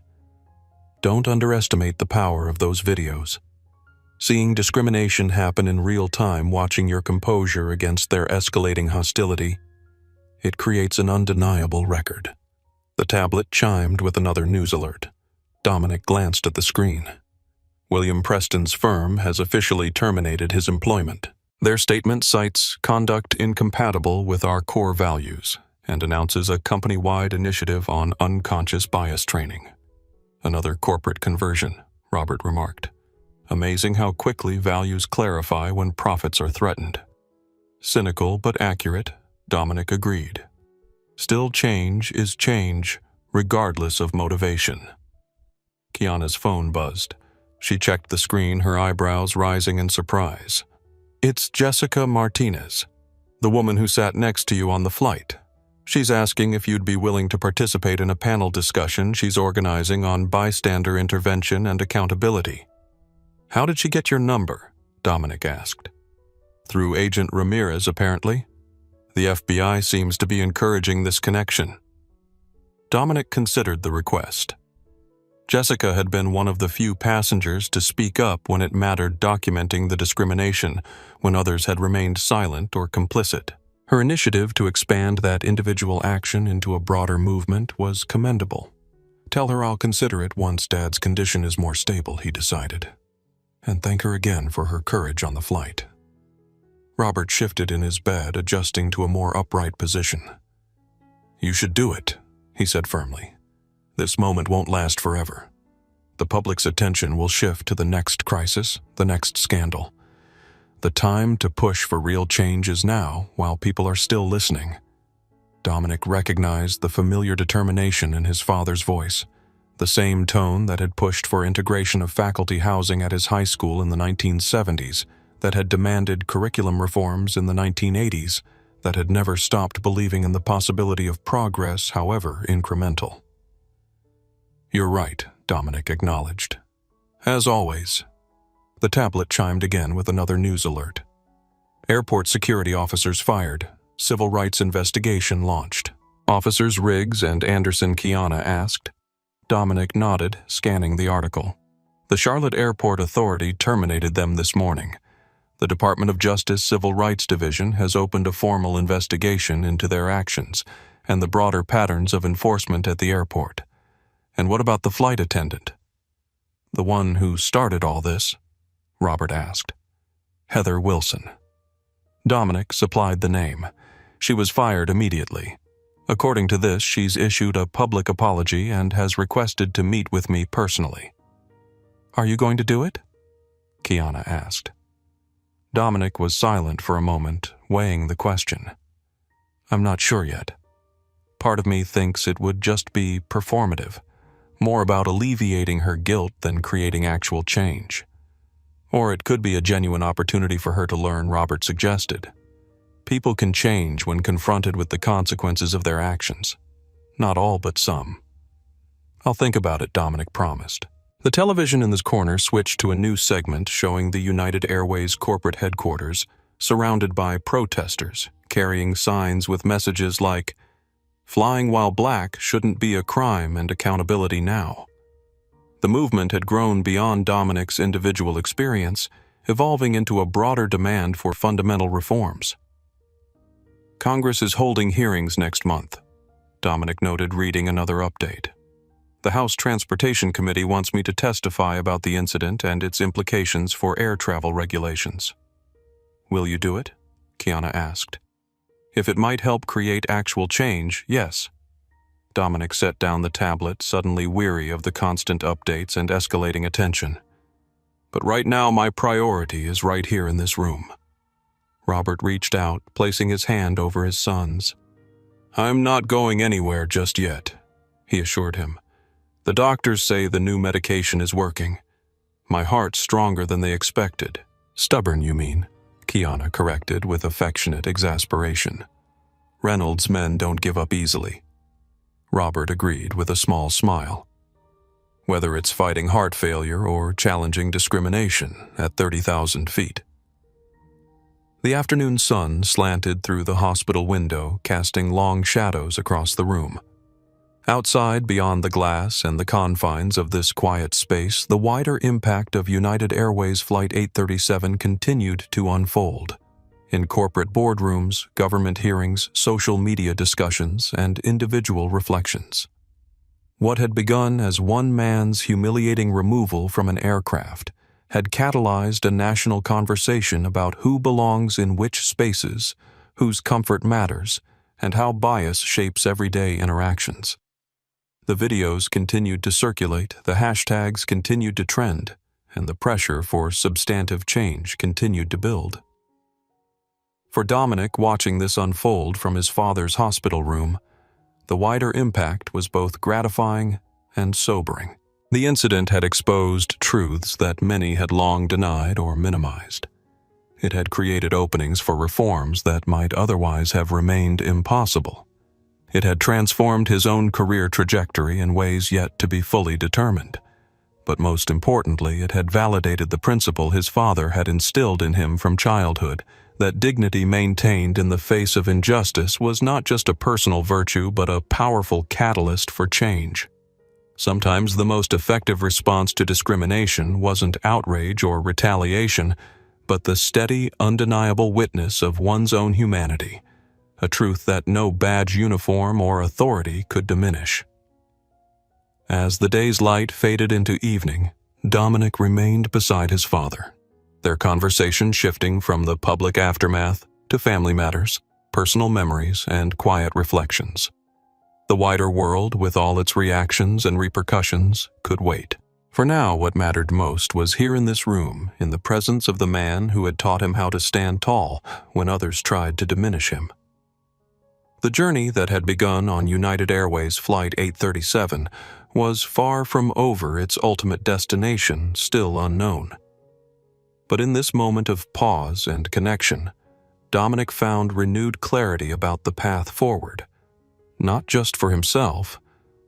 "Don't underestimate the power of those videos. Seeing discrimination happen in real time, watching your composure against their escalating hostility, it creates an undeniable record." The tablet chimed with another news alert. Dominic glanced at the screen. William Preston's firm has officially terminated his employment. Their statement cites conduct incompatible with our core values and announces a company-wide initiative on unconscious bias training. "Another corporate conversion," Robert remarked. "Amazing how quickly values clarify when profits are threatened." Cynical but accurate, Dominic agreed. Still, change is change, regardless of motivation. Kiana's phone buzzed. She checked the screen, her eyebrows rising in surprise. "It's Jessica Martinez, the woman who sat next to you on the flight. She's asking if you'd be willing to participate in a panel discussion she's organizing on bystander intervention and accountability." "How did she get your number?" Dominic asked. "Through Agent Ramirez, apparently. The FBI seems to be encouraging this connection." Dominic considered the request. Jessica had been one of the few passengers to speak up when it mattered documenting the discrimination when others had remained silent or complicit. Her initiative to expand that individual action into a broader movement was commendable. "Tell her I'll consider it once Dad's condition is more stable," he decided. "And thank her again for her courage on the flight." Robert shifted in his bed, adjusting to a more upright position. "You should do it," he said firmly. "This moment won't last forever. The public's attention will shift to the next crisis, the next scandal. The time to push for real change is now, while people are still listening." Dominic recognized the familiar determination in his father's voice, the same tone that had pushed for integration of faculty housing at his high school in the 1970s, that had demanded curriculum reforms in the 1980s, that had never stopped believing in the possibility of progress, however incremental. "You're right," Dominic acknowledged. "As always." The tablet chimed again with another news alert. "Airport security officers fired. Civil rights investigation launched." "Officers Riggs and Anderson?" Kiana asked. Dominic nodded, scanning the article. "The Charlotte Airport Authority terminated them this morning. The Department of Justice Civil Rights Division has opened a formal investigation into their actions and the broader patterns of enforcement at the airport." "And what about the flight attendant?" "The one who started all this?" Robert asked. "Heather Wilson." Dominic supplied the name. "She was fired immediately. According to this, she's issued a public apology and has requested to meet with me personally." "Are you going to do it?" Kiana asked. Dominic was silent for a moment, weighing the question. "I'm not sure yet. Part of me thinks it would just be performative, more about alleviating her guilt than creating actual change. Or it could be a genuine opportunity for her to learn," Robert suggested. "People can change when confronted with the consequences of their actions. Not all, but some." "I'll think about it," Dominic promised. The television in this corner switched to a new segment showing the United Airways corporate headquarters, surrounded by protesters, carrying signs with messages like, "Flying while black shouldn't be a crime and accountability now." The movement had grown beyond Dominic's individual experience, evolving into a broader demand for fundamental reforms. Congress is holding hearings next month, Dominic noted, reading another update. The House Transportation Committee wants me to testify about the incident and its implications for air travel regulations. Will you do it? Kiana asked. If it might help create actual change, yes. Dominic set down the tablet, suddenly weary of the constant updates and escalating attention. But right now my priority is right here in this room. Robert reached out, placing his hand over his son's. I'm not going anywhere just yet, he assured him. The doctors say the new medication is working. My heart's stronger than they expected. Stubborn, you mean? Kiana corrected with affectionate exasperation. Reynolds' men don't give up easily. Robert agreed with a small smile. Whether it's fighting heart failure or challenging discrimination at 30,000 feet. The afternoon sun slanted through the hospital window, casting long shadows across the room. Outside, beyond the glass and the confines of this quiet space, the wider impact of United Airways Flight 837 continued to unfold. In corporate boardrooms, government hearings, social media discussions, and individual reflections. What had begun as one man's humiliating removal from an aircraft had catalyzed a national conversation about who belongs in which spaces, whose comfort matters, and how bias shapes everyday interactions. The videos continued to circulate, the hashtags continued to trend, and the pressure for substantive change continued to build. For Dominic, watching this unfold from his father's hospital room, the wider impact was both gratifying and sobering. The incident had exposed truths that many had long denied or minimized. It had created openings for reforms that might otherwise have remained impossible. It had transformed his own career trajectory in ways yet to be fully determined. But most importantly, it had validated the principle his father had instilled in him from childhood, that dignity maintained in the face of injustice was not just a personal virtue but a powerful catalyst for change. Sometimes the most effective response to discrimination wasn't outrage or retaliation, but the steady, undeniable witness of one's own humanity, a truth that no badge, uniform, or authority could diminish. As the day's light faded into evening, Dominic remained beside his father, their conversation shifting from the public aftermath to family matters, personal memories, and quiet reflections. The wider world, with all its reactions and repercussions, could wait. For now, what mattered most was here in this room, in the presence of the man who had taught him how to stand tall when others tried to diminish him. The journey that had begun on United Airways Flight 837 was far from over, its ultimate destination still unknown. But in this moment of pause and connection, Dominic found renewed clarity about the path forward, not just for himself,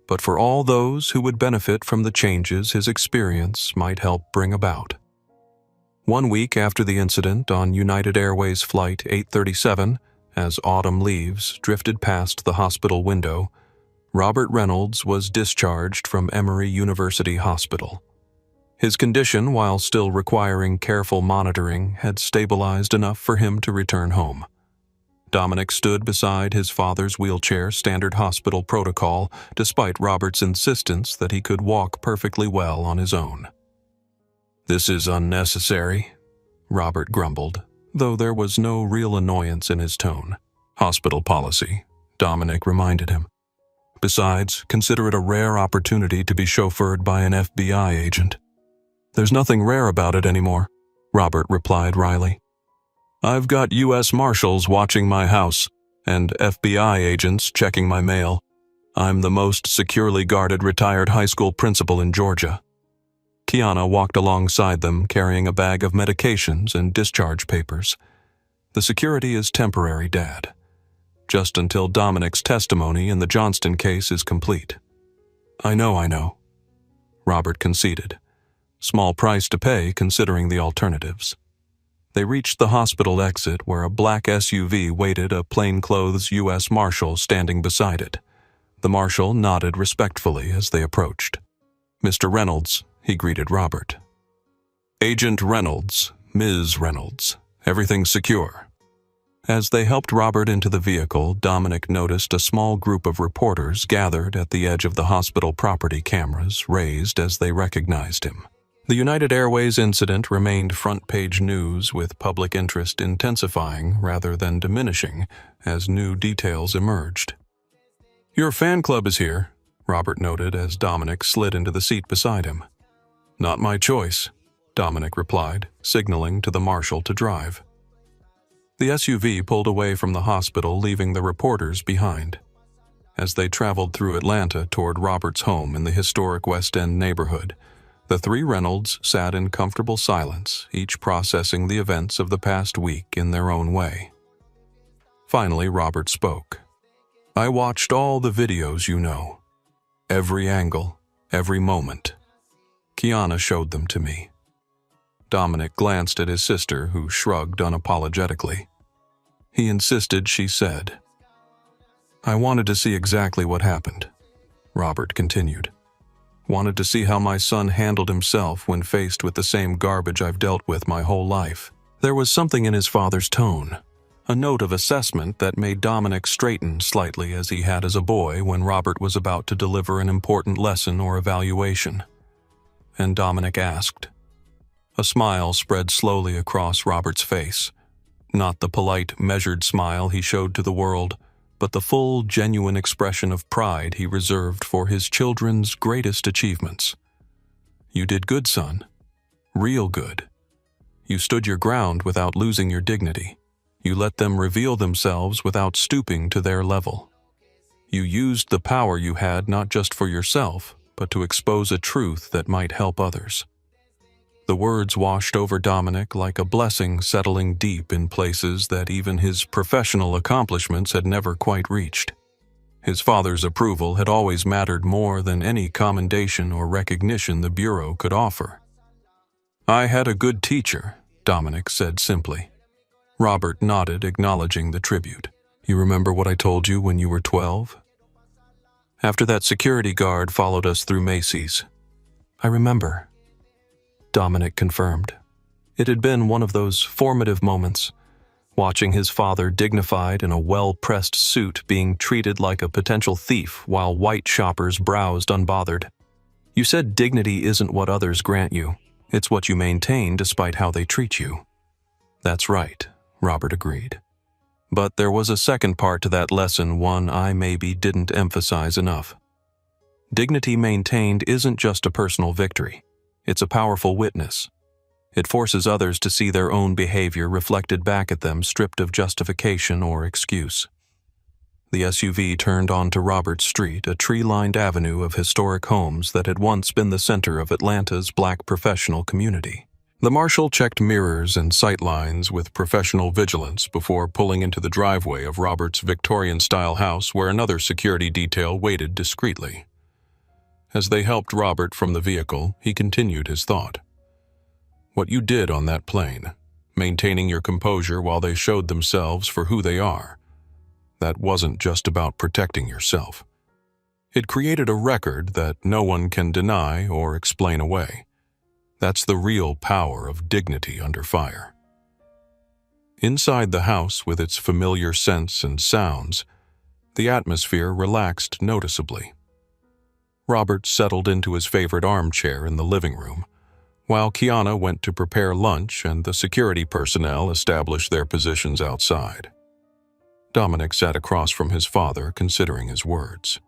but for all those who would benefit from the changes his experience might help bring about. 1 week after the incident on United Airways Flight 837, as autumn leaves drifted past the hospital window, Robert Reynolds was discharged from Emory University Hospital. His condition, while still requiring careful monitoring, had stabilized enough for him to return home. Dominic stood beside his father's wheelchair, standard hospital protocol, despite Robert's insistence that he could walk perfectly well on his own. "This is unnecessary," Robert grumbled, though there was no real annoyance in his tone. "Hospital policy," Dominic reminded him. "Besides, consider it a rare opportunity to be chauffeured by an FBI agent." "There's nothing rare about it anymore," Robert replied wryly. "I've got U.S. Marshals watching my house, and FBI agents checking my mail. I'm the most securely guarded retired high school principal in Georgia." Kiana walked alongside them, carrying a bag of medications and discharge papers. "The security is temporary, Dad. Just until Dominic's testimony in the Johnston case is complete." I know," Robert conceded. Small price to pay considering the alternatives. They reached the hospital exit where a black SUV waited, a plainclothes U.S. Marshal standing beside it. The Marshal nodded respectfully as they approached. "Mr. Reynolds," he greeted Robert. "Agent Reynolds, Ms. Reynolds, everything's secure." As they helped Robert into the vehicle, Dominic noticed a small group of reporters gathered at the edge of the hospital property, cameras raised as they recognized him. The United Airways incident remained front-page news, with public interest intensifying rather than diminishing as new details emerged. "Your fan club is here," Robert noted as Dominic slid into the seat beside him. "Not my choice," Dominic replied, signaling to the marshal to drive. The SUV pulled away from the hospital, leaving the reporters behind. As they traveled through Atlanta toward Robert's home in the historic West End neighborhood, the three Reynolds sat in comfortable silence, each processing the events of the past week in their own way. Finally, Robert spoke. "I watched all the videos, you know. Every angle, every moment. Kiana showed them to me." Dominic glanced at his sister, who shrugged unapologetically. He insisted she said. "I wanted to see exactly what happened," Robert continued. "Wanted to see how my son handled himself when faced with the same garbage I've dealt with my whole life." There was something in his father's tone, a note of assessment that made Dominic straighten slightly as he had as a boy when Robert was about to deliver an important lesson or evaluation. And Dominic asked. A smile spread slowly across Robert's face. Not the polite, measured smile he showed to the world, but the full, genuine expression of pride he reserved for his children's greatest achievements. "You did good, son. Real good. You stood your ground without losing your dignity. You let them reveal themselves without stooping to their level. You used the power you had not just for yourself, but to expose a truth that might help others." The words washed over Dominic like a blessing settling deep in places that even his professional accomplishments had never quite reached. His father's approval had always mattered more than any commendation or recognition the Bureau could offer. "I had a good teacher," Dominic said simply. Robert nodded, acknowledging the tribute. "You remember what I told you when you were 12? After that security guard followed us through Macy's." "I remember," Dominic confirmed. It had been one of those formative moments, watching his father dignified in a well-pressed suit being treated like a potential thief while white shoppers browsed unbothered. "You said dignity isn't what others grant you. It's what you maintain despite how they treat you." "That's right," Robert agreed. But there was a second part to that lesson, one I maybe didn't emphasize enough. Dignity maintained isn't just a personal victory. It's a powerful witness. It forces others to see their own behavior reflected back at them, stripped of justification or excuse. The SUV turned onto Roberts Street, a tree-lined avenue of historic homes that had once been the center of Atlanta's black professional community. The marshal checked mirrors and sightlines with professional vigilance before pulling into the driveway of Robert's Victorian-style house, where another security detail waited discreetly. As they helped Robert from the vehicle, he continued his thought. "What you did on that plane, maintaining your composure while they showed themselves for who they are, that wasn't just about protecting yourself. It created a record that no one can deny or explain away. That's the real power of dignity under fire." Inside the house, with its familiar scents and sounds, the atmosphere relaxed noticeably. Robert settled into his favorite armchair in the living room, while Kiana went to prepare lunch and the security personnel established their positions outside. Dominic sat across from his father, considering his words.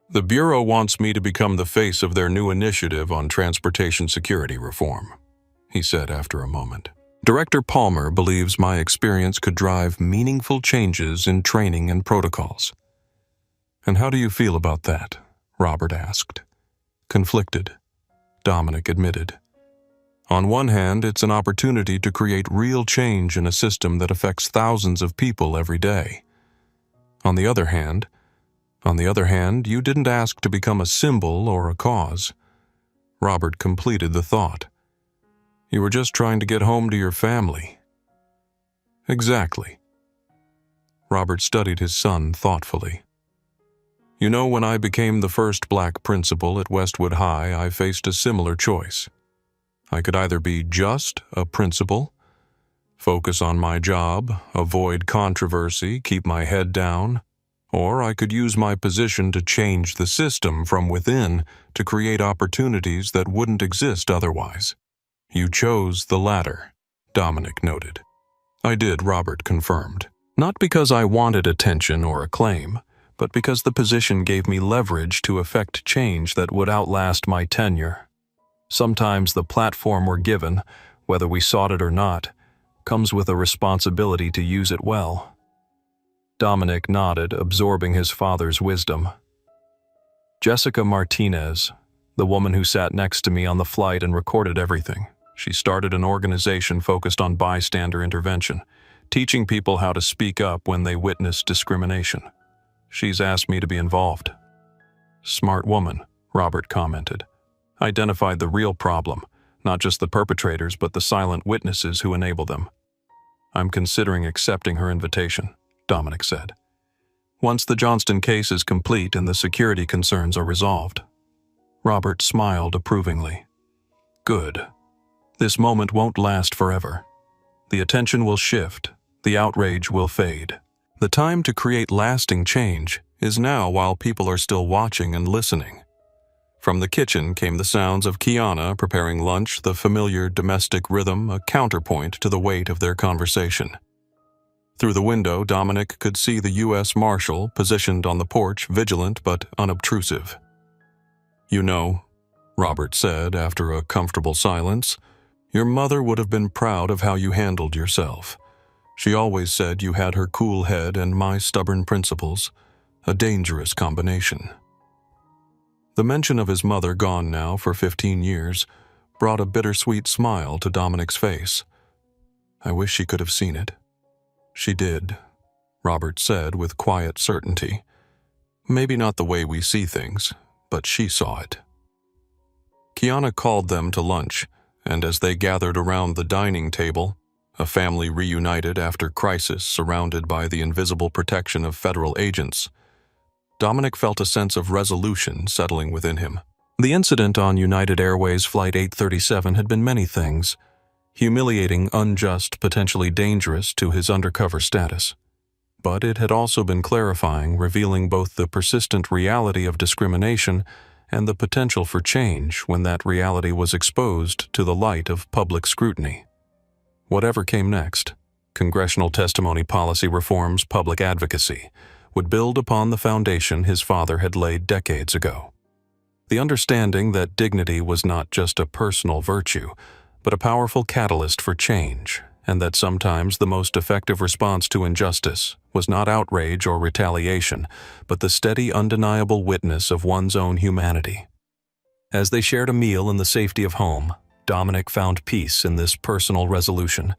"The Bureau wants me to become the face of their new initiative on transportation security reform," he said after a moment. "Director Palmer believes my experience could drive meaningful changes in training and protocols." "And how do you feel about that?" Robert asked. "Conflicted," Dominic admitted. "On one hand, it's an opportunity to create real change in a system that affects thousands of people every day. On the other hand, you didn't ask to become a symbol or a cause." Robert completed the thought. "You were just trying to get home to your family." "Exactly." Robert studied his son thoughtfully. "You know, when I became the first black principal at Westwood High, I faced a similar choice. I could either be just a principal, Focus on my job, avoid controversy, keep my head down. Or I could use my position to change the system from within to create opportunities that wouldn't exist otherwise. You chose the latter, Dominic noted. I did, Robert confirmed. Not because I wanted attention or acclaim, but because the position gave me leverage to effect change that would outlast my tenure. Sometimes the platform we're given, whether we sought it or not, comes with a responsibility to use it well. Dominic nodded, absorbing his father's wisdom. Jessica Martinez, the woman who sat next to me on the flight and recorded everything. She started an organization focused on bystander intervention, teaching people how to speak up when they witness discrimination. She's asked me to be involved. Smart woman, Robert commented. Identified the real problem, not just the perpetrators but the silent witnesses who enable them. I'm considering accepting her invitation, Dominic said. Once the Johnston case is complete and the security concerns are resolved. Robert smiled approvingly. Good. This moment won't last forever. The attention will shift, the outrage will fade. The time to create lasting change is now while people are still watching and listening. From the kitchen came the sounds of Kiana preparing lunch, the familiar domestic rhythm, a counterpoint to the weight of their conversation. Through the window, Dominic could see the U.S. Marshal positioned on the porch, vigilant but unobtrusive. You know, Robert said after a comfortable silence, your mother would have been proud of how you handled yourself. She always said you had her cool head and my stubborn principles, a dangerous combination. The mention of his mother, gone now for 15 years, brought a bittersweet smile to Dominic's face. I wish she could have seen it. She did, Robert said with quiet certainty. Maybe not the way we see things, but she saw it. Kiana called them to lunch, and as they gathered around the dining table, a family reunited after crisis surrounded by the invisible protection of federal agents, Dominic felt a sense of resolution settling within him. The incident on United Airways Flight 837 had been many things, humiliating, unjust, potentially dangerous to his undercover status. But it had also been clarifying, revealing both the persistent reality of discrimination and the potential for change when that reality was exposed to the light of public scrutiny. Whatever came next, congressional testimony policy reforms, public advocacy, would build upon the foundation his father had laid decades ago. The understanding that dignity was not just a personal virtue, but a powerful catalyst for change, and that sometimes the most effective response to injustice was not outrage or retaliation, but the steady, undeniable witness of one's own humanity. As they shared a meal in the safety of home, Dominic found peace in this personal resolution,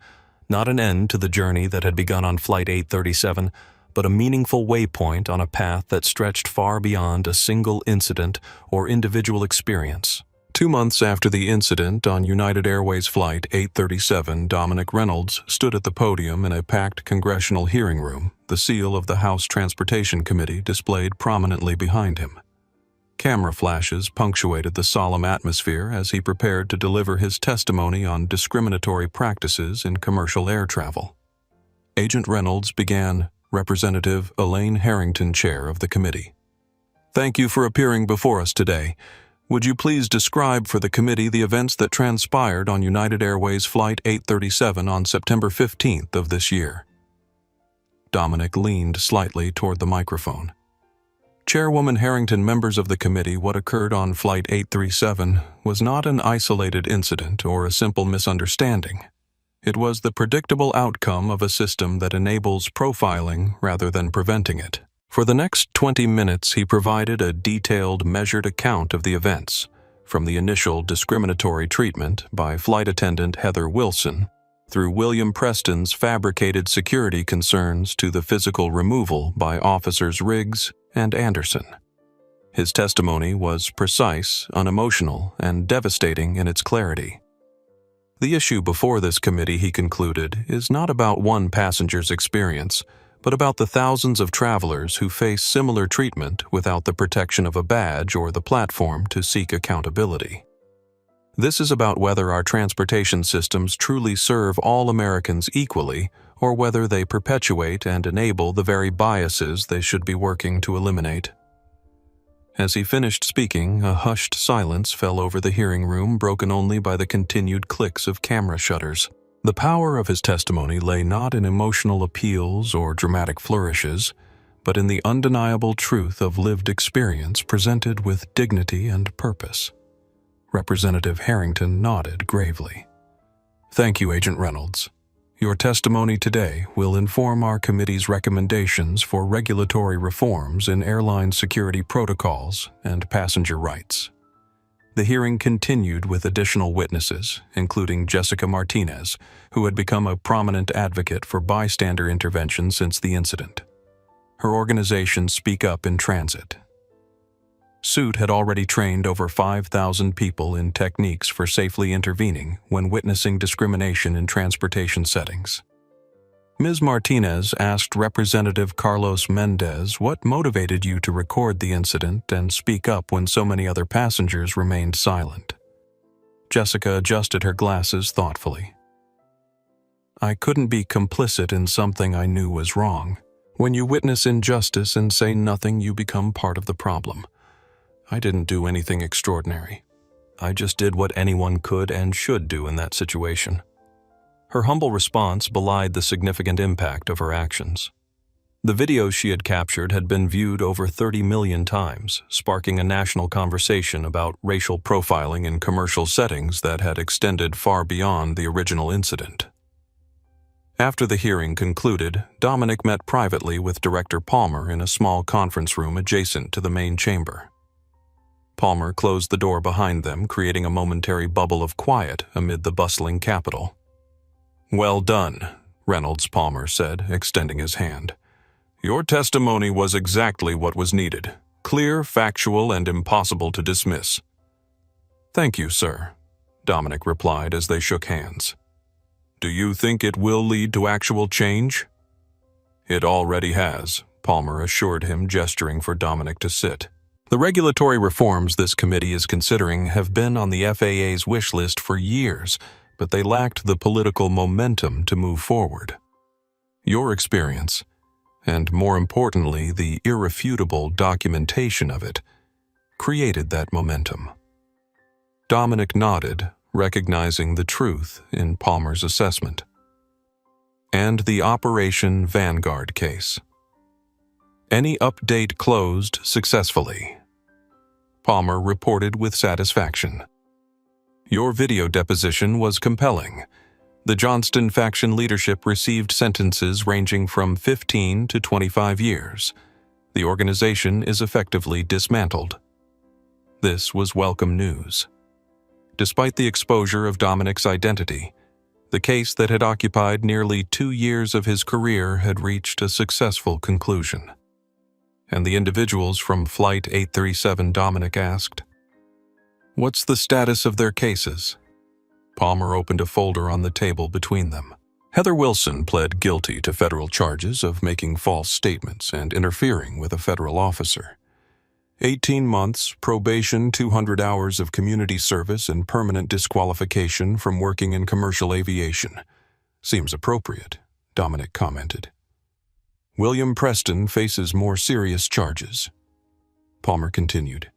not an end to the journey that had begun on Flight 837, but a meaningful waypoint on a path that stretched far beyond a single incident or individual experience. 2 months after the incident on United Airways Flight 837, Dominic Reynolds stood at the podium in a packed congressional hearing room, the seal of the House Transportation Committee displayed prominently behind him. Camera flashes punctuated the solemn atmosphere as he prepared to deliver his testimony on discriminatory practices in commercial air travel. Agent Reynolds began, Representative Elaine Harrington, chair of the committee. Thank you for appearing before us today. Would you please describe for the committee the events that transpired on United Airways Flight 837 on September 15th of this year? Dominic leaned slightly toward the microphone. Chairwoman Harrington, members of the committee, what occurred on Flight 837 was not an isolated incident or a simple misunderstanding. It was the predictable outcome of a system that enables profiling rather than preventing it. For the next 20 minutes, he provided a detailed, measured account of the events, from the initial discriminatory treatment by flight attendant Heather Wilson, through William Preston's fabricated security concerns to the physical removal by officers Riggs and Anderson. His testimony was precise, unemotional, and devastating in its clarity. The issue before this committee, he concluded, is not about one passenger's experience, but about the thousands of travelers who face similar treatment without the protection of a badge or the platform to seek accountability. This is about whether our transportation systems truly serve all Americans equally, or whether they perpetuate and enable the very biases they should be working to eliminate. As he finished speaking, a hushed silence fell over the hearing room, broken only by the continued clicks of camera shutters. The power of his testimony lay not in emotional appeals or dramatic flourishes, but in the undeniable truth of lived experience presented with dignity and purpose. Representative Harrington nodded gravely. "Thank you, Agent Reynolds. Your testimony today will inform our committee's recommendations for regulatory reforms in airline security protocols and passenger rights." The hearing continued with additional witnesses, including Jessica Martinez, who had become a prominent advocate for bystander intervention since the incident. Her organization, Speak Up in Transit, SUIT had already trained over 5,000 people in techniques for safely intervening when witnessing discrimination in transportation settings. Ms. Martinez asked Representative Carlos Mendez what motivated you to record the incident and speak up when so many other passengers remained silent. Jessica adjusted her glasses thoughtfully. "I couldn't be complicit in something I knew was wrong. When you witness injustice and say nothing, you become part of the problem. I didn't do anything extraordinary. I just did what anyone could and should do in that situation." Her humble response belied the significant impact of her actions. The videos she had captured had been viewed over 30 million times, sparking a national conversation about racial profiling in commercial settings that had extended far beyond the original incident. After the hearing concluded, Dominic met privately with Director Palmer in a small conference room adjacent to the main chamber. Palmer closed the door behind them, creating a momentary bubble of quiet amid the bustling Capitol. "Well done," Reynolds Palmer said, extending his hand. "Your testimony was exactly what was needed. Clear, factual, and impossible to dismiss." "Thank you, sir," Dominic replied as they shook hands. "Do you think it will lead to actual change?" "It already has," Palmer assured him, gesturing for Dominic to sit. "The regulatory reforms this committee is considering have been on the FAA's wish list for years, but they lacked the political momentum to move forward. Your experience, and more importantly, the irrefutable documentation of it, created that momentum." Dominic nodded, recognizing the truth in Palmer's assessment. "And the Operation Vanguard case. Any update closed successfully?" Palmer reported with satisfaction. "Your video deposition was compelling. The Johnston faction leadership received sentences ranging from 15 to 25 years. The organization is effectively dismantled." This was welcome news. Despite the exposure of Dominic's identity, the case that had occupied nearly 2 years of his career had reached a successful conclusion. And the individuals from Flight 837, Dominic asked, "What's the status of their cases?" Palmer opened a folder on the table between them. Heather Wilson pled guilty to federal charges of making false statements and interfering with a federal officer. 18 months, probation, 200 hours of community service, and permanent disqualification from working in commercial aviation. Seems appropriate, Dominic commented. William Preston faces more serious charges. Palmer continued.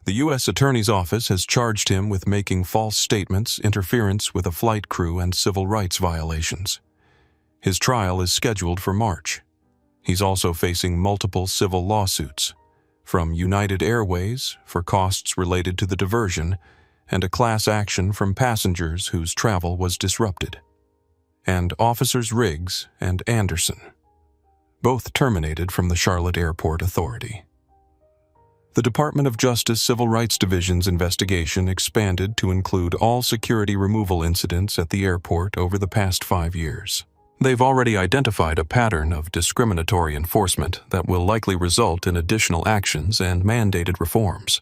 The U.S. Attorney's Office has charged him with making false statements, interference with a flight crew, and civil rights violations. His trial is scheduled for March. He's also facing multiple civil lawsuits, from United Airways for costs related to the diversion, and a class action from passengers whose travel was disrupted, and Officers Riggs and Anderson, both terminated from the Charlotte Airport Authority. The Department of Justice Civil Rights Division's investigation expanded to include all security removal incidents at the airport over the past 5 years. They've already identified a pattern of discriminatory enforcement that will likely result in additional actions and mandated reforms.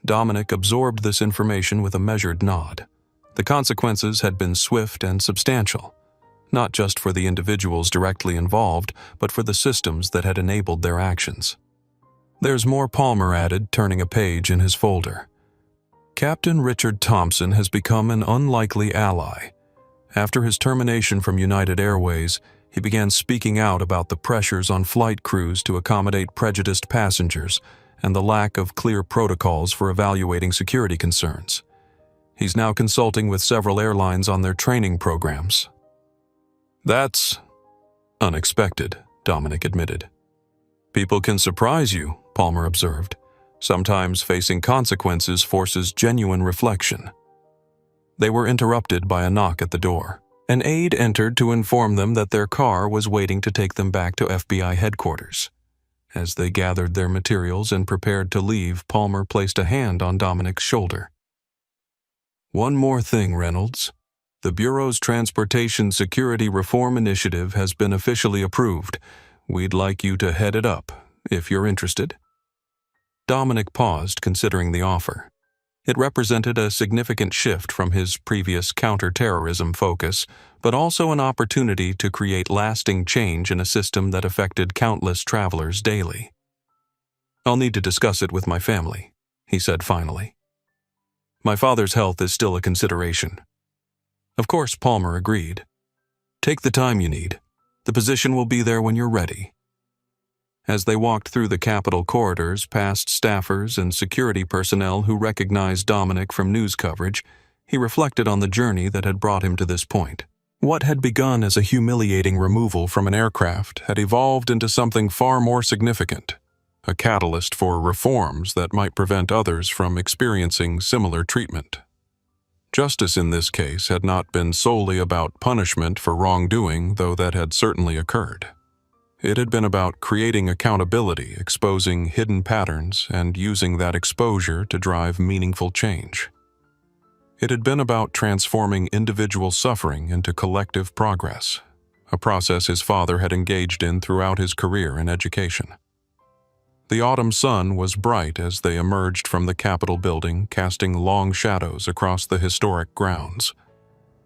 Dominic absorbed this information with a measured nod. The consequences had been swift and substantial, not just for the individuals directly involved, but for the systems that had enabled their actions. There's more, Palmer added, turning a page in his folder. Captain Richard Thompson has become an unlikely ally. After his termination from United Airways, he began speaking out about the pressures on flight crews to accommodate prejudiced passengers and the lack of clear protocols for evaluating security concerns. He's now consulting with several airlines on their training programs. "That's unexpected," Dominic admitted. "People can surprise you," Palmer observed. "Sometimes facing consequences forces genuine reflection." They were interrupted by a knock at the door. An aide entered to inform them that their car was waiting to take them back to FBI headquarters. As they gathered their materials and prepared to leave, Palmer placed a hand on Dominic's shoulder. "One more thing, Reynolds. The Bureau's Transportation Security Reform Initiative has been officially approved. We'd like you to head it up, if you're interested." Dominic paused, considering the offer. It represented a significant shift from his previous counter-terrorism focus, but also an opportunity to create lasting change in a system that affected countless travelers daily. "I'll need to discuss it with my family," he said finally. "My father's health is still a consideration." Of course, Palmer agreed. "Take the time you need. The position will be there when you're ready." As they walked through the Capitol corridors past staffers and security personnel who recognized Dominic from news coverage, he reflected on the journey that had brought him to this point. What had begun as a humiliating removal from an aircraft had evolved into something far more significant, a catalyst for reforms that might prevent others from experiencing similar treatment. Justice in this case had not been solely about punishment for wrongdoing, though that had certainly occurred. It had been about creating accountability, exposing hidden patterns, and using that exposure to drive meaningful change. It had been about transforming individual suffering into collective progress, a process his father had engaged in throughout his career in education. The autumn sun was bright as they emerged from the Capitol building, casting long shadows across the historic grounds.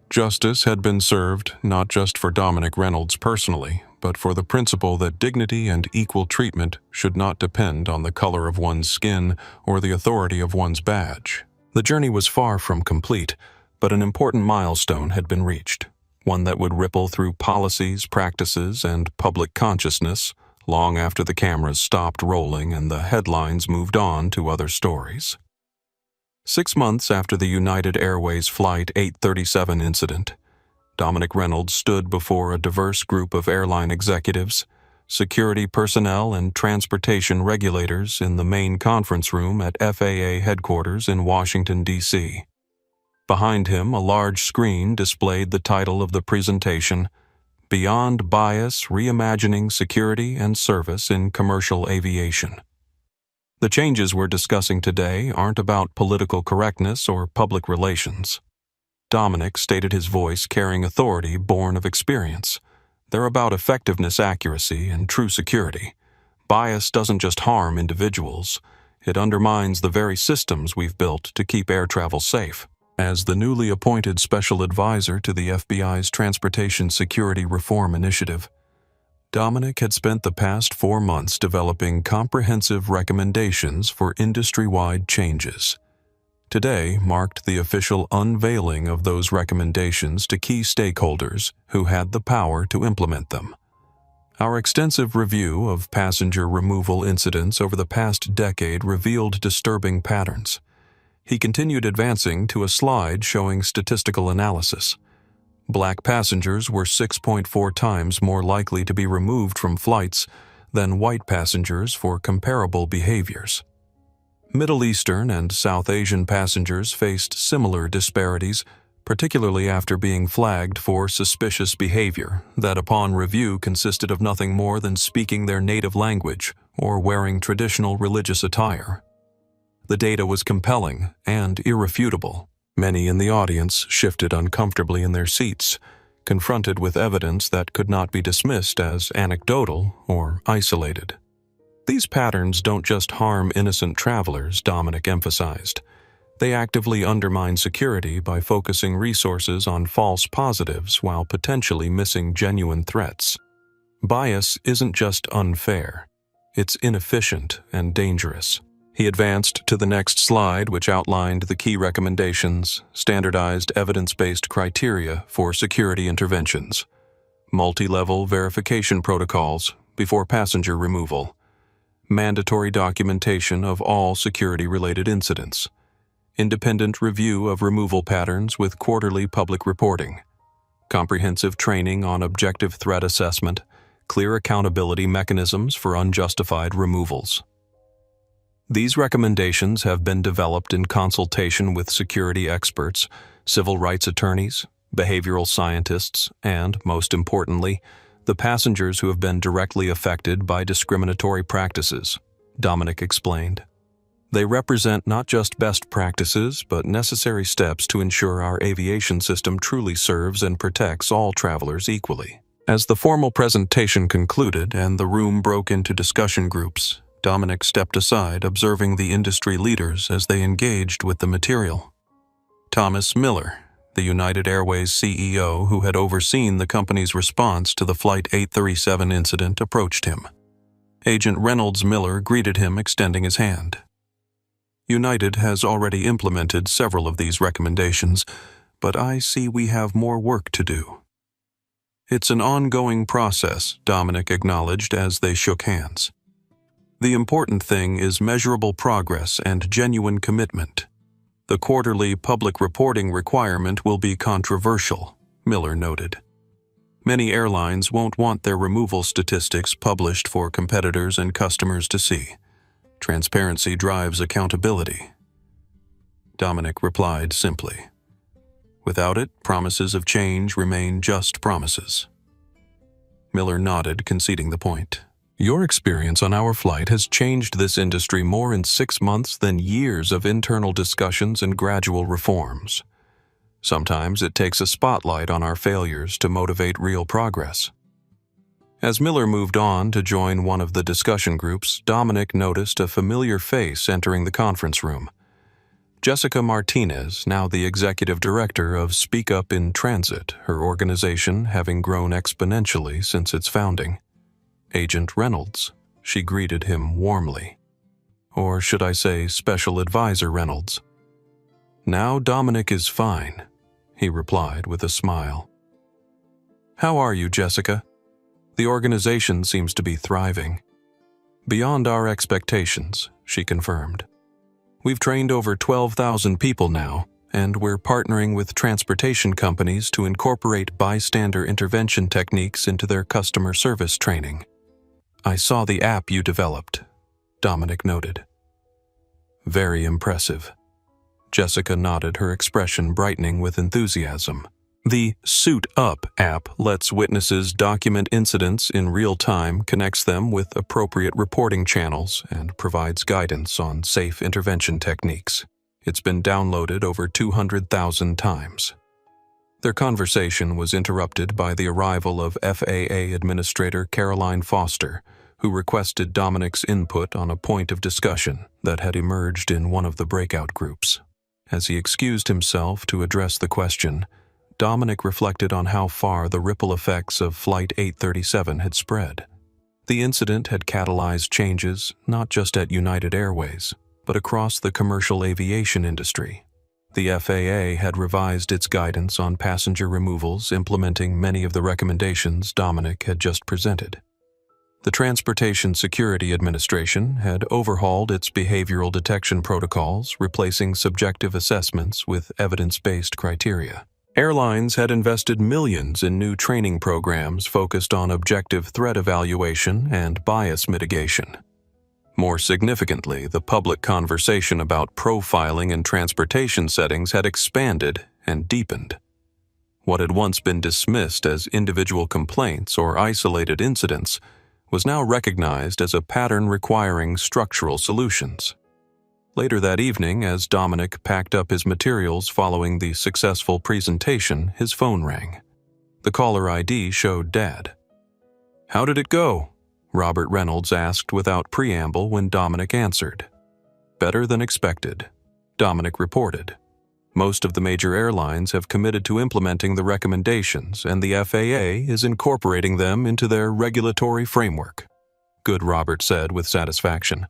Justice had been served not just for Dominic Reynolds personally, but for the principle that dignity and equal treatment should not depend on the color of one's skin or the authority of one's badge. The journey was far from complete, but an important milestone had been reached, one that would ripple through policies, practices, and public consciousness long after the cameras stopped rolling and the headlines moved on to other stories. 6 months after the United Airways Flight 837 incident, Dominic Reynolds stood before a diverse group of airline executives, security personnel, and transportation regulators in the main conference room at FAA headquarters in Washington, D.C. Behind him, a large screen displayed the title of the presentation, "Beyond Bias: Reimagining Security and Service in Commercial Aviation." The changes we're discussing today aren't about political correctness or public relations. Dominic stated, his voice carrying authority born of experience. They're about effectiveness, accuracy, and true security. Bias doesn't just harm individuals. It undermines the very systems we've built to keep air travel safe. As the newly appointed special advisor to the FBI's Transportation Security Reform Initiative, Dominic had spent the past 4 months developing comprehensive recommendations for industry-wide changes. Today marked the official unveiling of those recommendations to key stakeholders who had the power to implement them. Our extensive review of passenger removal incidents over the past decade revealed disturbing patterns. He continued advancing to a slide showing statistical analysis. Black passengers were 6.4 times more likely to be removed from flights than white passengers for comparable behaviors. Middle Eastern and South Asian passengers faced similar disparities, particularly after being flagged for suspicious behavior that upon review consisted of nothing more than speaking their native language or wearing traditional religious attire. The data was compelling and irrefutable. Many in the audience shifted uncomfortably in their seats, confronted with evidence that could not be dismissed as anecdotal or isolated. These patterns don't just harm innocent travelers, Dominic emphasized. They actively undermine security by focusing resources on false positives while potentially missing genuine threats. Bias isn't just unfair. It's inefficient and dangerous. He advanced to the next slide, which outlined the key recommendations, standardized evidence-based criteria for security interventions, multi-level verification protocols before passenger removal, mandatory documentation of all security-related incidents, independent review of removal patterns with quarterly public reporting, comprehensive training on objective threat assessment, clear accountability mechanisms for unjustified removals. These recommendations have been developed in consultation with security experts, civil rights attorneys, behavioral scientists, and, most importantly, the passengers who have been directly affected by discriminatory practices, Dominic explained. They represent not just best practices, but necessary steps to ensure our aviation system truly serves and protects all travelers equally. As the formal presentation concluded and the room broke into discussion groups, Dominic stepped aside, observing the industry leaders as they engaged with the material. Thomas Miller, the United Airways CEO who had overseen the company's response to the Flight 837 incident, approached him. Agent Reynolds Miller greeted him, extending his hand. United has already implemented several of these recommendations, but I see we have more work to do. It's an ongoing process, Dominic acknowledged as they shook hands. The important thing is measurable progress and genuine commitment. The quarterly public reporting requirement will be controversial, Miller noted. Many airlines won't want their removal statistics published for competitors and customers to see. Transparency drives accountability. Dominic replied simply. Without it, promises of change remain just promises. Miller nodded, conceding the point. Your experience on our flight has changed this industry more in 6 months than years of internal discussions and gradual reforms. Sometimes it takes a spotlight on our failures to motivate real progress. As Miller moved on to join one of the discussion groups, Dominic noticed a familiar face entering the conference room. Jessica Martinez, now the executive director of Speak Up in Transit, her organization having grown exponentially since its founding. Agent Reynolds, she greeted him warmly. Or should I say Special Advisor Reynolds. Now Dominic is fine, he replied with a smile. How are you, Jessica? The organization seems to be thriving. Beyond our expectations, she confirmed. We've trained over 12,000 people now, and we're partnering with transportation companies to incorporate bystander intervention techniques into their customer service training. I saw the app you developed, Dominic noted. Very impressive. Jessica nodded, her expression brightening with enthusiasm. The Suit Up app lets witnesses document incidents in real time, connects them with appropriate reporting channels, and provides guidance on safe intervention techniques. It's been downloaded over 200,000 times. Their conversation was interrupted by the arrival of FAA Administrator Caroline Foster, who requested Dominic's input on a point of discussion that had emerged in one of the breakout groups. As he excused himself to address the question, Dominic reflected on how far the ripple effects of Flight 837 had spread. The incident had catalyzed changes not just at United Airways, but across the commercial aviation industry. The FAA had revised its guidance on passenger removals, implementing many of the recommendations Dominic had just presented. The Transportation Security Administration had overhauled its behavioral detection protocols, replacing subjective assessments with evidence-based criteria. Airlines had invested millions in new training programs focused on objective threat evaluation and bias mitigation. More significantly, the public conversation about profiling in transportation settings had expanded and deepened. What had once been dismissed as individual complaints or isolated incidents was now recognized as a pattern requiring structural solutions. Later that evening, as Dominic packed up his materials following the successful presentation, his phone rang. The caller ID showed Dad. "How did it go?" Robert Reynolds asked without preamble when Dominic answered. "Better than expected," Dominic reported. "Most of the major airlines have committed to implementing the recommendations, and the FAA is incorporating them into their regulatory framework." "Good," Robert said with satisfaction.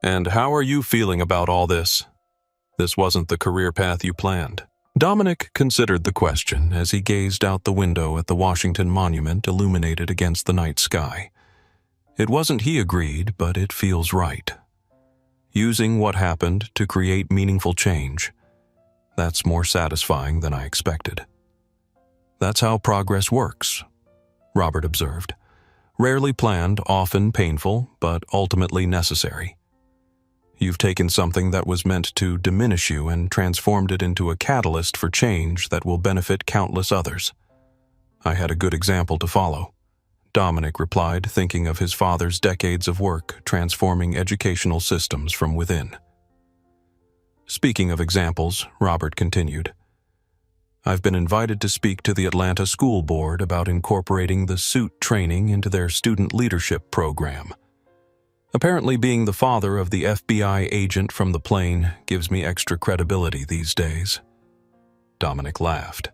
"And how are you feeling about all this? This wasn't the career path you planned." Dominic considered the question as he gazed out the window at the Washington Monument illuminated against the night sky. It wasn't, he agreed, but it feels right. Using what happened to create meaningful change. That's more satisfying than I expected. "That's how progress works," Robert observed. "Rarely planned, often painful, but ultimately necessary. You've taken something that was meant to diminish you and transformed it into a catalyst for change that will benefit countless others." "I had a good example to follow," Dominic replied, thinking of his father's decades of work transforming educational systems from within. "Speaking of examples," Robert continued, "I've been invited to speak to the Atlanta School Board about incorporating the suit training into their student leadership program. Apparently, being the father of the FBI agent from the plane gives me extra credibility these days." Dominic laughed.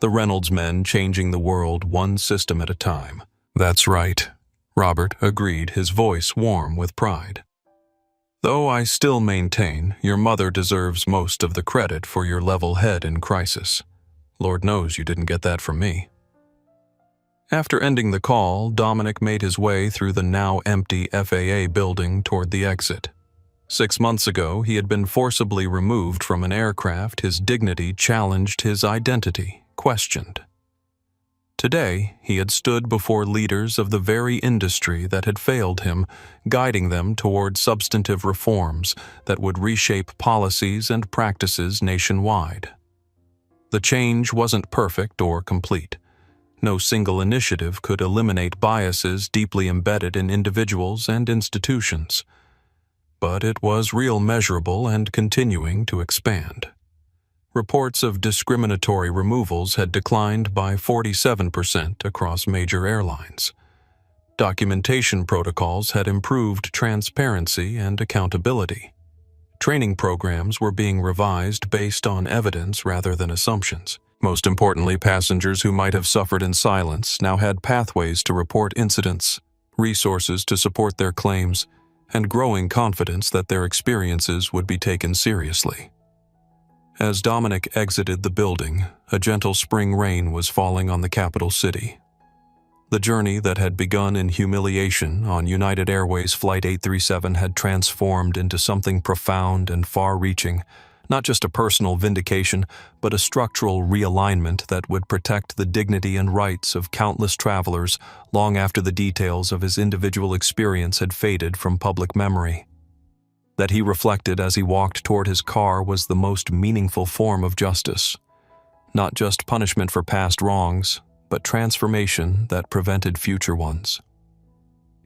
The Reynolds men changing the world one system at a time. "That's right," Robert agreed, his voice warm with pride. "Though I still maintain your mother deserves most of the credit for your level head in crisis. Lord knows you didn't get that from me." After ending the call, Dominic made his way through the now empty FAA building toward the exit. 6 months ago, he had been forcibly removed from an aircraft his dignity challenged, his identity questioned. Today, he had stood before leaders of the very industry that had failed him, guiding them toward substantive reforms that would reshape policies and practices nationwide. The change wasn't perfect or complete. No single initiative could eliminate biases deeply embedded in individuals and institutions. But it was real, measurable, and continuing to expand. Reports of discriminatory removals had declined by 47% across major airlines. Documentation protocols had improved transparency and accountability. Training programs were being revised based on evidence rather than assumptions. Most importantly, passengers who might have suffered in silence now had pathways to report incidents, resources to support their claims, and growing confidence that their experiences would be taken seriously. As Dominic exited the building, a gentle spring rain was falling on the capital city. The journey that had begun in humiliation on United Airways Flight 837 had transformed into something profound and far-reaching, not just a personal vindication, but a structural realignment that would protect the dignity and rights of countless travelers long after the details of his individual experience had faded from public memory. That he reflected as he walked toward his car was the most meaningful form of justice. Not just punishment for past wrongs, but transformation that prevented future ones.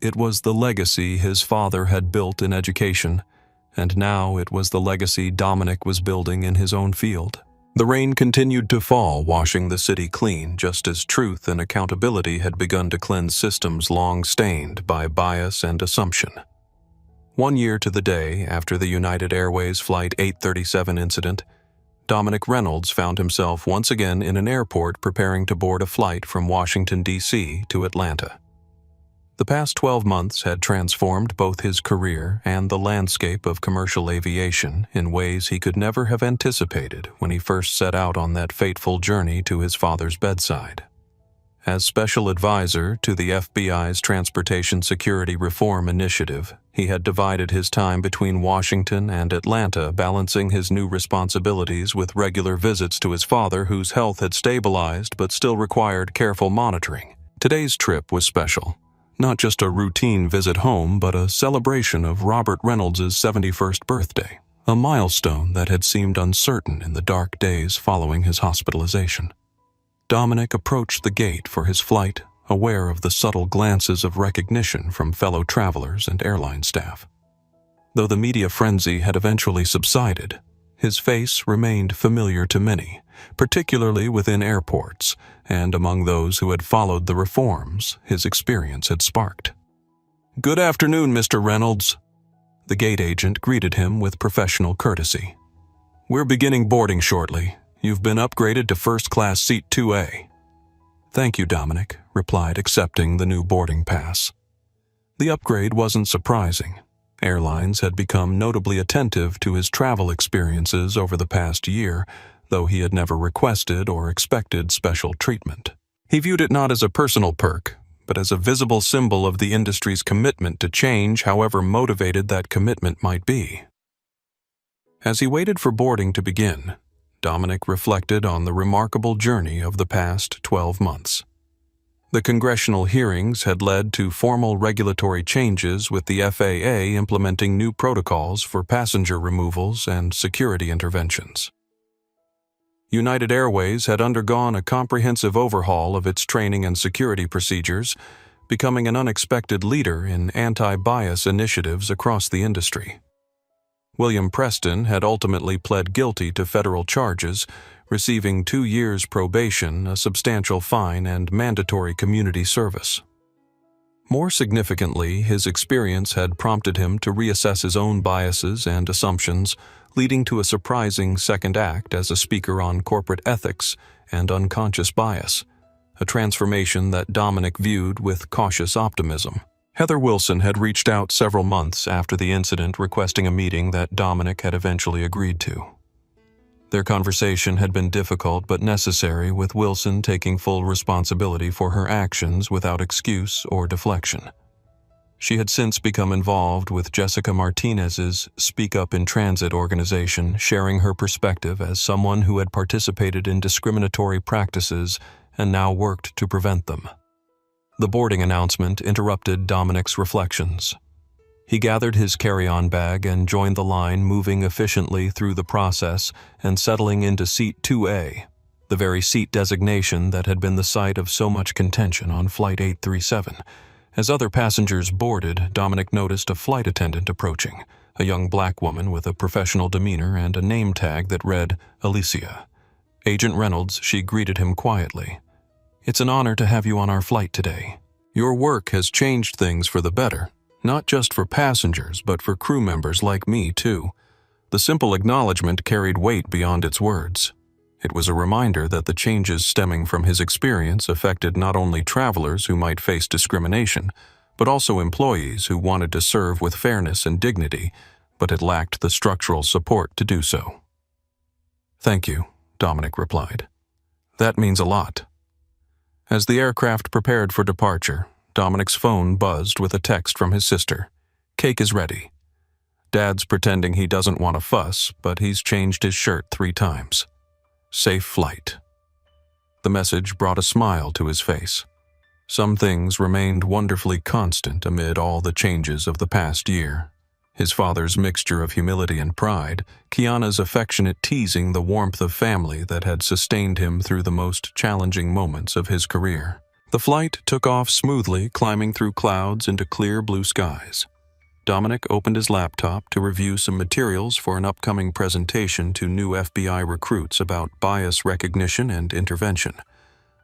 It was the legacy his father had built in education, and now it was the legacy Dominic was building in his own field. The rain continued to fall, washing the city clean, just as truth and accountability had begun to cleanse systems long stained by bias and assumption. 1 year to the day after the United Airways Flight 837 incident, Dominic Reynolds found himself once again in an airport preparing to board a flight from Washington, D.C. to Atlanta. The past 12 months had transformed both his career and the landscape of commercial aviation in ways he could never have anticipated when he first set out on that fateful journey to his father's bedside. As special advisor to the FBI's Transportation Security Reform Initiative, he had divided his time between Washington and Atlanta, balancing his new responsibilities with regular visits to his father, whose health had stabilized but still required careful monitoring. Today's trip was special. Not just a routine visit home, but a celebration of Robert Reynolds' 71st birthday, a milestone that had seemed uncertain in the dark days following his hospitalization. Dominic approached the gate for his flight, aware of the subtle glances of recognition from fellow travelers and airline staff. Though the media frenzy had eventually subsided, his face remained familiar to many, particularly within airports and among those who had followed the reforms his experience had sparked. "Good afternoon, Mr. Reynolds." The gate agent greeted him with professional courtesy. "We're beginning boarding shortly. You've been upgraded to first-class seat 2A. "Thank you," Dominic replied, accepting the new boarding pass. The upgrade wasn't surprising. Airlines had become notably attentive to his travel experiences over the past year, though he had never requested or expected special treatment. He viewed it not as a personal perk, but as a visible symbol of the industry's commitment to change, however motivated that commitment might be. As he waited for boarding to begin, Dominic reflected on the remarkable journey of the past 12 months. The congressional hearings had led to formal regulatory changes, with the FAA implementing new protocols for passenger removals and security interventions. United Airways had undergone a comprehensive overhaul of its training and security procedures, becoming an unexpected leader in anti-bias initiatives across the industry. William Preston had ultimately pled guilty to federal charges, receiving 2 years probation, a substantial fine, and mandatory community service. More significantly, his experience had prompted him to reassess his own biases and assumptions, leading to a surprising second act as a speaker on corporate ethics and unconscious bias, a transformation that Dominic viewed with cautious optimism. Heather Wilson had reached out several months after the incident, requesting a meeting that Dominic had eventually agreed to. Their conversation had been difficult but necessary, with Wilson taking full responsibility for her actions without excuse or deflection. She had since become involved with Jessica Martinez's Speak Up in Transit organization, sharing her perspective as someone who had participated in discriminatory practices and now worked to prevent them. The boarding announcement interrupted Dominic's reflections. He gathered his carry-on bag and joined the line, moving efficiently through the process and settling into Seat 2A, the very seat designation that had been the site of so much contention on Flight 837. As other passengers boarded, Dominic noticed a flight attendant approaching, a young black woman with a professional demeanor and a name tag that read Alicia. Agent Reynolds, she greeted him quietly. "It's an honor to have you on our flight today. Your work has changed things for the better. Not just for passengers, but for crew members like me, too." The simple acknowledgement carried weight beyond its words. It was a reminder that the changes stemming from his experience affected not only travelers who might face discrimination, but also employees who wanted to serve with fairness and dignity, but had lacked the structural support to do so. "Thank you," Dominic replied. "That means a lot." As the aircraft prepared for departure, Dominic's phone buzzed with a text from his sister. "Cake is ready. Dad's pretending he doesn't want to fuss, but he's changed his shirt 3 times. Safe flight." The message brought a smile to his face. Some things remained wonderfully constant amid all the changes of the past year. His father's mixture of humility and pride, Kiana's affectionate teasing, the warmth of family that had sustained him through the most challenging moments of his career. The flight took off smoothly, climbing through clouds into clear blue skies. Dominic opened his laptop to review some materials for an upcoming presentation to new FBI recruits about bias recognition and intervention,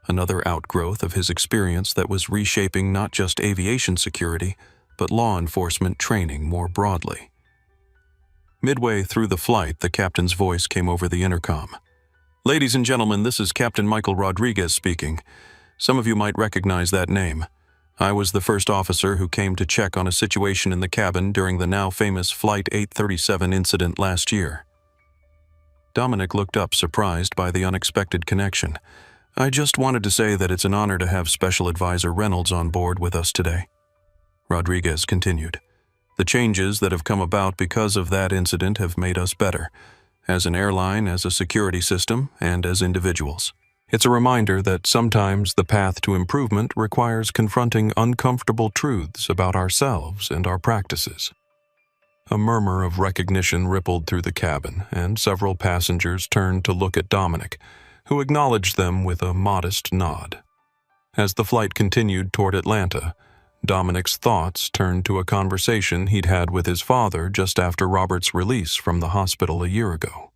another outgrowth of his experience that was reshaping not just aviation security, but law enforcement training more broadly. Midway through the flight, the captain's voice came over the intercom. "Ladies and gentlemen, this is Captain Michael Rodriguez speaking. Some of you might recognize that name. I was the first officer who came to check on a situation in the cabin during the now famous Flight 837 incident last year." Dominic looked up, surprised by the unexpected connection. "I just wanted to say that it's an honor to have Special Advisor Reynolds on board with us today." Rodriguez continued. "The changes that have come about because of that incident have made us better, as an airline, as a security system, and as individuals. It's a reminder that sometimes the path to improvement requires confronting uncomfortable truths about ourselves and our practices." A murmur of recognition rippled through the cabin, and several passengers turned to look at Dominic, who acknowledged them with a modest nod. As the flight continued toward Atlanta, Dominic's thoughts turned to a conversation he'd had with his father just after Robert's release from the hospital a year ago.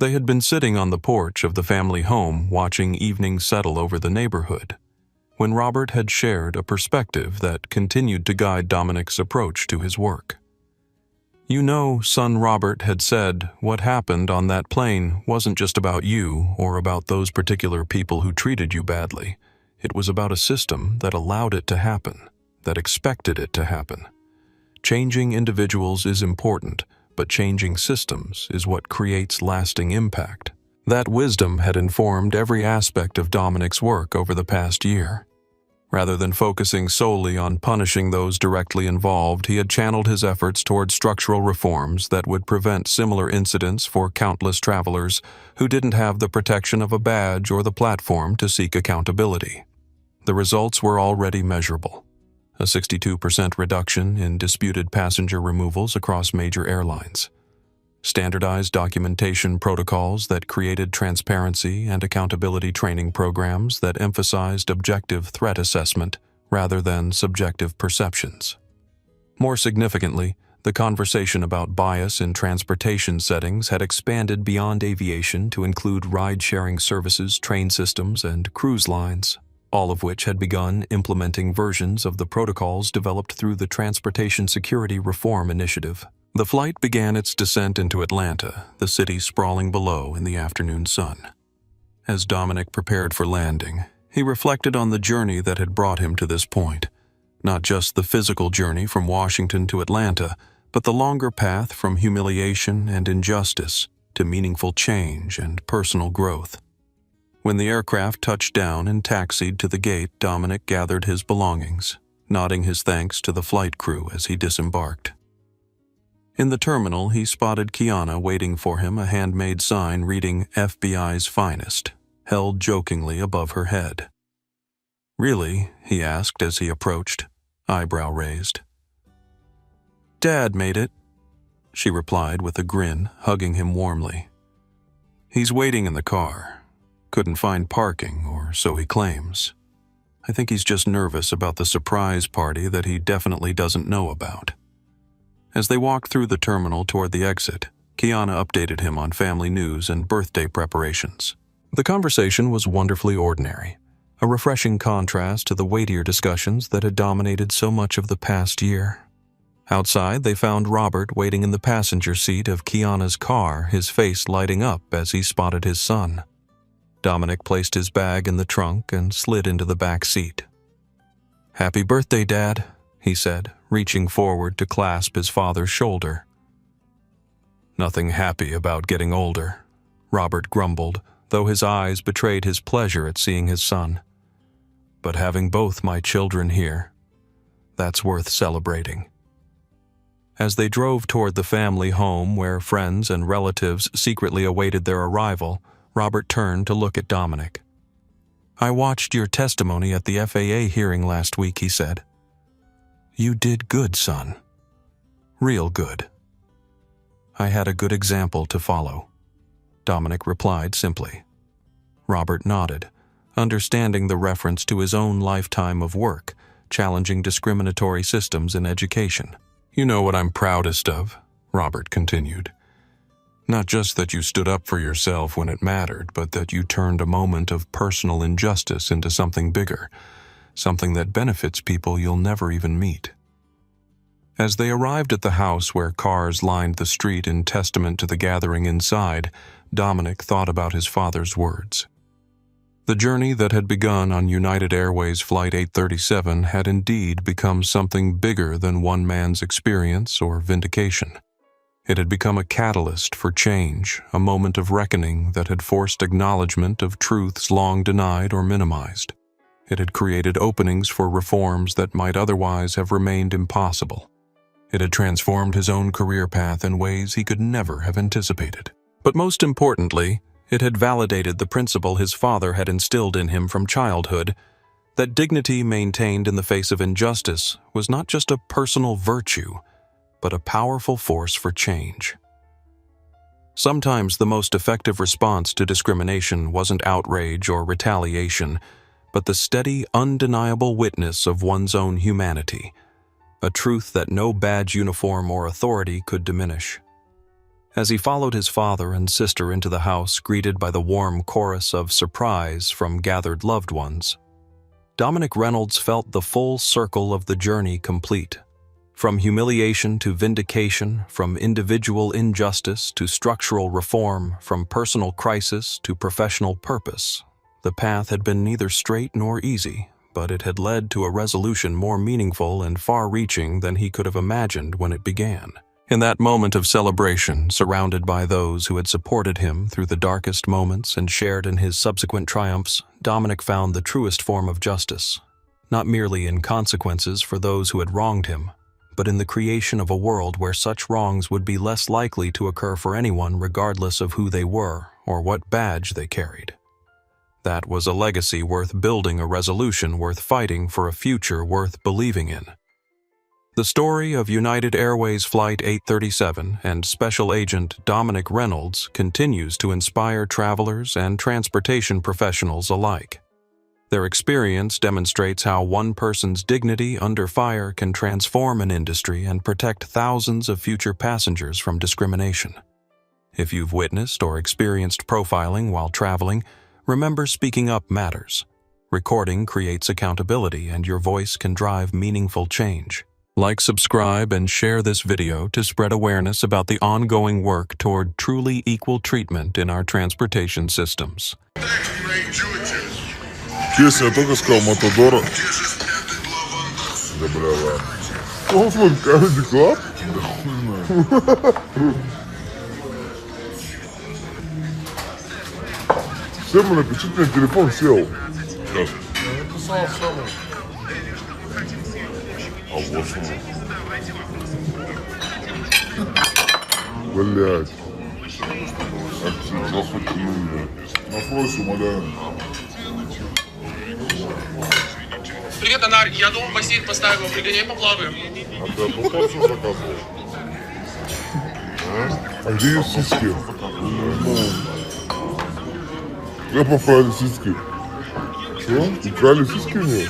They had been sitting on the porch of the family home watching evening settle over the neighborhood, when Robert had shared a perspective that continued to guide Dominic's approach to his work. "You know," son Robert had said, "what happened on that plane wasn't just about you or about those particular people who treated you badly. It was about a system that allowed it to happen, that expected it to happen. Changing individuals is important, but changing systems is what creates lasting impact. That wisdom had informed every aspect of Dominic's work over the past year. Rather than focusing solely on punishing those directly involved, he had channeled his efforts toward structural reforms that would prevent similar incidents for countless travelers who didn't have the protection of a badge or the platform to seek accountability. The results were already measurable. A 62% reduction in disputed passenger removals across major airlines. Standardized documentation protocols that created transparency and accountability training programs that emphasized objective threat assessment rather than subjective perceptions. More significantly, the conversation about bias in transportation settings had expanded beyond aviation to include ride-sharing services, train systems, and cruise lines, all of which had begun implementing versions of the protocols developed through the Transportation Security Reform Initiative. The flight began its descent into Atlanta, the city sprawling below in the afternoon sun. As Dominic prepared for landing, he reflected on the journey that had brought him to this point. Not just the physical journey from Washington to Atlanta, but the longer path from humiliation and injustice to meaningful change and personal growth. When the aircraft touched down and taxied to the gate, Dominic gathered his belongings, nodding his thanks to the flight crew as he disembarked. In the terminal, he spotted Kiana waiting for him, a handmade sign reading FBI's Finest, held jokingly above her head. "Really?" he asked as he approached, eyebrow raised. "Dad made it," she replied with a grin, hugging him warmly. "He's waiting in the car. Couldn't find parking, or so he claims. I think he's just nervous about the surprise party that he definitely doesn't know about." As they walked through the terminal toward the exit, Kiana updated him on family news and birthday preparations. The conversation was wonderfully ordinary, a refreshing contrast to the weightier discussions that had dominated so much of the past year. Outside, they found Robert waiting in the passenger seat of Kiana's car, his face lighting up as he spotted his son. Dominic placed his bag in the trunk and slid into the back seat. "Happy birthday, Dad," he said, reaching forward to clasp his father's shoulder. "Nothing happy about getting older," Robert grumbled, though his eyes betrayed his pleasure at seeing his son. "But having both my children here, that's worth celebrating." As they drove toward the family home where friends and relatives secretly awaited their arrival, Robert turned to look at Dominic. "I watched your testimony at the FAA hearing last week," he said. "You did good, son. Real good." "I had a good example to follow," Dominic replied simply. Robert nodded, understanding the reference to his own lifetime of work, challenging discriminatory systems in education. "You know what I'm proudest of," Robert continued. "Not just that you stood up for yourself when it mattered, but that you turned a moment of personal injustice into something bigger, something that benefits people you'll never even meet." As they arrived at the house where cars lined the street in testament to the gathering inside, Dominic thought about his father's words. The journey that had begun on United Airways Flight 837 had indeed become something bigger than one man's experience or vindication. It had become a catalyst for change, a moment of reckoning that had forced acknowledgement of truths long denied or minimized. It had created openings for reforms that might otherwise have remained impossible. It had transformed his own career path in ways he could never have anticipated. But most importantly, it had validated the principle his father had instilled in him from childhood, that dignity maintained in the face of injustice was not just a personal virtue, but a powerful force for change. Sometimes the most effective response to discrimination wasn't outrage or retaliation, but the steady, undeniable witness of one's own humanity, a truth that no badge, uniform, or authority could diminish. As he followed his father and sister into the house, greeted by the warm chorus of surprise from gathered loved ones, Dominic Reynolds felt the full circle of the journey complete. From humiliation to vindication, from individual injustice to structural reform, from personal crisis to professional purpose, the path had been neither straight nor easy, but it had led to a resolution more meaningful and far-reaching than he could have imagined when it began. In that moment of celebration, surrounded by those who had supported him through the darkest moments and shared in his subsequent triumphs, Dominic found the truest form of justice, not merely in consequences for those who had wronged him, but in the creation of a world where such wrongs would be less likely to occur for anyone regardless of who they were or what badge they carried. That was a legacy worth building, a resolution worth fighting for, a future worth believing in. The story of United Airways Flight 837 and Special Agent Dominic Reynolds continues to inspire travelers and transportation professionals alike. Their experience demonstrates how one person's dignity under fire can transform an industry and protect thousands of future passengers from discrimination. If you've witnessed or experienced profiling while traveling, remember, speaking up matters. Recording creates accountability, and your voice can drive meaningful change. Like, subscribe, and share this video to spread awareness about the ongoing work toward truly equal treatment in our transportation systems. Честно, я только сказал Матадора. Да бля, ладно. Он вот Comedy Club? Да хуй знает. Сэм, напишите, мне телефон сел. Сейчас. Я написал Сэму. А вот он. Блядь. На фройсе, умоляю. Привет, Анар, я дома бассейн поставил, пригоняй поплаваем. А ты одну порцию заказывал? А где есть сиськи? Где попали сиськи? Что? Украли сиськи у него?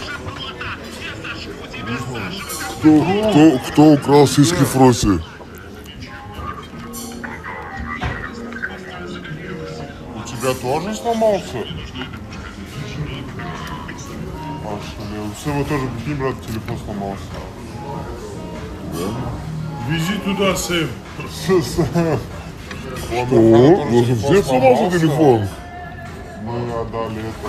Кто украл сиськи Фроси? У тебя тоже сломался? У Сэма тоже, прикинь, брат, телефон сломался. Вези туда, Сэм. Сэм. У всех сломался телефон. Мы отдали это.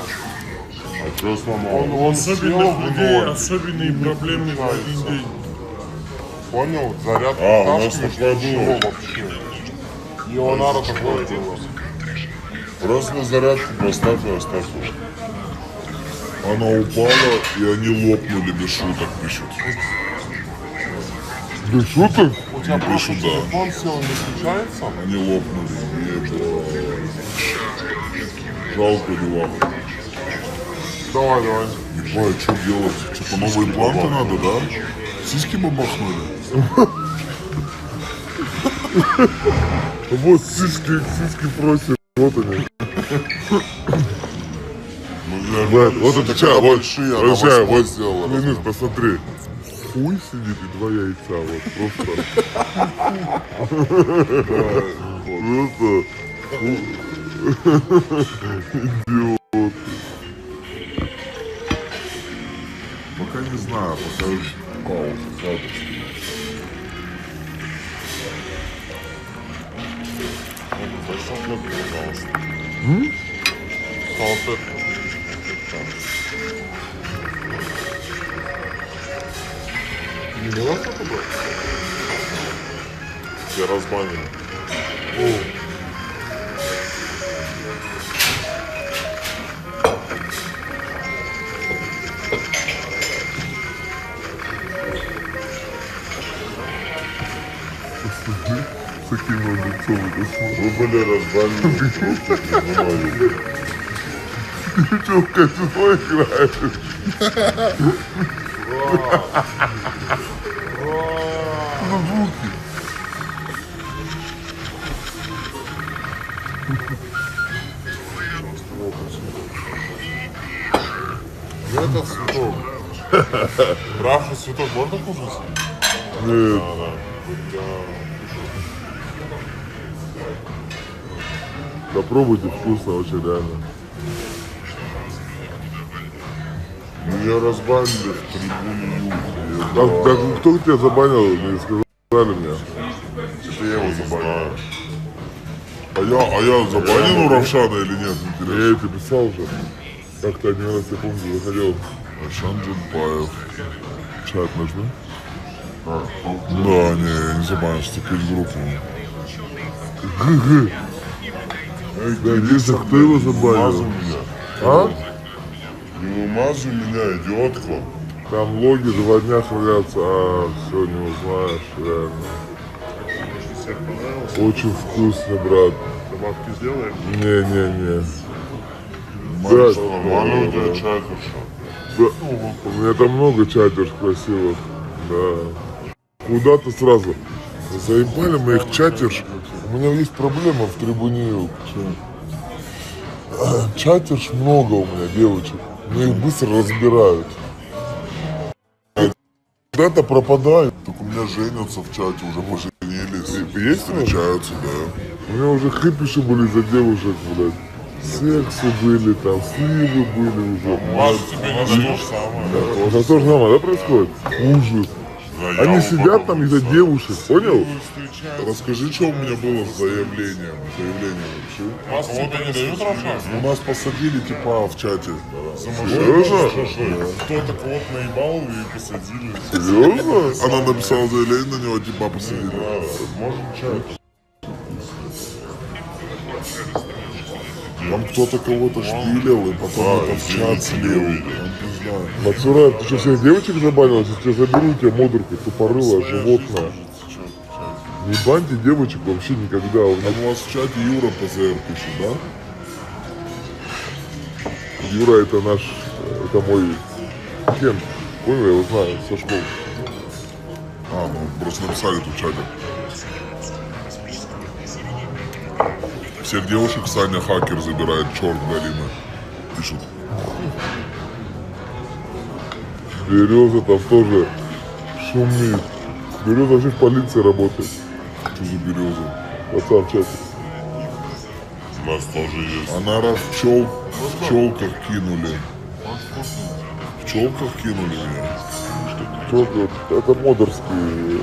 А что сломался? Он Особенных людей, особенные проблемы в один день. Понял? Зарядка. У нас такое было вообще. Ионара такое было. Просто на зарядку поставь и оставь. Она упала, и они лопнули, без шуток пишут. Без шуток? У тебя просто телефон сел, не включается? Они лопнули, жалко деваху. Давай. Ебать, что делать? Что-то новые планты надо, да? Сиськи бабахнули? Вот сиськи просят, вот они. Вот это чай, вот чай, вот сделала. Минус, посмотри. Хуй сидит и два яйца, вот просто. Идиот. Пока не знаю, пока пауза. Салфетку, пожалуйста. Салфетку. Не была что-то было? Тебя разбанили. С таким лицом это смотрит. Вы были разбанили. Ты что, в казино играешь? Звуки. Это цветок. Бравший цветок можно кушать? Нет. Попробуйте, вкусно очень, реально. Меня разбанили в трибуне Юг. Так кто тебя забанил? Не сказали мне. Это я его забанил. А я забанил у Равшана или нет? Интересно. Я тебе писал уже. Как-то один раз, я помню, выходил Ашан Джунпаев. Чат нужно? Да, не, я не забанишь, вступить в группу. Да, Лиза, кто его забанил? А? Не умазывай меня, идиотка. Там логи 2 дня хранятся, а все не узнаешь, реально. Очень вкусно, брат. Добавки сделаем? Не-не-не. Брат, нормально у тебя чатерша? Да, у меня там много чатерш красивых, да. Куда-то сразу заебали моих чатерш. У меня есть проблема в трибуне. Чатерш много у меня девочек, но их быстро разбирают. Куда-то пропадают. Так у меня женятся в чате, уже поженились. Есть встречаются, да. У меня уже хипиши были за девушек, блядь. Сексы были, там, сливы были уже. Может, тебе не то же самое. Да, вот это то же самое, да, происходит? Ужас. Да, Они я сидят там из-за девушек, понял? Расскажи, что у меня было с заявлением. Заявление вообще. Вас тебе не дают равшан? У нас посадили типа в чате. Серьезно? Кто-то кого-то наебал и посадили. Серьезно? Она написала заявление, на него типа посадили. Может, чат. Там кто-то кого-то шпилил и потом это в чат слил. Мацура, ты что, всех девочек забанил? Сейчас я заберу тебя модурку, тупорылое животное. Не баньте девочек вообще никогда. Там у вас в чате Юра ПЗР пишет, да? Юра это наш, это мой кент. Понял, я его знаю со школы. А, ну просто написали тут в чате. Всех девушек Саня Хакер забирает, черт галимый. Пишут. Береза там тоже шумит. Береза вообще в полиции работает. Что за береза? Пацан в чате. У нас тоже есть. Она раз в пчелках кинули. В пчелках кинули меня. Что это модерский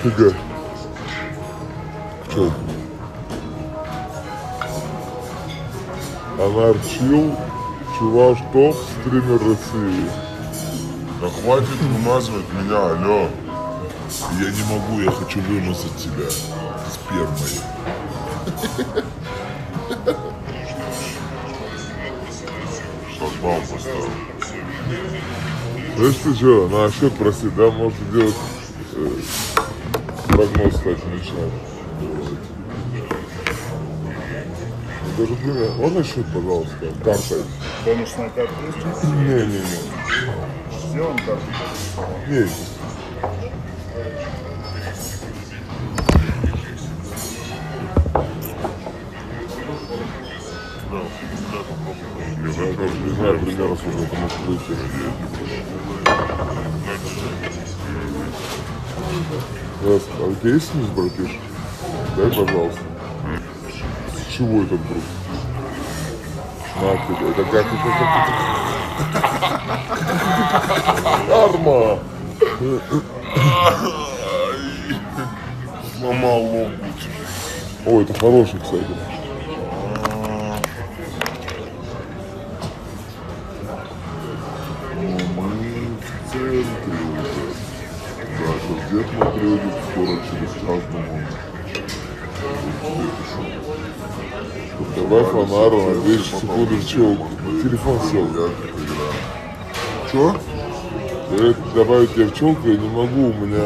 ТГ. Пчелка. Она Арчил, чуваш топ, стример России. Да хватит вымазывать меня, алло. Я не могу, я хочу вымазать тебя спермой. Шлагбаум поставил. Знаешь ты что, на счет просить, да, может делать прогноз, кстати, начинать. Даже пример. Можно счет, пожалуйста, картой? Бонусная карта есть? Не. Сделаем карту. Не. Я даже не знаю примерно, сколько это может выйти. А у тебя есть снизу, братиш? Дай, пожалуйста. С чего этот друг? На тебе, это как это? Арма! Сломал лоб. Ой, это хороший, кстати. В центре уже. Да, сейчас дед мой приедет, скоро через час, думаю. Давай фонару на 10 секунд в челку. Телефон сел. Чё? Добавить тебя в челку я не могу, у меня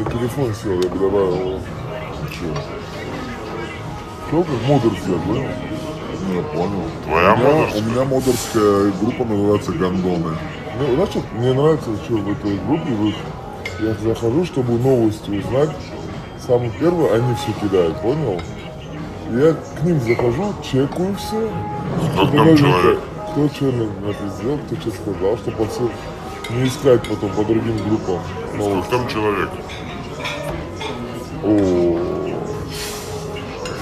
телефон сел, я бы добавил. Челка модер сел, понял? Я понял. Твоя У меня модерская группа называется «Гондоны». Ну, знаешь, что, мне нравится, что в этой группе я захожу, чтобы новости узнать. Самый первый, они все кидают, понял? Я к ним захожу, чекаю все. Сколько там человек? Кто что напиздел, кто что сказал, чтобы все не искать потом по другим группам новости. Сколько там человек?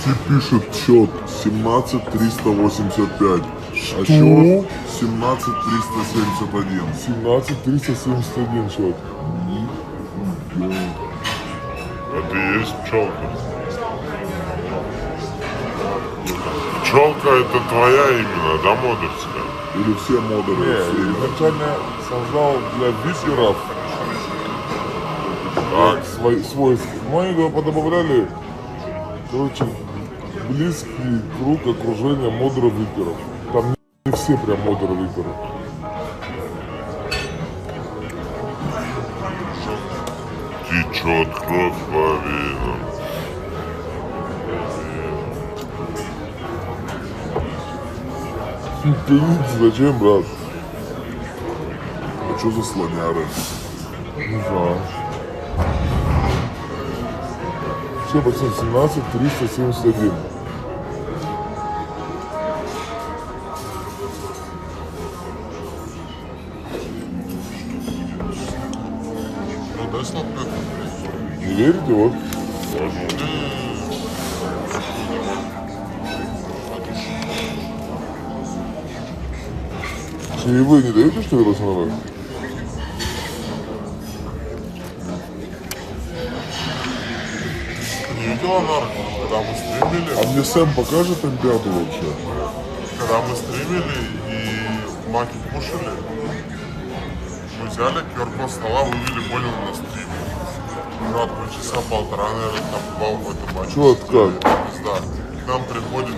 Ти пишет счет 17385. А счет 17371. 17371 счет. Это и есть пчелка. Пчелка это твоя именно, да, модерская? Или все модеры? Не, изначально создал для виперов свойств. Мы его подобавляли, короче, близкий круг окружения модеров виперов. Там не все прям модеры виперы. Течет кровь по венам. Пылиться зачем, брат? А что за слоняры? Не знаю. Все, пацан, 17 371. Ну дай сладкое. Не верите, вот? Чаевые не даете, что ли, пацаны? Не видела нарко, когда мы стримили? А мне Сэм покажет М5 вообще? Когда мы стримили и маки кушали, мы взяли QR-код стола, вывели, понял, на стрим. Брат, мы часа полтора, наверное, там бал в этом матче. Чё, как? Пизда. К нам приходит